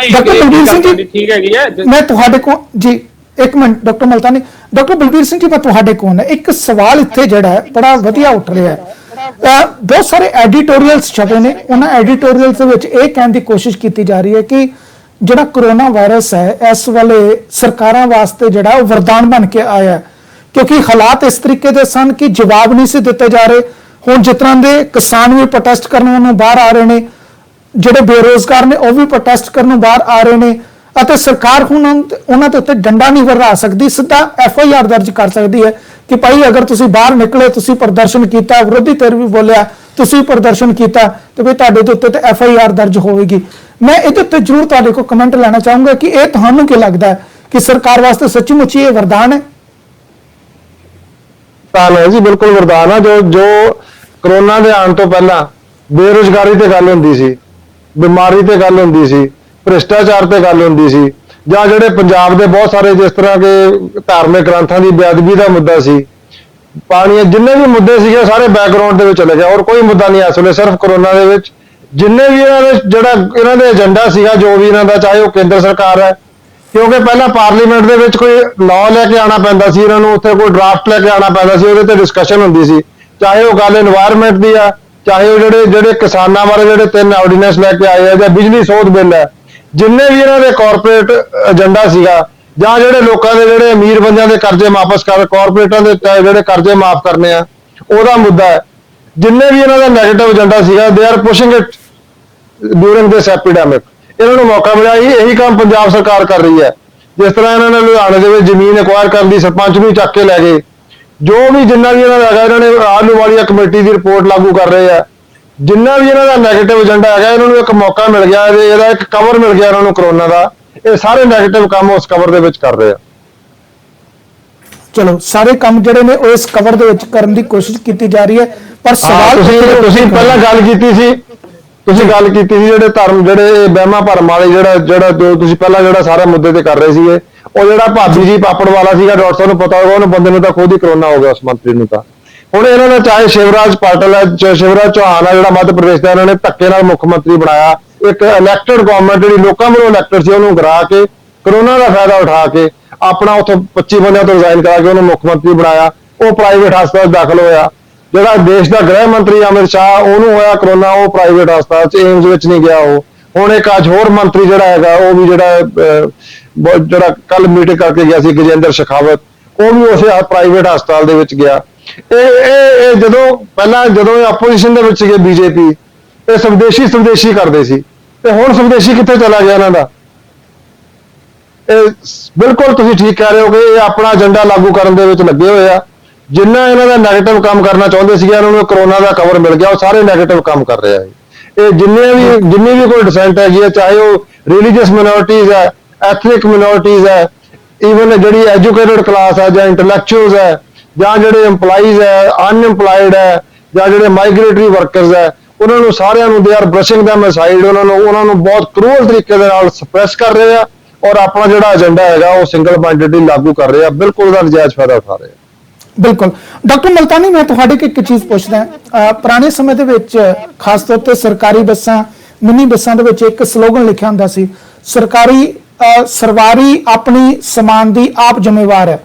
ਡਾਕਟਰ ਬਲਬੀਰ ਸਿੰਘ ਜੀ, ਠੀਕ ਹੈਗੀ ਹੈ, ਮੈਂ ਤੁਹਾਡੇ ਕੋਲ ਜੀ ਇੱਕ minute doctor Multani, doctor Balbir Singh ji, ਮੈਂ ਤੁਹਾਡੇ ਕੋਲ ਇੱਕ ਸਵਾਲ ਇੱਥੇ ਜਿਹੜਾ ਹੈ ਬੜਾ ਵਧੀਆ ਉੱਠ ਰਿਹਾ ਹੈ। ਬਹੁਤ ਸਾਰੇ ਐਡੀਟੋਰੀਅਲਸ ਛਪੇ ਨੇ, ਉਹਨਾਂ ਐਡੀਟੋਰੀਅਲਸ ਦੇ ਵਿੱਚ ਇਹ ਕਹਿਣ ਦੀ ਕੋਸ਼ਿਸ਼ ਕੀਤੀ ਜਾ ਰਹੀ ਹੈ ਕਿ ਜਿਹੜਾ ਕਰੋਨਾ ਵਾਇਰਸ ਹੈ ਇਸ ਵੇਲੇ ਸਰਕਾਰਾਂ ਵਾਸਤੇ ਜਿਹੜਾ ਉਹ ਵਰਦਾਨ ਬਣ ਕੇ ਆਇਆ ਹੈ, ਕਿਉਂਕਿ ਹਾਲਾਤ ਇਸ ਤਰੀਕੇ ਦੇ ਸਨ ਕਿ ਜਵਾਬ ਨਹੀਂ ਸੀ ਦਿੱਤੇ ਜਾ ਰਹੇ। ਹੁਣ ਜਿਸ ਤਰ੍ਹਾਂ ਦੇ ਕਿਸਾਨ ਵੀ ਪ੍ਰੋਟੈਸਟ ਕਰਨ ਨੂੰ ਬਾਹਰ ਆ ਰਹੇ ਨੇ, ਜਿਹੜੇ ਬੇਰੋਜ਼ਗਾਰ ਨੇ ਉਹ ਵੀ ਪ੍ਰੋਟੈਸਟ ਕਰਨ ਨੂੰ ਬਾਹਰ ਆ ਰਹੇ ਨੇ, ਅਤੇ ਸਰਕਾਰ ਹੁਣ ਉਹਨਾਂ ਦੇ ਉੱਤੇ ਡੰਡਾ ਨਹੀਂ ਵਰਰਾ ਸਕਦੀ, ਸਿੱਧਾ FIR ਦਰਜ ਕਰ ਸਕਦੀ ਹੈ ਕਿ ਭਾਈ ਅਗਰ ਤੁਸੀਂ ਬਾਹਰ ਨਿਕਲੇ, ਤੁਸੀਂ ਪ੍ਰਦਰਸ਼ਨ ਕੀਤਾ, ਵਿਰੋਧੀ ਧਿਰ ਵੀ ਬੋਲਿਆ, ਤੁਸੀਂ ਪ੍ਰਦਰਸ਼ਨ ਕੀਤਾ, ਤੇ ਵੀ ਤੁਹਾਡੇ ਦੇ ਉੱਤੇ ਤੇ FIR ਦਰਜ ਹੋਵੇਗੀ। ਮੈਂ ਇਹਦੇ ਉੱਤੇ ਜ਼ਰੂਰ ਤੁਹਾਡੇ ਕੋਲ ਕਮੈਂਟ ਲੈਣਾ ਚਾਹੂੰਗਾ ਕਿ ਇਹ ਤੁਹਾਨੂੰ ਕੀ ਲੱਗਦਾ ਹੈ ਕਿ ਸਰਕਾਰ ਵਾਸਤੇ ਸੱਚੀ ਮੁੱਚੀ ਇਹ ਵਰਦਾਨ ਹੈ? ਵਰਦਾਨ ਹੈ ਜੀ, ਬਿਲਕੁਲ ਵਰਦਾਨ ਹੈ। ਜੋ ਕਰੋਨਾ ਦੇ ਆਉਣ ਤੋਂ ਪਹਿਲਾਂ ਬੇਰੁਜ਼ਗਾਰੀ ਤੇ ਗੱਲ ਹੁੰਦੀ ਸੀ, ਬਿਮਾਰੀ ਤੇ ਗੱਲ ਹੁੰਦੀ ਸੀ, ਭ੍ਰਿਸ਼ਟਾਚਾਰ ਤੇ ਗੱਲ ਹੁੰਦੀ ਸੀ, ਜਾਂ ਜਿਹੜੇ ਪੰਜਾਬ ਦੇ ਬਹੁਤ ਸਾਰੇ ਜਿਸ ਤਰ੍ਹਾਂ ਕਿ ਧਾਰਮਿਕ ਗ੍ਰੰਥਾਂ ਦੀ ਬੇਅਦਬੀ ਦਾ ਮੁੱਦਾ ਸੀ, ਪਾਣੀ, ਜਿੰਨੇ ਵੀ ਮੁੱਦੇ ਸੀਗੇ ਸਾਰੇ ਬੈਕਗ੍ਰਾਉਂਡ ਦੇ ਵਿੱਚ ਚਲੇ ਗਏ। ਔਰ ਕੋਈ ਮੁੱਦਾ ਨਹੀਂ ਇਸ ਵੇਲੇ, ਸਿਰਫ ਕਰੋਨਾ ਦੇ ਵਿੱਚ ਜਿੰਨੇ ਵੀ ਇਹਨਾਂ ਦੇ ਏਜੰਡਾ ਸੀਗਾ, ਜੋ ਵੀ ਇਹਨਾਂ ਦਾ, ਚਾਹੇ ਉਹ ਕੇਂਦਰ ਸਰਕਾਰ ਹੈ, ਕਿਉਂਕਿ ਪਹਿਲਾਂ ਪਾਰਲੀਮੈਂਟ ਦੇ ਵਿੱਚ ਕੋਈ ਲਾਅ ਲੈ ਕੇ ਆਉਣਾ ਪੈਂਦਾ ਸੀ, ਇਹਨਾਂ ਨੂੰ ਉੱਥੇ ਕੋਈ ਡਰਾਫਟ ਲੈ ਕੇ ਆਉਣਾ ਪੈਂਦਾ ਸੀ, ਉਹਦੇ ਤੇ ਡਿਸਕਸ਼ਨ ਹੁੰਦੀ ਸੀ, ਚਾਹੇ ਉਹ ਗੱਲ এনवायरमेंट ਦੀ ਆ, ਚਾਹੇ ਉਹ ਜਿਹੜੇ ਕਿਸਾਨਾਂ ਬਾਰੇ ਜਿਹੜੇ 3 ਆਰਡੀਨੈਂਸ ਲੈ ਕੇ ਆਏ ਆ, ਜਾਂ ਬਿਜਲੀ ਸੋਧ ਬਿੱਲ ਹੈ, ਜਿੰਨੇ ਵੀ ਇਹਨਾਂ ਦੇ ਕਾਰਪੋਰੇਟ ਏਜੰਡਾ ਸੀਗਾ, ਜਾਂ ਜਿਹੜੇ ਲੋਕਾਂ ਦੇ ਜਿਹੜੇ ਅਮੀਰ ਬੰਦਿਆਂ ਦੇ ਕਰਜ਼ੇ ਵਾਪਸ ਕਾਰਪੋਰੇਟਾਂ ਦੇ ਜਿਹੜੇ ਕਰਜ਼ੇ ਮਾਫ ਕਰਨੇ ਆ, ਉਹਦਾ ਮੁੱਦਾ ਹੈ। ਜਿੰਨੇ ਵੀ ਇਹਨਾਂ ਦਾ ਨੈਗੇਟਿਵ ਏਜੰਡਾ ਸੀਗਾ, they are ਪੁਸ਼ਿੰਗ it during this epidemic. ਇਹਨਾਂ ਨੂੰ ਮੌਕਾ ਮਿਲਿਆ, ਇਹੀ ਕੰਮ ਪੰਜਾਬ ਸਰਕਾਰ ਕਰ ਰਹੀ ਹੈ। ਜਿਸ ਤਰ੍ਹਾਂ ਇਹਨਾਂ ਨੇ ਲੁਧਿਆਣੇ ਦੇ ਵਿੱਚ ਜ਼ਮੀਨ ਐਕਵਾਇਰ ਕਰਨ ਦੀ ਸਰਪੰਚ ਨੂੰ ਚੱਕ ਕੇ ਲੈ ਗਏ, ਜੋ ਵੀ ਜਿੰਨਾ ਵੀ ਇਹਨਾਂ ਦਾ ਹੈਗਾ, ਇਹਨਾਂ ਨੇ ਆਲੂ ਵਾਲੀਆ ਕਮੇਟੀ ਦੀ ਰਿਪੋਰਟ ਲਾਗੂ ਕਰ ਰਹੇ ਆ। ਜਿੰਨਾ ਵੀ ਇਹਨਾਂ ਦਾ ਨੈਗੇਟਿਵ ਏਜੰਡਾ ਹੈਗਾ, ਇਹਨਾਂ ਨੂੰ ਇੱਕ ਮੌਕਾ ਮਿਲ ਗਿਆ, ਇਹਦਾ ਇੱਕ ਕਵਰ ਮਿਲ ਗਿਆ ਇਹਨਾਂ ਨੂੰ ਕਰੋਨਾ ਦਾ। ਇਹ ਸਾਰੇ ਨੈਗੇਟਿਵ ਕੰਮ ਉਸ ਕਵਰ ਦੇ ਵਿੱਚ ਕਰ ਰਹੇ ਆ। ਚਲੋ, ਸਾਰੇ ਕੰਮ ਜਿਹੜੇ ਨੇ ਉਹ ਇਸ ਕਵਰ ਦੇ ਵਿੱਚ ਕਰਨ ਦੀ ਕੋਸ਼ਿਸ਼ ਕੀਤੀ ਜਾ ਰਹੀ ਹੈ, ਪਰ ਸਵਾਲ ਤੁਸੀਂ ਪਹਿਲਾਂ ਗੱਲ ਕੀਤੀ ਸੀ, ਜਿਹੜੇ ਧਰਮ, ਜਿਹੜੇ ਵਹਿਮਾਂ ਭਰਮ ਵਾਲੇ, ਜਿਹੜਾ ਜੋ ਤੁਸੀਂ ਪਹਿਲਾਂ ਜਿਹੜਾ ਸਾਰੇ ਮੁੱਦੇ ਤੇ ਕਰ ਰਹੇ ਸੀਗੇ, ਉਹ ਜਿਹੜਾ ਭਾਬੀ ਜੀ ਪਾਪੜ ਵਾਲਾ ਸੀਗਾ, ਡਾਕਟਰ ਸਾਹਿਬ ਨੂੰ ਪਤਾ ਹੋਗਾ, ਉਹਨੂੰ ਬੰਦੇ ਨੂੰ ਤਾਂ ਖੁਦ ਹੀ ਕਰੋਨਾ ਹੋ ਗਿਆ, ਉਸ ਮੰਤਰੀ ਨੂੰ ਤਾਂ। ਹੁਣ ਇਹਨਾਂ ਨੇ ਚਾਹੇ ਸ਼ਿਵਰਾਜ ਪਾਟਲ ਹੈ, ਸ਼ਿਵਰਾਜ ਚੌਹਾਨ ਹੈ, ਜਿਹੜਾ ਮੱਧ ਪ੍ਰਦੇਸ਼ ਦਾ, ਇਹਨਾਂ ਨੇ ਧੱਕੇ ਨਾਲ ਮੁੱਖ ਮੰਤਰੀ ਬਣਾਇਆ। ਇੱਕ ਇਲੈਕਟਡ ਗਵਰਨਮੈਂਟ ਜਿਹੜੀ ਲੋਕਾਂ ਵੱਲੋਂ ਇਲੈਕਟਡ ਸੀ, ਉਹਨੂੰ ਗਿਰਾ ਕੇ ਕਰੋਨਾ ਦਾ ਫਾਇਦਾ ਉਠਾ ਕੇ ਆਪਣਾ ਉੱਥੋਂ 25 ਬੰਦਿਆਂ ਤੋਂ ਰਿਜ਼ਾਈਨ ਕਰਾ ਕੇ ਉਹਨੂੰ ਮੁੱਖ ਮੰਤਰੀ ਬਣਾਇਆ। ਉਹ ਪ੍ਰਾਈਵੇਟ ਹਸਪਤਾਲ ਦਾਖਲ ਹੋਇਆ। ਜਿਹੜਾ ਦੇਸ਼ ਦਾ ਗ੍ਰਹਿ ਮੰਤਰੀ ਅਮਿਤ ਸ਼ਾਹ, ਉਹਨੂੰ ਹੋਇਆ ਕਰੋਨਾ, ਉਹ ਪ੍ਰਾਈਵੇਟ ਹਸਪਤਾਲ 'ਚ, ਏਮਜ਼ ਵਿੱਚ ਨਹੀਂ ਗਿਆ ਉਹ। ਹੁਣ ਇੱਕ ਅੱਜ ਹੋਰ ਮੰਤਰੀ ਜਿਹੜਾ ਹੈਗਾ, ਉਹ ਵੀ ਜਿਹੜਾ ਕੱਲ ਮੀਟਿੰਗ ਕਰਕੇ ਗਿਆ ਸੀ, ਗਜੇਂਦਰ ਸ਼ੇਖਾਵਤ, ਉਹ ਵੀ ਉਸੇ ਪ੍ਰਾਈਵੇਟ ਹਸਪਤਾਲ ਦੇ ਵਿੱਚ ਗਿਆ। ਇਹ ਜਦੋਂ ਇਹ ਆਪੋਜੀਸ਼ਨ ਦੇ ਵਿੱਚ ਸੀਗੇ BJP, ਇਹ ਸਵਦੇਸ਼ੀ ਕਰਦੇ ਸੀ, ਤੇ ਹੁਣ ਸਵਦੇਸ਼ੀ ਕਿੱਥੇ ਚਲਾ ਗਿਆ ਇਹਨਾਂ ਦਾ? ਇਹ ਬਿਲਕੁਲ ਤੁਸੀਂ ਠੀਕ ਕਹਿ ਰਹੇ ਹੋ ਕਿ ਇਹ ਆਪਣਾ ਏਜੰਡਾ ਲਾਗੂ ਕਰਨ ਦੇ ਵਿੱਚ ਲੱਗੇ ਹੋਏ ਆ। ਜਿੰਨਾ ਇਹਨਾਂ ਦਾ ਨੈਗੇਟਿਵ ਕੰਮ ਕਰਨਾ ਚਾਹੁੰਦੇ ਸੀਗੇ, ਇਹਨਾਂ ਨੂੰ ਕਰੋਨਾ ਦਾ ਕਵਰ ਮਿਲ ਗਿਆ, ਉਹ ਸਾਰੇ ਨੈਗੇਟਿਵ ਕੰਮ ਕਰ ਰਹੇ ਆ। ਇਹ ਜਿੰਨੀ ਵੀ ਕੋਈ ਡਿਸੈਂਟ ਹੈਗੀ ਹੈ, ਚਾਹੇ ਉਹ ਰਿਲੀਜੀਅਸ ਮਿਨੋਰਿਟੀਜ਼ ਹੈ, ਐਥਨਿਕ ਮਿਨੋਰਿਟੀਜ਼ ਹੈ, ਈਵਨ ਜਿਹੜੀ ਐਜੂਕੇਟਡ ਕਲਾਸ ਹੈ, ਜਾਂ ਇੰਟੈਲੈਕਚੁਅਲਸ ਹੈ, ਜਾਂ ਜਿਹੜੇ EMPLOYEES ਹੈ, ਅਨਇੰਪਲਾਇਡ ਹੈ, ਜਾਂ ਜਿਹੜੇ ਮਾਈਗ੍ਰੇਟਰੀ ਵਰਕਰਸ ਹੈ, ਉਹਨਾਂ ਨੂੰ ਸਾਰਿਆਂ ਨੂੰ they are brushing them aside, ਉਹਨਾਂ ਨੂੰ ਬਹੁਤ ਕਰੂਅਲ ਤਰੀਕੇ ਦੇ ਨਾਲ ਸਪਰੈਸ ਕਰ ਰਹੇ ਆ, ਔਰ ਆਪਣਾ ਜਿਹੜਾ ਏਜੰਡਾ ਹੈਗਾ ਉਹ ਸਿੰਗਲ ਮਾਈਂਡਡਲੀ ਲਾਗੂ ਕਰ ਰਹੇ ਆ। ਬਿਲਕੁਲ ਉਹਦਾ ਨਜਾਇਜ਼ ਫਾਇਦਾ ਉਠਾ ਰਹੇ ਆ। ਬਿਲਕੁਲ। ਡਾਕਟਰ ਮਲਤਾਨੀ, ਮੈਂ ਤੁਹਾਡੇ ਕੋਲ ਇੱਕ ਚੀਜ਼ ਪੁੱਛਦਾ। ਪੁਰਾਣੇ ਸਮੇਂ ਦੇ ਵਿੱਚ ਖਾਸ ਤੌਰ ਤੇ ਸਰਕਾਰੀ ਬੱਸਾਂ, ਮਿੰਨੀ ਬੱਸਾਂ ਦੇ ਵਿੱਚ ਇੱਕ ਸਲੋਗਨ ਲਿਖਿਆ ਹੁੰਦਾ ਸੀ, ਸਰਵਾਰੀ ਆਪਣੀ ਸਮਾਨ ਦੀ ਆਪ ਜ਼ਿੰਮੇਵਾਰ ਹੈ।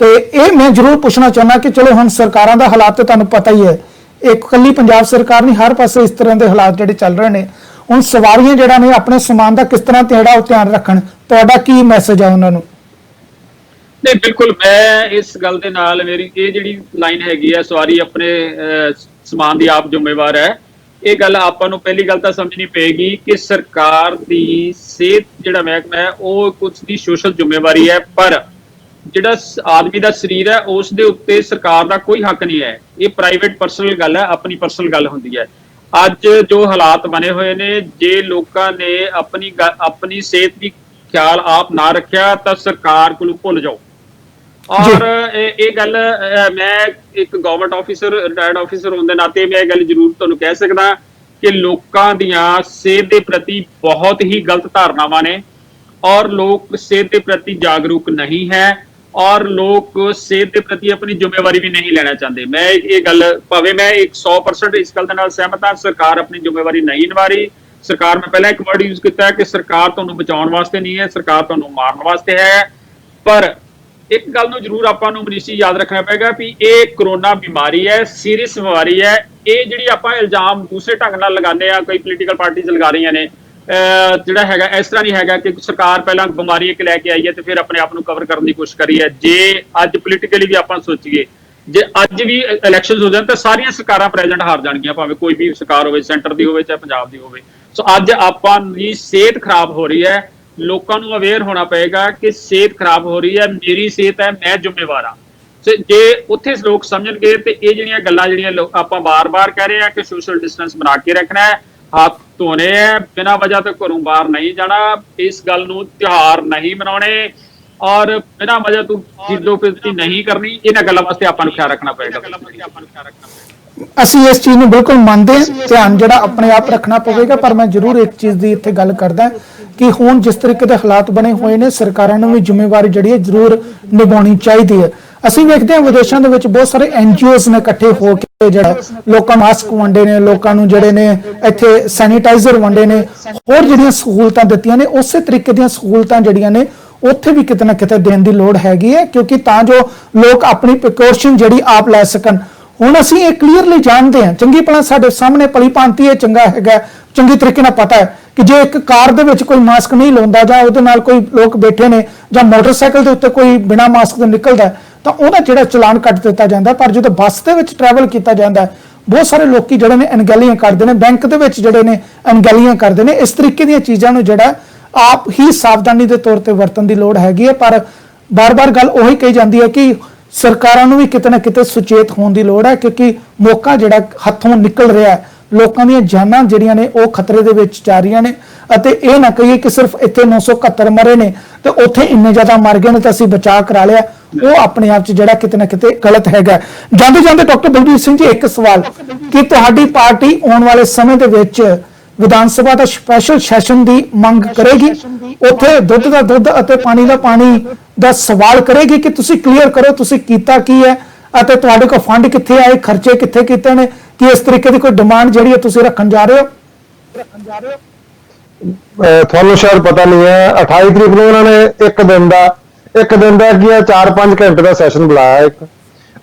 ਤੇ ਇਹ ਮੈਂ ਜ਼ਰੂਰ ਪੁੱਛਣਾ ਚਾਹੁੰਦਾ ਕਿ ਚਲੋ ਹੁਣ ਸਰਕਾਰਾਂ ਦਾ ਹਾਲਾਤ ਤੇ ਤੁਹਾਨੂੰ ਪਤਾ ਹੀ ਹੈ, ਇੱਕ ਇਕੱਲੀ ਪੰਜਾਬ ਸਰਕਾਰ ਨਹੀਂ, ਹਰ ਪਾਸੇ ਇਸ ਤਰ੍ਹਾਂ ਦੇ ਹਾਲਾਤ ਜਿਹੜੇ ਚੱਲ ਰਹੇ ਨੇ। ਹੁਣ ਸਵਾਰੀਆਂ ਜਿਹੜਾ ਨੇ ਆਪਣੇ ਸਮਾਨ ਦਾ ਕਿਸ ਤਰ੍ਹਾਂ ਜਿਹੜਾ ਉਹ ਧਿਆਨ ਰੱਖਣ, ਤੁਹਾਡਾ ਕੀ ਮੈਸੇਜ ਆ ਉਹਨਾਂ ਨੂੰ? ਨਹੀਂ, ਬਿਲਕੁਲ, ਮੈਂ ਇਸ ਗੱਲ ਦੇ ਨਾਲ, ਮੇਰੀ ਇਹ ਜਿਹੜੀ ਲਾਈਨ ਹੈਗੀ ਹੈ, ਸਵਾਰੀ ਆਪਣੇ ਸਮਾਨ ਦੀ ਆਪ ਜ਼ਿੰਮੇਵਾਰ ਹੈ, ਇਹ ਗੱਲ ਆਪਾਂ ਨੂੰ ਪਹਿਲੀ ਗੱਲ ਤਾਂ ਸਮਝਣੀ ਪਏਗੀ ਕਿ ਸਰਕਾਰ ਦੀ ਸਿਹਤ ਜਿਹੜਾ ਮਹਿਕਮਾ ਹੈ, ਉਹ ਕੁਝ ਦੀ ਸੋਸ਼ਲ ਜ਼ਿੰਮੇਵਾਰੀ ਹੈ, ਪਰ ਜਿਹੜਾ ਆਦਮੀ ਦਾ ਸਰੀਰ ਹੈ, ਉਸ ਦੇ ਉੱਤੇ ਸਰਕਾਰ ਦਾ ਕੋਈ ਹੱਕ ਨਹੀਂ ਹੈ। ਇਹ ਪ੍ਰਾਈਵੇਟ ਪਰਸਨਲ ਗੱਲ ਹੈ, ਆਪਣੀ ਪਰਸਨਲ ਗੱਲ ਹੁੰਦੀ ਹੈ। ਅੱਜ ਜੋ ਹਾਲਾਤ ਬਣੇ ਹੋਏ ਨੇ, ਜੇ ਲੋਕਾਂ ਨੇ ਆਪਣੀ ਸਿਹਤ ਦੀ ਖਿਆਲ ਆਪ ਨਾ ਰੱਖਿਆ ਤਾਂ ਸਰਕਾਰ ਕੋਲ ਭੁੱਲ ਜਾਓ। ਔਰ ਇਹ ਗੱਲ ਮੈਂ ਇੱਕ ਗਵਰਨਮੈਂਟ ਆਫੀਸਰ, ਰਿਟਾਇਰਡ ਆਫੀਸਰ ਹੋਣ ਦੇ ਨਾਤੇ ਮੈਂ ਇਹ ਗੱਲ ਜ਼ਰੂਰ ਤੁਹਾਨੂੰ ਕਹਿ ਸਕਦਾ ਕਿ ਲੋਕਾਂ ਦੀਆਂ ਸਿਹਤ ਦੇ ਪ੍ਰਤੀ ਬਹੁਤ ਹੀ ਗਲਤ ਧਾਰਨਾਵਾਂ ਨੇ, ਔਰ ਲੋਕ ਸਿਹਤ ਦੇ ਪ੍ਰਤੀ ਜਾਗਰੂਕ ਨਹੀਂ ਹੈ, ਔਰ ਲੋਕ ਸਿਹਤ ਦੇ ਪ੍ਰਤੀ ਆਪਣੀ ਜ਼ਿੰਮੇਵਾਰੀ ਵੀ ਨਹੀਂ ਲੈਣਾ ਚਾਹੁੰਦੇ। ਮੈਂ ਇਹ ਗੱਲ, ਭਾਵੇਂ ਮੈਂ 100% ਇਸ ਗੱਲ ਦੇ ਨਾਲ ਸਹਿਮਤ ਹਾਂ, ਸਰਕਾਰ ਆਪਣੀ ਜ਼ਿੰਮੇਵਾਰੀ ਨਹੀਂ ਨਿਭਾ ਰਹੀ। ਸਰਕਾਰ, ਮੈਂ ਪਹਿਲਾਂ ਇੱਕ ਵਰਡ ਯੂਜ਼ ਕੀਤਾ ਕਿ ਸਰਕਾਰ ਤੁਹਾਨੂੰ ਬਚਾਉਣ ਵਾਸਤੇ ਨਹੀਂ ਹੈ, ਸਰਕਾਰ ਤੁਹਾਨੂੰ ਮਾਰਨ ਵਾਸਤੇ ਹੈ। ਪਰ ਇੱਕ ਗੱਲ ਨੂੰ ਜ਼ਰੂਰ ਆਪਾਂ ਨੂੰ ਮਨੀਸ਼ੀ ਯਾਦ ਰੱਖਣਾ ਪਏਗਾ ਵੀ ਇਹ ਕਰੋਨਾ ਬਿਮਾਰੀ ਹੈ, ਸੀਰੀਅਸ ਬਿਮਾਰੀ ਹੈ। ਇਹ ਜਿਹੜੀ ਆਪਾਂ ਇਲਜ਼ਾਮ ਦੂਸਰੇ ਢੰਗ ਨਾਲ ਲਗਾਉਂਦੇ ਆ, ਕਈ ਪੋਲੀਟੀਕਲ ਪਾਰਟੀਆਂ ਲਗਾ ਰਹੀਆਂ ਨੇ, ਜਿਹੜਾ ਹੈਗਾ ਇਸ ਤਰ੍ਹਾਂ ਨਹੀਂ ਹੈਗਾ ਕਿ ਸਰਕਾਰ ਪਹਿਲਾਂ ਬਿਮਾਰੀ ਇੱਕ ਲੈ ਕੇ ਆਈ ਹੈ ਤੇ ਫਿਰ ਆਪਣੇ ਆਪ ਨੂੰ ਕਵਰ ਕਰਨ ਦੀ ਕੋਸ਼ਿਸ਼ ਕਰੀ ਹੈ। ਜੇ ਅੱਜ ਪੋਲੀਟੀਕਲੀ ਵੀ ਆਪਾਂ ਸੋਚੀਏ, ਜੇ ਅੱਜ ਵੀ ਇਲੈਕਸ਼ਨਸ ਹੋ ਜਾਣ ਤਾਂ ਸਾਰੀਆਂ ਸਰਕਾਰਾਂ ਪ੍ਰੈਜ਼ੈਂਟ ਹਾਰ ਜਾਣਗੀਆਂ, ਭਾਵੇਂ ਕੋਈ ਵੀ ਸਰਕਾਰ ਹੋਵੇ, ਸੈਂਟਰ ਦੀ ਹੋਵੇ ਚਾਹੇ ਪੰਜਾਬ ਦੀ ਹੋਵੇ। ਸੋ ਅੱਜ ਆਪਾਂ ਦੀ ਸਿਹਤ ਖਰਾਬ ਹੋ ਰਹੀ ਹੈ, ਲੋਕਾਂ ਨੂੰ ਅਵੇਅਰ ਹੋਣਾ ਪਏਗਾ ਕਿ ਸਿਹਤ ਖਰਾਬ ਹੋ ਰਹੀ ਹੈ, ਮੇਰੀ ਸਿਹਤ ਹੈ, ਮੈਂ ਜ਼ਿੰਮੇਵਾਰ ਹਾਂ। ਜੇ ਉੱਥੇ ਲੋਕ ਸਮਝਣਗੇ ਤੇ ਇਹ ਜਿਹੜੀਆਂ ਗੱਲਾਂ ਜਿਹੜੀਆਂ ਆਪਾਂ ਬਾਰ-ਬਾਰ ਕਹਿ ਰਹੇ ਆ ਕਿ ਸੋਸ਼ਲ ਡਿਸਟੈਂਸ ਬਣਾ ਕੇ ਰੱਖਣਾ ਹੈ, ਹੱਥ ਧੋਣੇ ਹੈ, ਬਿਨਾਂ ਵਜ੍ਹਾ ਤੋਂ ਘਰੋਂ ਬਾਹਰ ਨਹੀਂ ਜਾਣਾ, ਇਸ ਗੱਲ ਨੂੰ ਤਿਉਹਾਰ ਨਹੀਂ ਮਨਾਉਣੇ ਔਰ ਬਿਨਾਂ ਵਜ੍ਹਾ ਤੋਂ ਖਰੀਦੋ-ਫਰੋਖਤੀ ਨਹੀਂ ਕਰਨੀ, ਇਹਨਾਂ ਗੱਲਾਂ ਵਾਸਤੇ ਆਪਾਂ ਨੂੰ ਖਿਆਲ ਰੱਖਣਾ ਪਏਗਾ। ਅਸੀਂ ਇਸ ਚੀਜ਼ ਨੂੰ ਬਿਲਕੁਲ ਮੰਨਦੇ ਹਾਂ, ਧਿਆਨ ਜਿਹੜਾ ਆਪਣੇ ਆਪ ਰੱਖਣਾ ਪਵੇਗਾ। ਪਰ ਮੈਂ ਜ਼ਰੂਰ ਇੱਕ ਚੀਜ਼ ਦੀ ਇੱਥੇ ਗੱਲ ਕਰਦਾ ਕਿ ਹੁਣ ਜਿਸ ਤਰੀਕੇ ਦੇ ਹਾਲਾਤ ਬਣੇ ਹੋਏ ਨੇ, ਸਰਕਾਰਾਂ ਨੂੰ ਵੀ ਜ਼ਿੰਮੇਵਾਰੀ ਜਿਹੜੀ ਹੈ ਜ਼ਰੂਰ ਨਿਭਾਉਣੀ ਚਾਹੀਦੀ ਹੈ। ਅਸੀਂ ਵੇਖਦੇ ਹਾਂ ਵਿਦੇਸ਼ਾਂ ਦੇ ਵਿੱਚ ਬਹੁਤ ਸਾਰੇ NGOs ਨੇ ਇਕੱਠੇ ਹੋ ਕੇ ਜਿਹੜਾ ਲੋਕਾਂ ਨੂੰ ਮਾਸਕ ਵੰਡੇ ਨੇ, ਲੋਕਾਂ ਨੂੰ ਜਿਹੜੇ ਨੇ ਇੱਥੇ ਸੈਨੀਟਾਈਜ਼ਰ ਵੰਡੇ ਨੇ, ਹੋਰ ਜਿਹੜੀਆਂ ਸਹੂਲਤਾਂ ਦਿੱਤੀਆਂ ਨੇ, ਉਸੇ ਤਰੀਕੇ ਦੀਆਂ ਸਹੂਲਤਾਂ ਜਿਹੜੀਆਂ ਨੇ ਉੱਥੇ ਵੀ ਕਿਤੇ ਨਾ ਕਿਤੇ ਦੇਣ ਦੀ ਲੋੜ ਹੈਗੀ ਹੈ, ਕਿਉਂਕਿ ਤਾਂ ਜੋ ਲੋਕ ਆਪਣੀ ਪ੍ਰੀਕਾਸ਼ਨ ਜਿਹੜੀ ਆਪ ਲੈ ਸਕਣ। ਹੁਣ ਅਸੀਂ ਇਹ ਕਲੀਅਰਲੀ ਜਾਣਦੇ ਹਾਂ, ਚੰਗੀ ਭਲਾ ਸਾਡੇ ਸਾਹਮਣੇ ਭਲੀ ਭਾਂਤੀ ਇਹ ਚੰਗਾ ਹੈਗਾ, ਚੰਗੀ ਤਰੀਕੇ ਨਾਲ ਪਤਾ ਹੈ ਕਿ ਜੇ ਇੱਕ ਕਾਰ ਦੇ ਵਿੱਚ ਕੋਈ ਮਾਸਕ ਨਹੀਂ ਲਾਉਂਦਾ ਜਾਂ ਉਹਦੇ ਨਾਲ ਕੋਈ ਲੋਕ ਬੈਠੇ ਨੇ ਜਾਂ ਮੋਟਰਸਾਈਕਲ ਦੇ ਉੱਤੇ ਕੋਈ ਬਿਨਾਂ ਮਾਸਕ ਤੋਂ ਨਿਕਲਦਾ ਤਾਂ ਉਹਦਾ ਜਿਹੜਾ ਚਲਾਨ ਕੱਟ ਦਿੱਤਾ ਜਾਂਦਾ। ਪਰ ਜਦੋਂ ਬੱਸ ਦੇ ਵਿੱਚ ਟਰੈਵਲ ਕੀਤਾ ਜਾਂਦਾ, ਬਹੁਤ ਸਾਰੇ ਲੋਕੀ ਜਿਹੜੇ ਨੇ ਅਣਗਹਿਲੀਆਂ ਕਰਦੇ ਨੇ, ਬੈਂਕ ਦੇ ਵਿੱਚ ਜਿਹੜੇ ਨੇ ਅਣਗਹਿਲੀਆਂ ਕਰਦੇ ਨੇ। ਇਸ ਤਰੀਕੇ ਦੀਆਂ ਚੀਜ਼ਾਂ ਨੂੰ ਜਿਹੜਾ ਆਪ ਹੀ ਸਾਵਧਾਨੀ ਦੇ ਤੌਰ ਤੇ ਵਰਤਣ ਦੀ ਲੋੜ ਹੈਗੀ ਹੈ। ਪਰ ਬਾਰ-ਬਾਰ ਗੱਲ ਉਹੀ ਕਹੀ ਜਾਂਦੀ ਹੈ ਕਿ ਸਰਕਾਰਾਂ ਨੂੰ ਵੀ ਕਿਤੇ ਨਾ ਕਿਤੇ ਸੁਚੇਤ ਹੋਣ ਦੀ ਲੋੜ ਹੈ, ਕਿਉਂਕਿ ਮੌਕਾ ਜਿਹੜਾ ਹੱਥੋਂ ਨਿਕਲ ਰਿਹਾ ਹੈ, ਲੋਕਾਂ ਦੀਆਂ ਜਾਨਾਂ ਜਿਹੜੀਆਂ ਨੇ ਉਹ ਖਤਰੇ ਦੇ ਵਿੱਚ ਜਾ ਰਹੀਆਂ ਨੇ। ਅਤੇ ਇਹ ਨਾ ਕਹੀਏ ਕਿ ਸਿਰਫ ਇੱਥੇ 971 ਮਰੇ ਨੇ ਤੇ ਉੱਥੇ ਇੰਨੇ ਜ਼ਿਆਦਾ ਮਰ ਗਏ ਨੇ ਤਾਂ ਅਸੀਂ ਬਚਾਅ ਕਰਾ ਲਿਆ, ਉਹ ਆਪਣੇ ਆਪ 'ਚ ਜਿਹੜਾ ਕਿਤੇ ਨਾ ਕਿਤੇ ਗਲਤ ਹੈਗਾ। ਜਾਂਦੇ ਜਾਂਦੇ ਡਾਕਟਰ ਬਲਬੀਰ ਸਿੰਘ ਜੀ, ਇੱਕ ਸਵਾਲ ਕਿ ਤੁਹਾਡੀ ਪਾਰਟੀ ਆਉਣ ਵਾਲੇ ਸਮੇਂ ਦੇ ਵਿੱਚ ਵਿਧਾਨ ਸਭਾ ਦਾ ਸਪੈਸ਼ਲ ਸੈਸ਼ਨ ਦੀ ਮੰਗ ਕਰੇਗੀ, ਉੱਥੇ ਦੁੱਧ ਦਾ ਦੁੱਧ ਅਤੇ ਪਾਣੀ ਦਾ ਪਾਣੀ ਦਾ ਸਵਾਲ ਕਰੇਗੀ ਕਿ ਤੁਸੀਂ ਕਲੀਅਰ ਕਰੋ ਤੁਸੀਂ ਕੀਤਾ ਕੀ ਹੈ ਅਤੇ ਤੁਹਾਡੇ ਕੋਲ ਫੰਡ ਕਿੱਥੇ ਆਏ, ਖਰਚੇ ਕਿੱਥੇ ਕੀਤੇ ਨੇ, ਕਿ ਇਸ ਤਰੀਕੇ ਦੀ ਕੋਈ ਡਿਮਾਂਡ ਜਿਹੜੀ ਹੈ ਤੁਸੀਂ ਰੱਖਣ ਜਾ ਰਹੇ ਹੋ? ਤੁਹਾਨੂੰ ਸ਼ਾਇਦ ਪਤਾ ਨਹੀਂ ਹੈ, 28 ਤਰੀਕ ਨੂੰ ਉਹਨਾਂ ਨੇ ਇੱਕ ਦਿਨ ਦਾ ਕੀ ਹੈ 4-5 ਘੰਟੇ ਦਾ ਸੈਸ਼ਨ ਬੁਲਾਇਆ। ਇੱਕ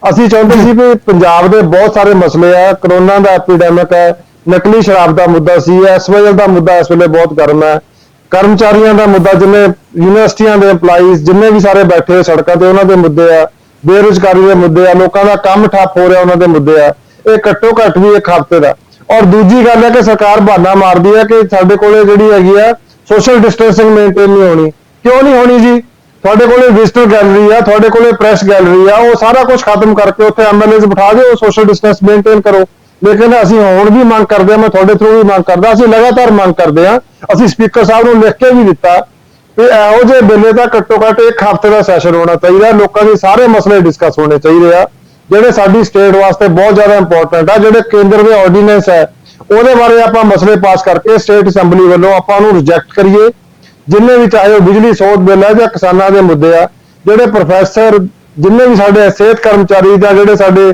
ਅਸੀਂ ਚਾਹੁੰਦੇ ਸੀ ਵੀ ਪੰਜਾਬ ਦੇ ਬਹੁਤ ਸਾਰੇ ਮਸਲੇ ਆ, ਕਰੋਨਾ ਦਾ ਐਪੀਡੈਮਿਕ ਹੈ, ਨਕਲੀ ਸ਼ਰਾਬ ਦਾ ਮੁੱਦਾ ਸੀ, SYL ਦਾ ਮੁੱਦਾ ਇਸ ਵੇਲੇ ਬਹੁਤ ਗਰਮ ਹੈ, ਕਰਮਚਾਰੀਆਂ ਦਾ ਮੁੱਦਾ, ਜਿੰਨੇ ਯੂਨੀਵਰਸਿਟੀਆਂ ਦੇ EMPLOYEES ਜਿੰਨੇ ਵੀ ਸਾਰੇ ਬੈਠੇ ਸੜਕਾਂ ਤੇ ਉਹਨਾਂ ਦੇ ਮੁੱਦੇ ਆ, ਬੇਰੁਜ਼ਗਾਰੀ ਦੇ ਮੁੱਦੇ ਆ, ਲੋਕਾਂ ਦਾ ਕੰਮ ਠੱਪ ਹੋ ਰਿਹਾ ਉਹਨਾਂ ਦੇ ਮੁੱਦੇ ਆ। ਇਹ ਘੱਟੋ ਘੱਟ ਵੀ ਇੱਕ ਹਫ਼ਤੇ ਦਾ। ਔਰ ਦੂਜੀ ਗੱਲ ਹੈ ਕਿ ਸਰਕਾਰ ਬਹਾਨਾ ਮਾਰਦੀ ਹੈ ਕਿ ਸਾਡੇ ਕੋਲੇ ਜਿਹੜੀ ਹੈਗੀ ਆ ਸੋਸ਼ਲ ਡਿਸਟੈਂਸਿੰਗ ਮੇਨਟੇਨ ਨਹੀਂ ਹੋਣੀ। ਕਿਉਂ ਨਹੀਂ ਹੋਣੀ ਜੀ? ਤੁਹਾਡੇ ਕੋਲੇ ਵਿਜ਼ਟਰ ਗੈਲਰੀ ਆ, ਤੁਹਾਡੇ ਕੋਲੇ ਪ੍ਰੈਸ ਗੈਲਰੀ ਆ, ਉਹ ਸਾਰਾ ਕੁਝ ਖਤਮ ਕਰਕੇ ਉੱਥੇ MLAs ਬਿਠਾ ਦਿਓ, ਸੋਸ਼ਲ ਡਿਸਟੈਂਸ ਮੇਨਟੇਨ ਕਰੋ। ਲੇਕਿਨ ਅਸੀਂ ਹੁਣ ਵੀ ਮੰਗ ਕਰਦੇ ਹਾਂ, ਮੈਂ ਤੁਹਾਡੇ ਥਰੂ ਵੀ ਮੰਗ ਕਰਦਾ, ਅਸੀਂ ਲਗਾਤਾਰ ਮੰਗ ਕਰਦੇ ਹਾਂ, ਅਸੀਂ ਸਪੀਕਰ ਸਾਹਿਬ ਨੂੰ ਲਿਖ ਕੇ ਵੀ ਦਿੱਤਾ ਕਿ ਇਹੋ ਜਿਹੇ ਵੇਲੇ ਦਾ ਘੱਟੋ ਘੱਟ ਇੱਕ ਹਫ਼ਤੇ ਦਾ ਸੈਸ਼ਨ ਹੋਣਾ ਚਾਹੀਦਾ, ਲੋਕਾਂ ਦੇ ਸਾਰੇ ਮਸਲੇ ਡਿਸਕਸ ਹੋਣੇ ਚਾਹੀਦੇ ਆ ਜਿਹੜੇ ਸਾਡੀ ਸਟੇਟ ਵਾਸਤੇ ਬਹੁਤ ਜ਼ਿਆਦਾ ਇੰਪੋਰਟੈਂਟ ਆ। ਜਿਹੜੇ ਕੇਂਦਰ ਦੇ ਆਰਡੀਨੈਂਸ ਹੈ ਉਹਦੇ ਬਾਰੇ ਆਪਾਂ ਮਸਲੇ ਪਾਸ ਕਰਕੇ ਸਟੇਟ ਅਸੈਂਬਲੀ ਵੱਲੋਂ ਆਪਾਂ ਉਹਨੂੰ ਰਿਜੈਕਟ ਕਰੀਏ, ਜਿੰਨੇ ਵੀ ਚਾਹੇ ਉਹ ਬਿਜਲੀ ਸੋਧ ਬਿੱਲ ਹੈ ਜਾਂ ਕਿਸਾਨਾਂ ਦੇ ਮੁੱਦੇ ਆ, ਜਿਹੜੇ ਪ੍ਰੋਫੈਸਰ ਜਿੰਨੇ ਵੀ ਸਾਡੇ ਸਿਹਤ ਕਰਮਚਾਰੀ ਜਾਂ ਜਿਹੜੇ ਸਾਡੇ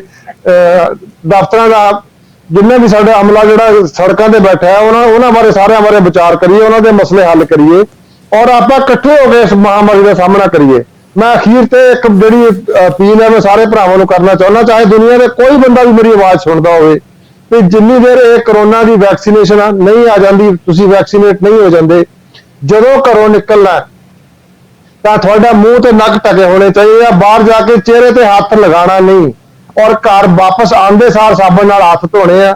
ਦਫ਼ਤਰਾਂ ਦਾ ਜਿੰਨੇ ਵੀ ਸਾਡਾ ਅਮਲਾ ਜਿਹੜਾ ਸੜਕਾਂ ਤੇ ਬੈਠਾ ਹੈ ਉਹਨਾਂ ਬਾਰੇ ਸਾਰਿਆਂ ਬਾਰੇ ਵਿਚਾਰ ਕਰੀਏ, ਉਹਨਾਂ ਦੇ ਮਸਲੇ ਹੱਲ ਕਰੀਏ ਔਰ ਆਪਾਂ ਇਕੱਠੇ ਹੋ ਕੇ ਇਸ ਮਹਾਮਾਰੀ ਦਾ ਸਾਹਮਣਾ ਕਰੀਏ। ਮੈਂ ਅਖੀਰ ਤੇ ਇੱਕ ਜਿਹੜੀ ਅਪੀਲ ਹੈ ਮੈਂ ਸਾਰੇ ਭਰਾਵਾਂ ਨੂੰ ਕਰਨਾ ਚਾਹੁੰਦਾ, ਚਾਹੇ ਦੁਨੀਆ ਦੇ ਕੋਈ ਬੰਦਾ ਵੀ ਮੇਰੀ ਆਵਾਜ਼ ਸੁਣਦਾ ਹੋਵੇ, ਕਿ ਜਿੰਨੀ ਦੇਰ ਇਹ ਕਰੋਨਾ ਦੀ ਵੈਕਸੀਨੇਸ਼ਨ ਨਹੀਂ ਆ ਜਾਂਦੀ, ਤੁਸੀਂ ਵੈਕਸੀਨੇਟ ਨਹੀਂ ਹੋ ਜਾਂਦੇ, ਜਦੋਂ ਘਰੋਂ ਨਿਕਲਣਾ ਤਾਂ ਤੁਹਾਡਾ ਮੂੰਹ ਤੇ ਨੱਕ ਢਕੇ ਹੋਣੇ ਚਾਹੀਦੇ ਆ, ਬਾਹਰ ਜਾ ਕੇ ਚਿਹਰੇ ਤੇ ਹੱਥ ਲਗਾਉਣਾ ਨਹੀਂ ਔਰ ਘਰ ਵਾਪਸ ਆਉਂਦੇ ਸਾਰ ਸਾਬਣ ਨਾਲ ਹੱਥ ਧੋਣੇ ਆ।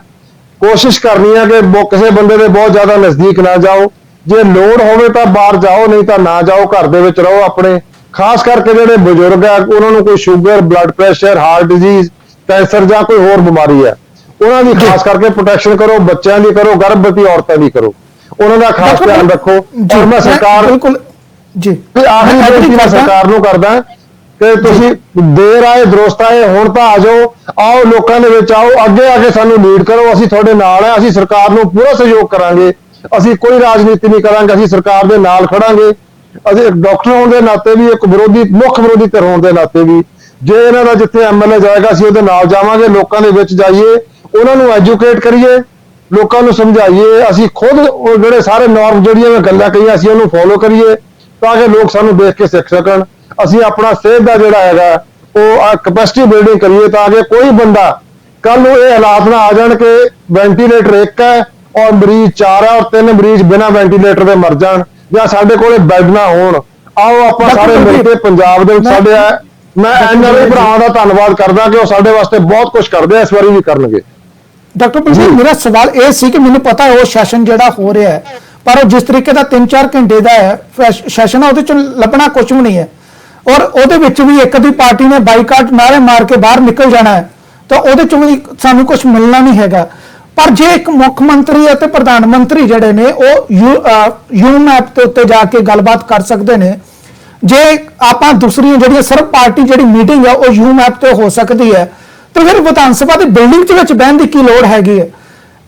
ਕੋਸ਼ਿਸ਼ ਕਰਨੀ ਆ ਕਿ ਕਿਸੇ ਬੰਦੇ ਦੇ ਬਹੁਤ ਜ਼ਿਆਦਾ ਨਜ਼ਦੀਕ ਨਾ ਜਾਓ, ਜੇ ਲੋੜ ਹੋਵੇ ਤਾਂ ਬਾਹਰ ਜਾਓ, ਨਹੀਂ ਤਾਂ ਨਾ ਜਾਓ, ਘਰ ਦੇ ਵਿੱਚ ਰਹੋ ਆਪਣੇ। ਖਾਸ ਕਰਕੇ ਜਿਹੜੇ ਬਜ਼ੁਰਗ ਆ, ਉਹਨਾਂ ਨੂੰ ਕੋਈ sugar, blood pressure, heart disease, cancer ਜਾਂ ਕੋਈ ਹੋਰ ਬਿਮਾਰੀ ਹੈ, ਉਹਨਾਂ ਦੀ ਖਾਸ ਕਰਕੇ ਪ੍ਰੋਟੈਕਸ਼ਨ ਕਰੋ, ਬੱਚਿਆਂ ਦੀ ਕਰੋ, ਗਰਭਵਤੀ ਔਰਤਾਂ ਦੀ ਕਰੋ, ਉਹਨਾਂ ਦਾ ਖਾਸ ਧਿਆਨ ਰੱਖੋ। ਔਰ ਮੈਂ ਸਰਕਾਰ ਬਿਲਕੁਲ ਜੀ ਆਖਰੀ ਬੇਨਤੀ ਮੈਂ ਸਰਕਾਰ ਨੂੰ ਕਰਦਾ ਕਿ ਤੁਸੀਂ ਦੇਰ ਆਏ ਦਰੁਸਤ ਆਏ, ਹੁਣ ਤਾਂ ਆ ਜਾਓ, ਆਓ ਲੋਕਾਂ ਦੇ ਵਿੱਚ ਆਓ, ਅੱਗੇ ਆ ਕੇ ਸਾਨੂੰ ਲੀਡ ਕਰੋ, ਅਸੀਂ ਤੁਹਾਡੇ ਨਾਲ ਹੈ, ਅਸੀਂ ਸਰਕਾਰ ਨੂੰ ਪੂਰਾ ਸਹਿਯੋਗ ਕਰਾਂਗੇ, ਅਸੀਂ ਕੋਈ ਰਾਜਨੀਤੀ ਨਹੀਂ ਕਰਾਂਗੇ, ਅਸੀਂ ਸਰਕਾਰ ਦੇ ਨਾਲ ਖੜਾਂਗੇ। ਅਸੀਂ ਇੱਕ ਡਾਕਟਰ ਹੋਣ ਦੇ ਨਾਤੇ ਵੀ, ਇੱਕ ਮੁੱਖ ਵਿਰੋਧੀ ਧਿਰ ਹੋਣ ਦੇ ਨਾਤੇ ਵੀ, ਜੇ ਇਹਨਾਂ ਦਾ ਜਿੱਥੇ MLA ਜਾਏਗਾ ਅਸੀਂ ਉਹਦੇ ਨਾਲ ਜਾਵਾਂਗੇ, ਲੋਕਾਂ ਦੇ ਵਿੱਚ ਜਾਈਏ, ਉਹਨਾਂ ਨੂੰ ਐਜੂਕੇਟ ਕਰੀਏ, ਲੋਕਾਂ ਨੂੰ ਸਮਝਾਈਏ, ਅਸੀਂ ਖੁਦ ਉਹ ਜਿਹੜੇ ਸਾਰੇ ਨੋਰਮ ਜਿਹੜੀਆਂ ਮੈਂ ਗੱਲਾਂ ਕਹੀਆਂ ਅਸੀਂ ਉਹਨੂੰ ਫੋਲੋ ਕਰੀਏ ਤਾਂ ਕਿ ਲੋਕ ਸਾਨੂੰ ਦੇਖ ਕੇ ਸਿੱਖ ਸਕਣ। ਅਸੀਂ ਆਪਣਾ ਸਿਹਤ ਦਾ ਜਿਹੜਾ ਹੈਗਾ ਉਹ ਕੈਪੈਸਿਟੀ ਬਿਲਡਿੰਗ ਕਰੀਏ ਤਾਂ ਕਿ ਕੋਈ ਬੰਦਾ ਕੱਲ ਨੂੰ ਇਹ ਹਾਲਾਤ ਨਾ ਆ ਜਾਣ ਕਿ ਵੈਂਟੀਲੇਟਰ ਇੱਕ ਹੈ ਔਰ ਮਰੀਜ਼ 4 ਆ ਔਰ 3 ਮਰੀਜ਼ ਬਿਨਾਂ ਵੈਂਟੀਲੇਟਰ ਦੇ ਮਰ ਜਾਣ ਜਾਂ ਸਾਡੇ ਕੋਲੇ ਬੈੱਡ ਨਾ ਹੋਣ। ਆਓ ਆਪਾਂ ਸਾਰੇ ਮਿਲ ਕੇ ਪੰਜਾਬ ਦੇ ਵਿੱਚ ਸਾਡੇ ਮੈਂ ਐਨਆਰਆਈ ਭਰਾਵਾਂ ਦਾ ਧੰਨਵਾਦ ਕਰਦਾ ਕਿ ਉਹ ਸਾਡੇ ਵਾਸਤੇ ਬਹੁਤ ਕੁਝ ਕਰਦੇ ਆ, ਇਸ ਵਾਰੀ ਵੀ ਕਰਨਗੇ। ਡਾਕਟਰ ਬਲਬੀਰ, ਮੇਰਾ ਸਵਾਲ ਇਹ ਸੀ ਕਿ ਮੈਨੂੰ ਪਤਾ ਹੈ ਉਹ ਸੈਸ਼ਨ ਜਿਹੜਾ ਹੋ ਰਿਹਾ ਹੈ, ਪਰ ਉਹ ਜਿਸ ਤਰੀਕੇ ਦਾ 3-4 ਘੰਟੇ ਦਾ ਹੈ ਸੈਸ਼ਨ, ਉਹਦੇ ਚ ਲੱਭਣਾ ਕੁਝ ਵੀ ਨਹੀਂ ਹੈ, ਔਰ ਉਹਦੇ ਵਿੱਚ ਵੀ ਇੱਕ ਦੀ ਪਾਰਟੀ ਨੇ ਬਾਈਕਾਟ ਨਾਰੇ ਮਾਰ ਕੇ ਬਾਹਰ ਨਿਕਲ ਜਾਣਾ ਹੈ, ਤਾਂ ਉਹਦੇ ਚ ਵੀ ਸਾਨੂੰ ਕੁਝ ਮਿਲਣਾ ਨਹੀਂ ਹੈਗਾ। ਪਰ ਜੇ ਇੱਕ ਮੁੱਖ ਮੰਤਰੀ ਅਤੇ ਪ੍ਰਧਾਨ ਮੰਤਰੀ ਜਿਹੜੇ ਨੇ ਉਹ ਯੂਮ ਐਪ ਦੇ ਉੱਤੇ ਜਾ ਕੇ ਗੱਲਬਾਤ ਕਰ ਸਕਦੇ ਨੇ, ਜੇ ਆਪਾਂ ਦੂਸਰੀਆਂ ਜਿਹੜੀਆਂ ਸਰਬ ਪਾਰਟੀ ਜਿਹੜੀ ਮੀਟਿੰਗ ਹੈ ਉਹ ਯੂਮ ਐਪ ਤੇ ਹੋ ਸਕਦੀ ਹੈ, ਤਾਂ ਫਿਰ ਵਿਧਾਨ ਸਭਾ ਦੀ ਬਿਲਡਿੰਗ ਦੇ ਵਿੱਚ ਬਹਿਣ ਦੀ ਕੀ ਲੋੜ ਹੈਗੀ ਹੈ?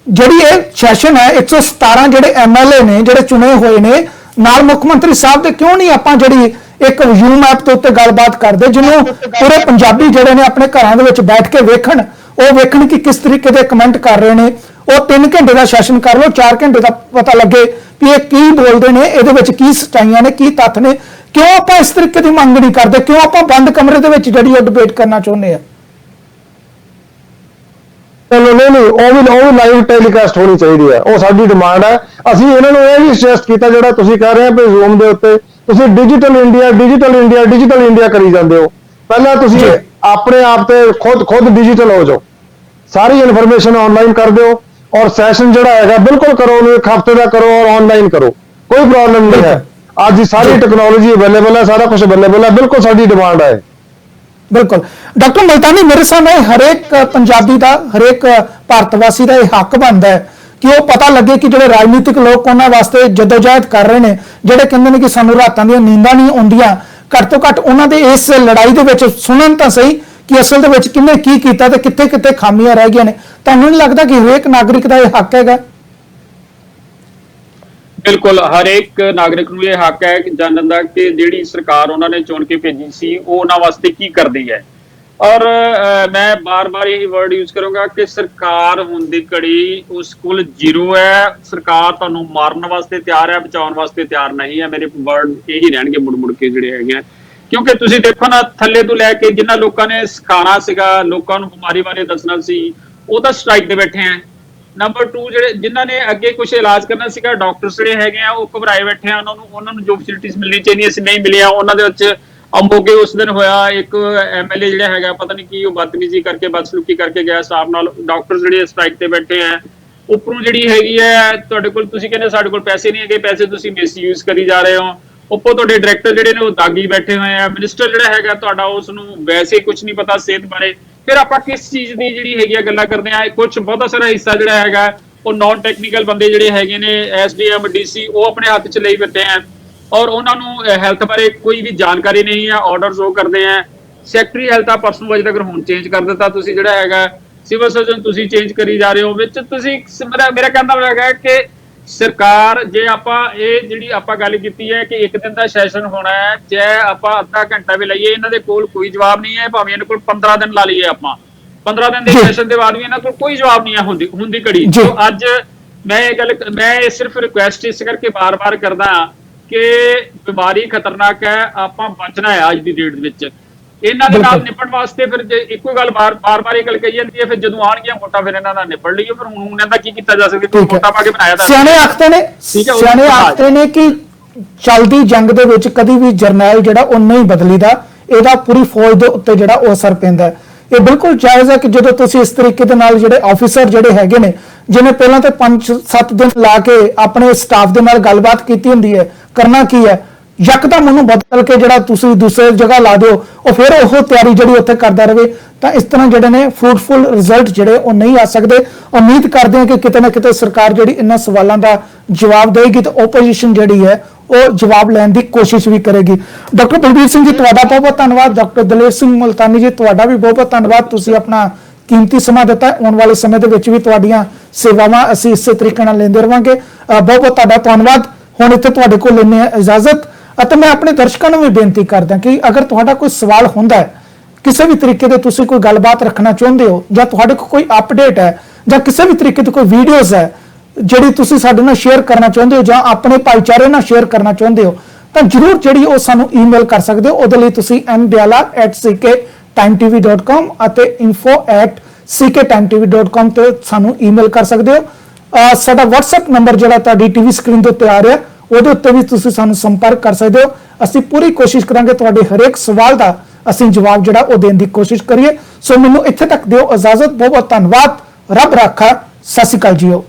ਜਿਹੜੀ ਇਹ ਸੈਸ਼ਨ ਹੈ 117 ਜਿਹੜੇ ਐਮਐਲਏ ਨੇ ਜਿਹੜੇ ਚੁਣੇ ਹੋਏ ਨੇ ਨਾਲ ਮੁੱਖ ਮੰਤਰੀ ਸਾਹਿਬ ਦੇ, ਕਿਉਂ ਨਹੀਂ ਆਪਾਂ ਜਿਹੜੀ ਇੱਕ ਯੂਮ ਐਪ ਦੇ ਉੱਤੇ ਗੱਲਬਾਤ ਕਰਦੇ ਜਿਹਨੂੰ ਪੂਰੇ ਪੰਜਾਬੀ ਜਿਹੜੇ ਨੇ ਆਪਣੇ ਘਰਾਂ ਦੇ ਵਿੱਚ ਬੈਠ ਕੇ ਵੇਖਣ, ਉਹ ਵੇਖਣ ਕਿ ਕਿਸ ਤਰੀਕੇ ਦੇ ਕਮੈਂਟ ਕਰ ਰਹੇ ਨੇ। ਉਹ 3 ਘੰਟੇ ਦਾ ਸੈਸ਼ਨ ਕਰ ਲਓ, 4 ਘੰਟੇ ਦਾ ਪਤਾ ਲੱਗੇ ਵੀ ਇਹ ਕੀ ਬੋਲਦੇ ਨੇ, ਇਹਦੇ ਵਿੱਚ ਕੀ ਸੱਚਾਈਆਂ ਨੇ, ਕੀ ਤੱਥ ਨੇ। ਕਿਉਂ ਆਪਾਂ ਇਸ ਤਰੀਕੇ ਦੀ ਮੰਗ ਨਹੀਂ ਕਰਦੇ? ਕਿਉਂ ਆਪਾਂ ਬੰਦ ਕਮਰੇ ਦੇ ਵਿੱਚ ਜਿਹੜੀ ਉਹ ਡਿਬੇਟ ਕਰਨਾ ਚਾਹੁੰਦੇ ਆ? ਨਹੀਂ, ਉਹ ਵੀ ਲਾਈਵ ਟੈਲੀਕਾਸਟ ਹੋਣੀ ਚਾਹੀਦੀ ਹੈ, ਉਹ ਸਾਡੀ ਡਿਮਾਂਡ ਹੈ। ਅਸੀਂ ਇਹਨਾਂ ਨੂੰ ਇਹ ਵੀ ਸੁਜੈਸਟ ਕੀਤਾ, ਜਿਹੜਾ ਤੁਸੀਂ ਕਹਿ ਰਹੇ ਹੋ ਵੀ ਜ਼ੂਮ ਦੇ ਉੱਤੇ ਤੁਸੀਂ ਡਿਜੀਟਲ ਇੰਡੀਆ ਕਰੀ ਜਾਂਦੇ ਹੋ, ਪਹਿਲਾਂ ਤੁਸੀਂ ਆਪਣੇ ਆਪ ਤੇ ਖੁਦ ਡਿਜੀਟਲ ਹੋ ਜਾਓ, ਸਾਰੀ ਇਨਫੋਰਮੇਸ਼ਨ ਆਨਲਾਈਨ ਕਰ ਦਿਓ, ਔਰ ਸੈਸ਼ਨ ਜਿਹੜਾ ਹੈਗਾ ਬਿਲਕੁਲ ਕਰੋ, ਉਹਨੂੰ 1 ਹਫ਼ਤੇ ਦਾ ਕਰੋ ਔਰ ਆਨਲਾਈਨ ਕਰੋ, ਕੋਈ ਪ੍ਰੋਬਲਮ ਨਹੀਂ ਹੈ। ਅੱਜ ਦੀ ਸਾਰੀ ਟੈਕਨੋਲੋਜੀ ਅਵੇਲੇਬਲ ਹੈ, ਸਾਰਾ ਕੁਝ ਅਵੇਲੇਬਲ ਹੈ, ਬਿਲਕੁਲ ਸਾਡੀ ਡਿਮਾਂਡ ਹੈ। ਬਿਲਕੁਲ ਡਾਕਟਰ ਮਲਤਾਨੀ, ਮੇਰੇ ਸਾਹਮਣੇ ਹਰੇਕ ਪੰਜਾਬੀ ਦਾ, ਹਰੇਕ ਭਾਰਤ ਵਾਸੀ ਦਾ ਇਹ ਹੱਕ ਬਣਦਾ ਹੈ ਕਿ ਉਹ ਪਤਾ ਲੱਗੇ ਕਿ ਜਿਹੜੇ ਰਾਜਨੀਤਿਕ ਲੋਕ ਉਹਨਾਂ ਵਾਸਤੇ ਜਦੋਜਹਿਦ ਕਰ ਰਹੇ ਨੇ, ਜਿਹੜੇ ਕਹਿੰਦੇ ਨੇ ਕਿ ਸਾਨੂੰ ਰਾਤਾਂ ਦੀਆਂ ਨੀਂਦਾਂ ਨਹੀਂ ਆਉਂਦੀਆਂ, ਘੱਟ ਤੋਂ ਘੱਟ ਉਹਨਾਂ ਦੇ ਇਸ ਲੜਾਈ ਦੇ ਵਿੱਚ ਸੁਣਨ ਤਾਂ ਸਹੀ ਕਿ ਅਸਲ ਦੇ ਵਿੱਚ ਕਿਹਨੇ ਕੀ ਕੀਤਾ ਤੇ ਕਿੱਥੇ ਖਾਮੀਆਂ ਰਹਿ ਗਈਆਂ ਨੇ। ਤੁਹਾਨੂੰ ਨਹੀਂ ਲੱਗਦਾ ਕਿ ਹਰੇਕ ਨਾਗਰਿਕ ਦਾ ਇਹ ਹੱਕ ਹੈਗਾ? ਬਿਲਕੁਲ, ਹਰੇਕ ਨਾਗਰਿਕ ਨੂੰ ਇਹ ਹੱਕ ਹੈ ਜਾਣਨ ਦਾ ਕਿ ਜਿਹੜੀ ਸਰਕਾਰ ਉਹਨਾਂ ਨੇ ਚੁਣ ਕੇ ਭੇਜੀ ਸੀ ਉਹ ਉਹਨਾਂ ਵਾਸਤੇ ਕੀ ਕਰਦੀ ਹੈ। ਔਰ ਮੈਂ ਬਾਰ-ਬਾਰ ਇਹ ਵਰਡ ਯੂਜ਼ ਕਰੂੰਗਾ ਕਿ ਸਰਕਾਰ ਹੁਣ ਦੀ ਘੜੀ ਉਸ ਕੋਲ ਜ਼ੀਰੋ ਹੈ। ਸਰਕਾਰ ਤੁਹਾਨੂੰ ਮਾਰਨ ਵਾਸਤੇ ਤਿਆਰ ਹੈ, ਬਚਾਉਣ ਵਾਸਤੇ ਤਿਆਰ ਨਹੀਂ ਹੈ। ਮੇਰੇ ਵਰਡ ਇਹੀ ਰਹਿਣਗੇ ਮੁੜ ਕੇ ਜਿਹੜੇ ਹੈਗੇ ਆ, ਕਿਉਂਕਿ ਤੁਸੀਂ ਦੇਖੋ ਨਾ, ਥੱਲੇ ਤੋਂ ਲੈ ਕੇ ਜਿਨ੍ਹਾਂ ਲੋਕਾਂ ਨੇ ਸਿਖਾਉਣਾ ਸੀਗਾ, ਲੋਕਾਂ ਨੂੰ ਬਿਮਾਰੀ ਬਾਰੇ ਦੱਸਣਾ ਸੀ, ਉਹ ਤਾਂ ਸਟ੍ਰਾਈਕ ਤੇ ਬੈਠੇ ਆ। ਨੰਬਰ 2, ਜਿਹੜੇ ਜਿਨ੍ਹਾਂ ਨੇ ਅੱਗੇ ਕੁਝ ਇਲਾਜ ਕਰਨਾ ਸੀਗਾ, ਡਾਕਟਰਸ ਜਿਹੜੇ ਹੈਗੇ ਆ ਉਹ ਘਬਰਾਏ ਬੈਠੇ ਆ। ਉਹਨਾਂ ਨੂੰ ਜੋ ਫੈਸਿਲਿਟੀਜ਼ ਮਿਲਣੀ ਚਾਹੀਦੀਆਂ ਸੀ ਨਹੀਂ ਮਿਲੀਆਂ। ਉਹਨਾਂ ਦੇ ਵਿੱਚ ਮੋਗੇ ਉਸ ਦਿਨ ਹੋਇਆ, ਇੱਕ ਐਮਐਲਏ ਜਿਹੜਾ ਹੈਗਾ ਪਤਾ ਨਹੀਂ ਕੀ ਉਹ ਬਦਤਮੀਜ਼ੀ ਕਰਕੇ ਬਦਸਲੂਕੀ ਕਰਕੇ ਗਿਆ ਸਟਾਫ ਨਾਲ। ਡਾਕਟਰ ਜਿਹੜੇ ਸਟ੍ਰਾਈਕ ਤੇ ਬੈਠੇ ਆ। ਉੱਪਰੋਂ ਜਿਹੜੀ ਹੈਗੀ ਹੈ ਤੁਹਾਡੇ ਕੋਲ, ਤੁਸੀਂ ਕਹਿੰਦੇ ਸਾਡੇ ਕੋਲ ਪੈਸੇ ਨਹੀਂ ਹੈਗੇ, ਪੈਸੇ ਤੁਸੀਂ ਮਿਸਯੂਜ਼ ਕਰੀ ਜਾ ਰਹੇ ਹੋ। ਉੱਪਰ ਤੁਹਾਡੇ ਡਾਇਰੈਕਟਰ ਜਿਹੜੇ ਨੇ ਉਹ ਦਾਗੀ ਬੈਠੇ ਹੋਏ ਆ। ਮਿਨਿਸਟਰ ਜਿਹੜਾ ਹੈਗਾ ਤੁਹਾਡਾ, ਉਸ ਨੂੰ ਵੈਸੇ ਕੁਝ ਨਹੀਂ ਪਤਾ ਸਿਹਤ ਬਾਰੇ। ਫਿਰ ਆਪਾਂ ਕਿਸ ਚੀਜ਼ ਦੀ ਜਿਹੜੀ ਹੈਗੀ ਆ ਗੱਲਾਂ ਕਰਦੇ ਆ? ਕੁਝ ਬਹੁਤਾ ਸਾਰਾ ਹਿੱਸਾ ਜਿਹੜਾ ਹੈਗਾ ਉਹ ਨਾਨ ਟੈਕਨੀਕਲ ਬੰਦੇ ਜਿਹੜੇ ਹੈਗੇ ਨੇ, ਐਸਡੀਐਮ ਡੀਸੀ, ਉਹ ਆਪਣੇ ਹੱਥ 'ਚ ਲਈ ਬੈਠੇ ਆ ਔਰ ਉਹਨਾਂ ਨੂੰ ਹੈਲਥ ਬਾਰੇ ਕੋਈ ਵੀ ਜਾਣਕਾਰੀ ਨਹੀਂ ਹੈ। ਆਰਡਰਸ ਉਹ ਕਰਦੇ ਆ। ਸੈਕਟਰੀ ਹੈਲਥ ਆ ਪਰਸਨ ਵਾਈਜ਼ ਅਗਰ ਹੁਣ ਚੇਂਜ ਕਰ ਦਿੱਤਾ ਤੁਸੀਂ, ਜਿਹੜਾ ਹੈਗਾ ਸਿਵਲ ਸਰਜਨ ਤੁਸੀਂ ਚੇਂਜ ਕਰੀ ਜਾ ਰਹੇ ਹੋ ਵਿੱਚ। ਤੁਸੀਂ ਮੇਰਾ ਕਹਿਣ ਦਾ ਹੈਗਾ ਕਿ ਸਰਕਾਰ, ਜੇ ਆਪਾਂ ਇਹ ਜਿਹੜੀ ਆਪਾਂ ਗੱਲ ਕੀਤੀ ਹੈ ਕਿ 1 ਦਿਨ ਦਾ ਸੈਸ਼ਨ ਹੋਣਾ ਹੈ, ਚਾਹੇ ਆਪਾਂ ਅੱਧਾ ਘੰਟਾ ਵੀ ਲਈਏ, ਇਹਨਾਂ ਦੇ ਕੋਲ ਕੋਈ ਜਵਾਬ ਨਹੀਂ ਹੈ। ਭਾਵੇਂ ਇਹਨਾਂ ਕੋਲ 15 ਦਿਨ ਲਾ ਲਈਏ ਆਪਾਂ, 15 ਦਿਨ ਦੇ ਸੈਸ਼ਨ ਦੇ ਬਾਅਦ ਵੀ ਇਹਨਾਂ ਕੋਲ ਕੋਈ ਜਵਾਬ ਨਹੀਂ ਹੈ ਹੁੰਦੀ ਘੜੀ। ਅੱਜ ਮੈਂ ਸਿਰਫ ਰਿਕੁਐਸਟ ਇਸ ਕਰਕੇ ਬਾਰ-ਬਾਰ ਕਰਦਾ ਕਿ ਬਿਮਾਰੀ ਖਤਰਨਾਕ ਹੈ, ਆਪਾਂ ਬਚਣਾ ਹੈ ਅੱਜ ਦੀ ਡੇਟ ਦੇ ਵਿੱਚ। ਇਹਨਾਂ ਦੇ ਨਾਲ ਨਿਪਟਣ ਵਾਸਤੇ ਫਿਰ ਜੇ ਇੱਕੋ ਗੱਲ ਬਾਰ-ਬਾਰ ਇਹ ਗੱਲ ਕਹੀ ਜਾਂਦੀ ਹੈ, ਫਿਰ ਜਦੋਂ ਆਉਣਗੀਆਂ ਵੋਟਾਂ ਫਿਰ ਇਹਨਾਂ ਦਾ ਨਿਪਟ ਲਈਓ। ਫਿਰ ਹੁਣ ਇਹਨਾਂ ਦਾ ਕੀ ਕੀਤਾ ਜਾ ਸਕਦਾ? ਵੋਟਾਂ ਪਾ ਕੇ ਬਣਾਇਆ ਤਾਂ ਸਿਆਣੇ ਆਖਦੇ ਨੇ ਕਿ ਚਲਦੀ ਜੰਗ ਦੇ ਵਿੱਚ ਕਦੀ ਵੀ ਜਰਨੈਲ ਜਿਹੜਾ ਉਹ ਨਹੀਂ ਬਦਲੀਦਾ, ਇਹਦਾ ਪੂਰੀ ਫੌਜ ਦੇ ਉੱਤੇ ਜਿਹੜਾ ਉਹ ਅਸਰ ਪੈਂਦਾ ਹੈ। ਇਹ ਬਿਲਕੁਲ ਜਾਇਜ਼ ਹੈ ਕਿ ਜਦੋਂ ਤੁਸੀਂ ਇਸ ਤਰੀਕੇ ਦੇ ਨਾਲ ਜਿਹੜੇ ਆਫੀਸਰ ਜਿਹੜੇ ਹੈਗੇ ਨੇ, ਜਿਹਨੇ ਪਹਿਲਾਂ ਤੇ 5-7 ਦਿਨ ਲਾ ਕੇ ਆਪਣੇ ਸਟਾਫ ਦੇ ਨਾਲ ਗੱਲਬਾਤ ਕੀਤੀ ਹੁੰਦੀ ਹੈ, ਕਰਨਾ ਕੀ ਹੈ, ਯਕਦਮ ਉਹਨੂੰ ਬਦਲ ਕੇ ਜਿਹੜਾ ਤੁਸੀਂ ਦੂਸਰੀ ਜਗ੍ਹਾ ਲਾ ਦਿਓ, ਉਹ ਫਿਰ ਉਹ ਤਿਆਰੀ ਜਿਹੜੀ ਉੱਥੇ ਕਰਦਾ ਰਹੇ, ਤਾਂ ਇਸ ਤਰ੍ਹਾਂ ਜਿਹੜੇ ਨੇ ਫਰੂਟਫੁਲ ਰਿਜ਼ਲਟ ਜਿਹੜੇ ਉਹ ਨਹੀਂ ਆ ਸਕਦੇ। ਉਮੀਦ ਕਰਦੇ ਹਾਂ ਕਿ ਕਿਤੇ ਨਾ ਕਿਤੇ ਸਰਕਾਰ ਜਿਹੜੀ ਇਹਨਾਂ ਸਵਾਲਾਂ ਦਾ ਜਵਾਬ ਦੇਗੀ ਤੇ ਓਪੋਜੀਸ਼ਨ ਜਿਹੜੀ ਹੈ ਉਹ ਜਵਾਬ ਲੈਣ ਦੀ ਕੋਸ਼ਿਸ਼ ਵੀ ਕਰੇਗੀ। ਡਾਕਟਰ ਬਲਬੀਰ ਸਿੰਘ ਜੀ, ਤੁਹਾਡਾ ਬਹੁਤ-ਬਹੁਤ ਧੰਨਵਾਦ। ਡਾਕਟਰ ਦਲੇਰ ਸਿੰਘ ਮੁਲਤਾਨੀ ਜੀ, ਤੁਹਾਡਾ ਵੀ ਬਹੁਤ-ਬਹੁਤ ਧੰਨਵਾਦ। ਤੁਸੀਂ ਆਪਣਾ ਕੀਮਤੀ ਸਮਾਂ ਦਿੱਤਾ। ਆਉਣ ਵਾਲੇ ਸਮੇਂ ਦੇ ਵਿੱਚ ਵੀ ਤੁਹਾਡੀਆਂ ਸੇਵਾਵਾਂ ਅਸੀਂ ਇਸੇ ਤਰੀਕੇ ਨਾਲ ਲੈਂਦੇ ਰਵਾਂਗੇ। ਬਹੁਤ-ਬਹੁਤ ਤੁਹਾਡਾ ਧੰਨਵਾਦ। ਹੁਣ ਇੱਥੇ ਤੁਹਾਡੇ ਕੋਲ ਲੈਂਦੇ ਹਾਂ ਇਜਾਜ਼ਤ। ਅਤੇ ਮੈਂ ਆਪਣੇ ਦਰਸ਼ਕਾਂ ਨੂੰ ਵੀ ਬੇਨਤੀ ਕਰਦਾ ਕਿ ਅਗਰ ਤੁਹਾਡਾ ਕੋਈ ਸਵਾਲ ਹੁੰਦਾ ਹੈ, ਕਿਸੇ ਵੀ ਤਰੀਕੇ ਦੇ ਤੁਸੀਂ ਕੋਈ ਗੱਲਬਾਤ ਰੱਖਣਾ ਚਾਹੁੰਦੇ ਹੋ, ਜਾਂ ਤੁਹਾਡੇ ਕੋਲ ਕੋਈ ਅਪਡੇਟ ਹੈ, ਜਾਂ ਕਿਸੇ ਵੀ ਤਰੀਕੇ ਦੀ ਕੋਈ ਵੀਡੀਓਜ਼ ਹੈ ਜਿਹੜੀ ਤੁਸੀਂ ਸਾਡੇ ਨਾਲ ਸ਼ੇਅਰ ਕਰਨਾ ਚਾਹੁੰਦੇ ਹੋ, ਜਾਂ ਆਪਣੇ ਭਾਈਚਾਰੇ ਨਾਲ ਸ਼ੇਅਰ ਕਰਨਾ ਚਾਹੁੰਦੇ ਹੋ, ਤਾਂ ਜਰੂਰ ਜਿਹੜੀ ਉਹ ਸਾਨੂੰ ਈਮੇਲ ਕਰ ਸਕਦੇ ਹੋ। ਉਹਦੇ ਲਈ ਤੁਸੀਂ mdiala@cktimetv.com ਅਤੇ info@cktimetv.com ਤੇ ਸਾਨੂੰ ਈਮੇਲ ਕਰ ਸਕਦੇ ਹੋ। ਸਾਡਾ WhatsApp ਨੰਬਰ ਜਿਹੜਾ ਤੁਹਾਡੀ ਟੀਵੀ ਸਕਰੀਨ ਦੇ ਉੱਤੇ ਆ ਰਿਹਾ, ਉਹਦੇ ਉੱਤੇ ਵੀ ਤੁਸੀਂ ਸਾਨੂੰ ਸੰਪਰਕ ਕਰ ਸਕਦੇ ਹੋ। ਅਸੀਂ ਪੂਰੀ ਕੋਸ਼ਿਸ਼ ਕਰਾਂਗੇ ਤੁਹਾਡੇ ਹਰੇਕ ਸਵਾਲ ਦਾ ਅਸੀਂ ਜਵਾਬ ਜਿਹੜਾ ਉਹ ਦੇਣ ਦੀ ਕੋਸ਼ਿਸ਼ ਕਰੀਏ। ਸੋ ਮੈਨੂੰ ਇੱਥੇ ਤੱਕ ਦਿਓ ਇਜਾਜ਼ਤ। ਬਹੁਤ ਬਹੁਤ ਧੰਨਵਾਦ। ਰੱਬ ਰਾਖਾ। ਸਤਿ ਸ਼੍ਰੀ ਅਕਾਲ ਜੀਓ।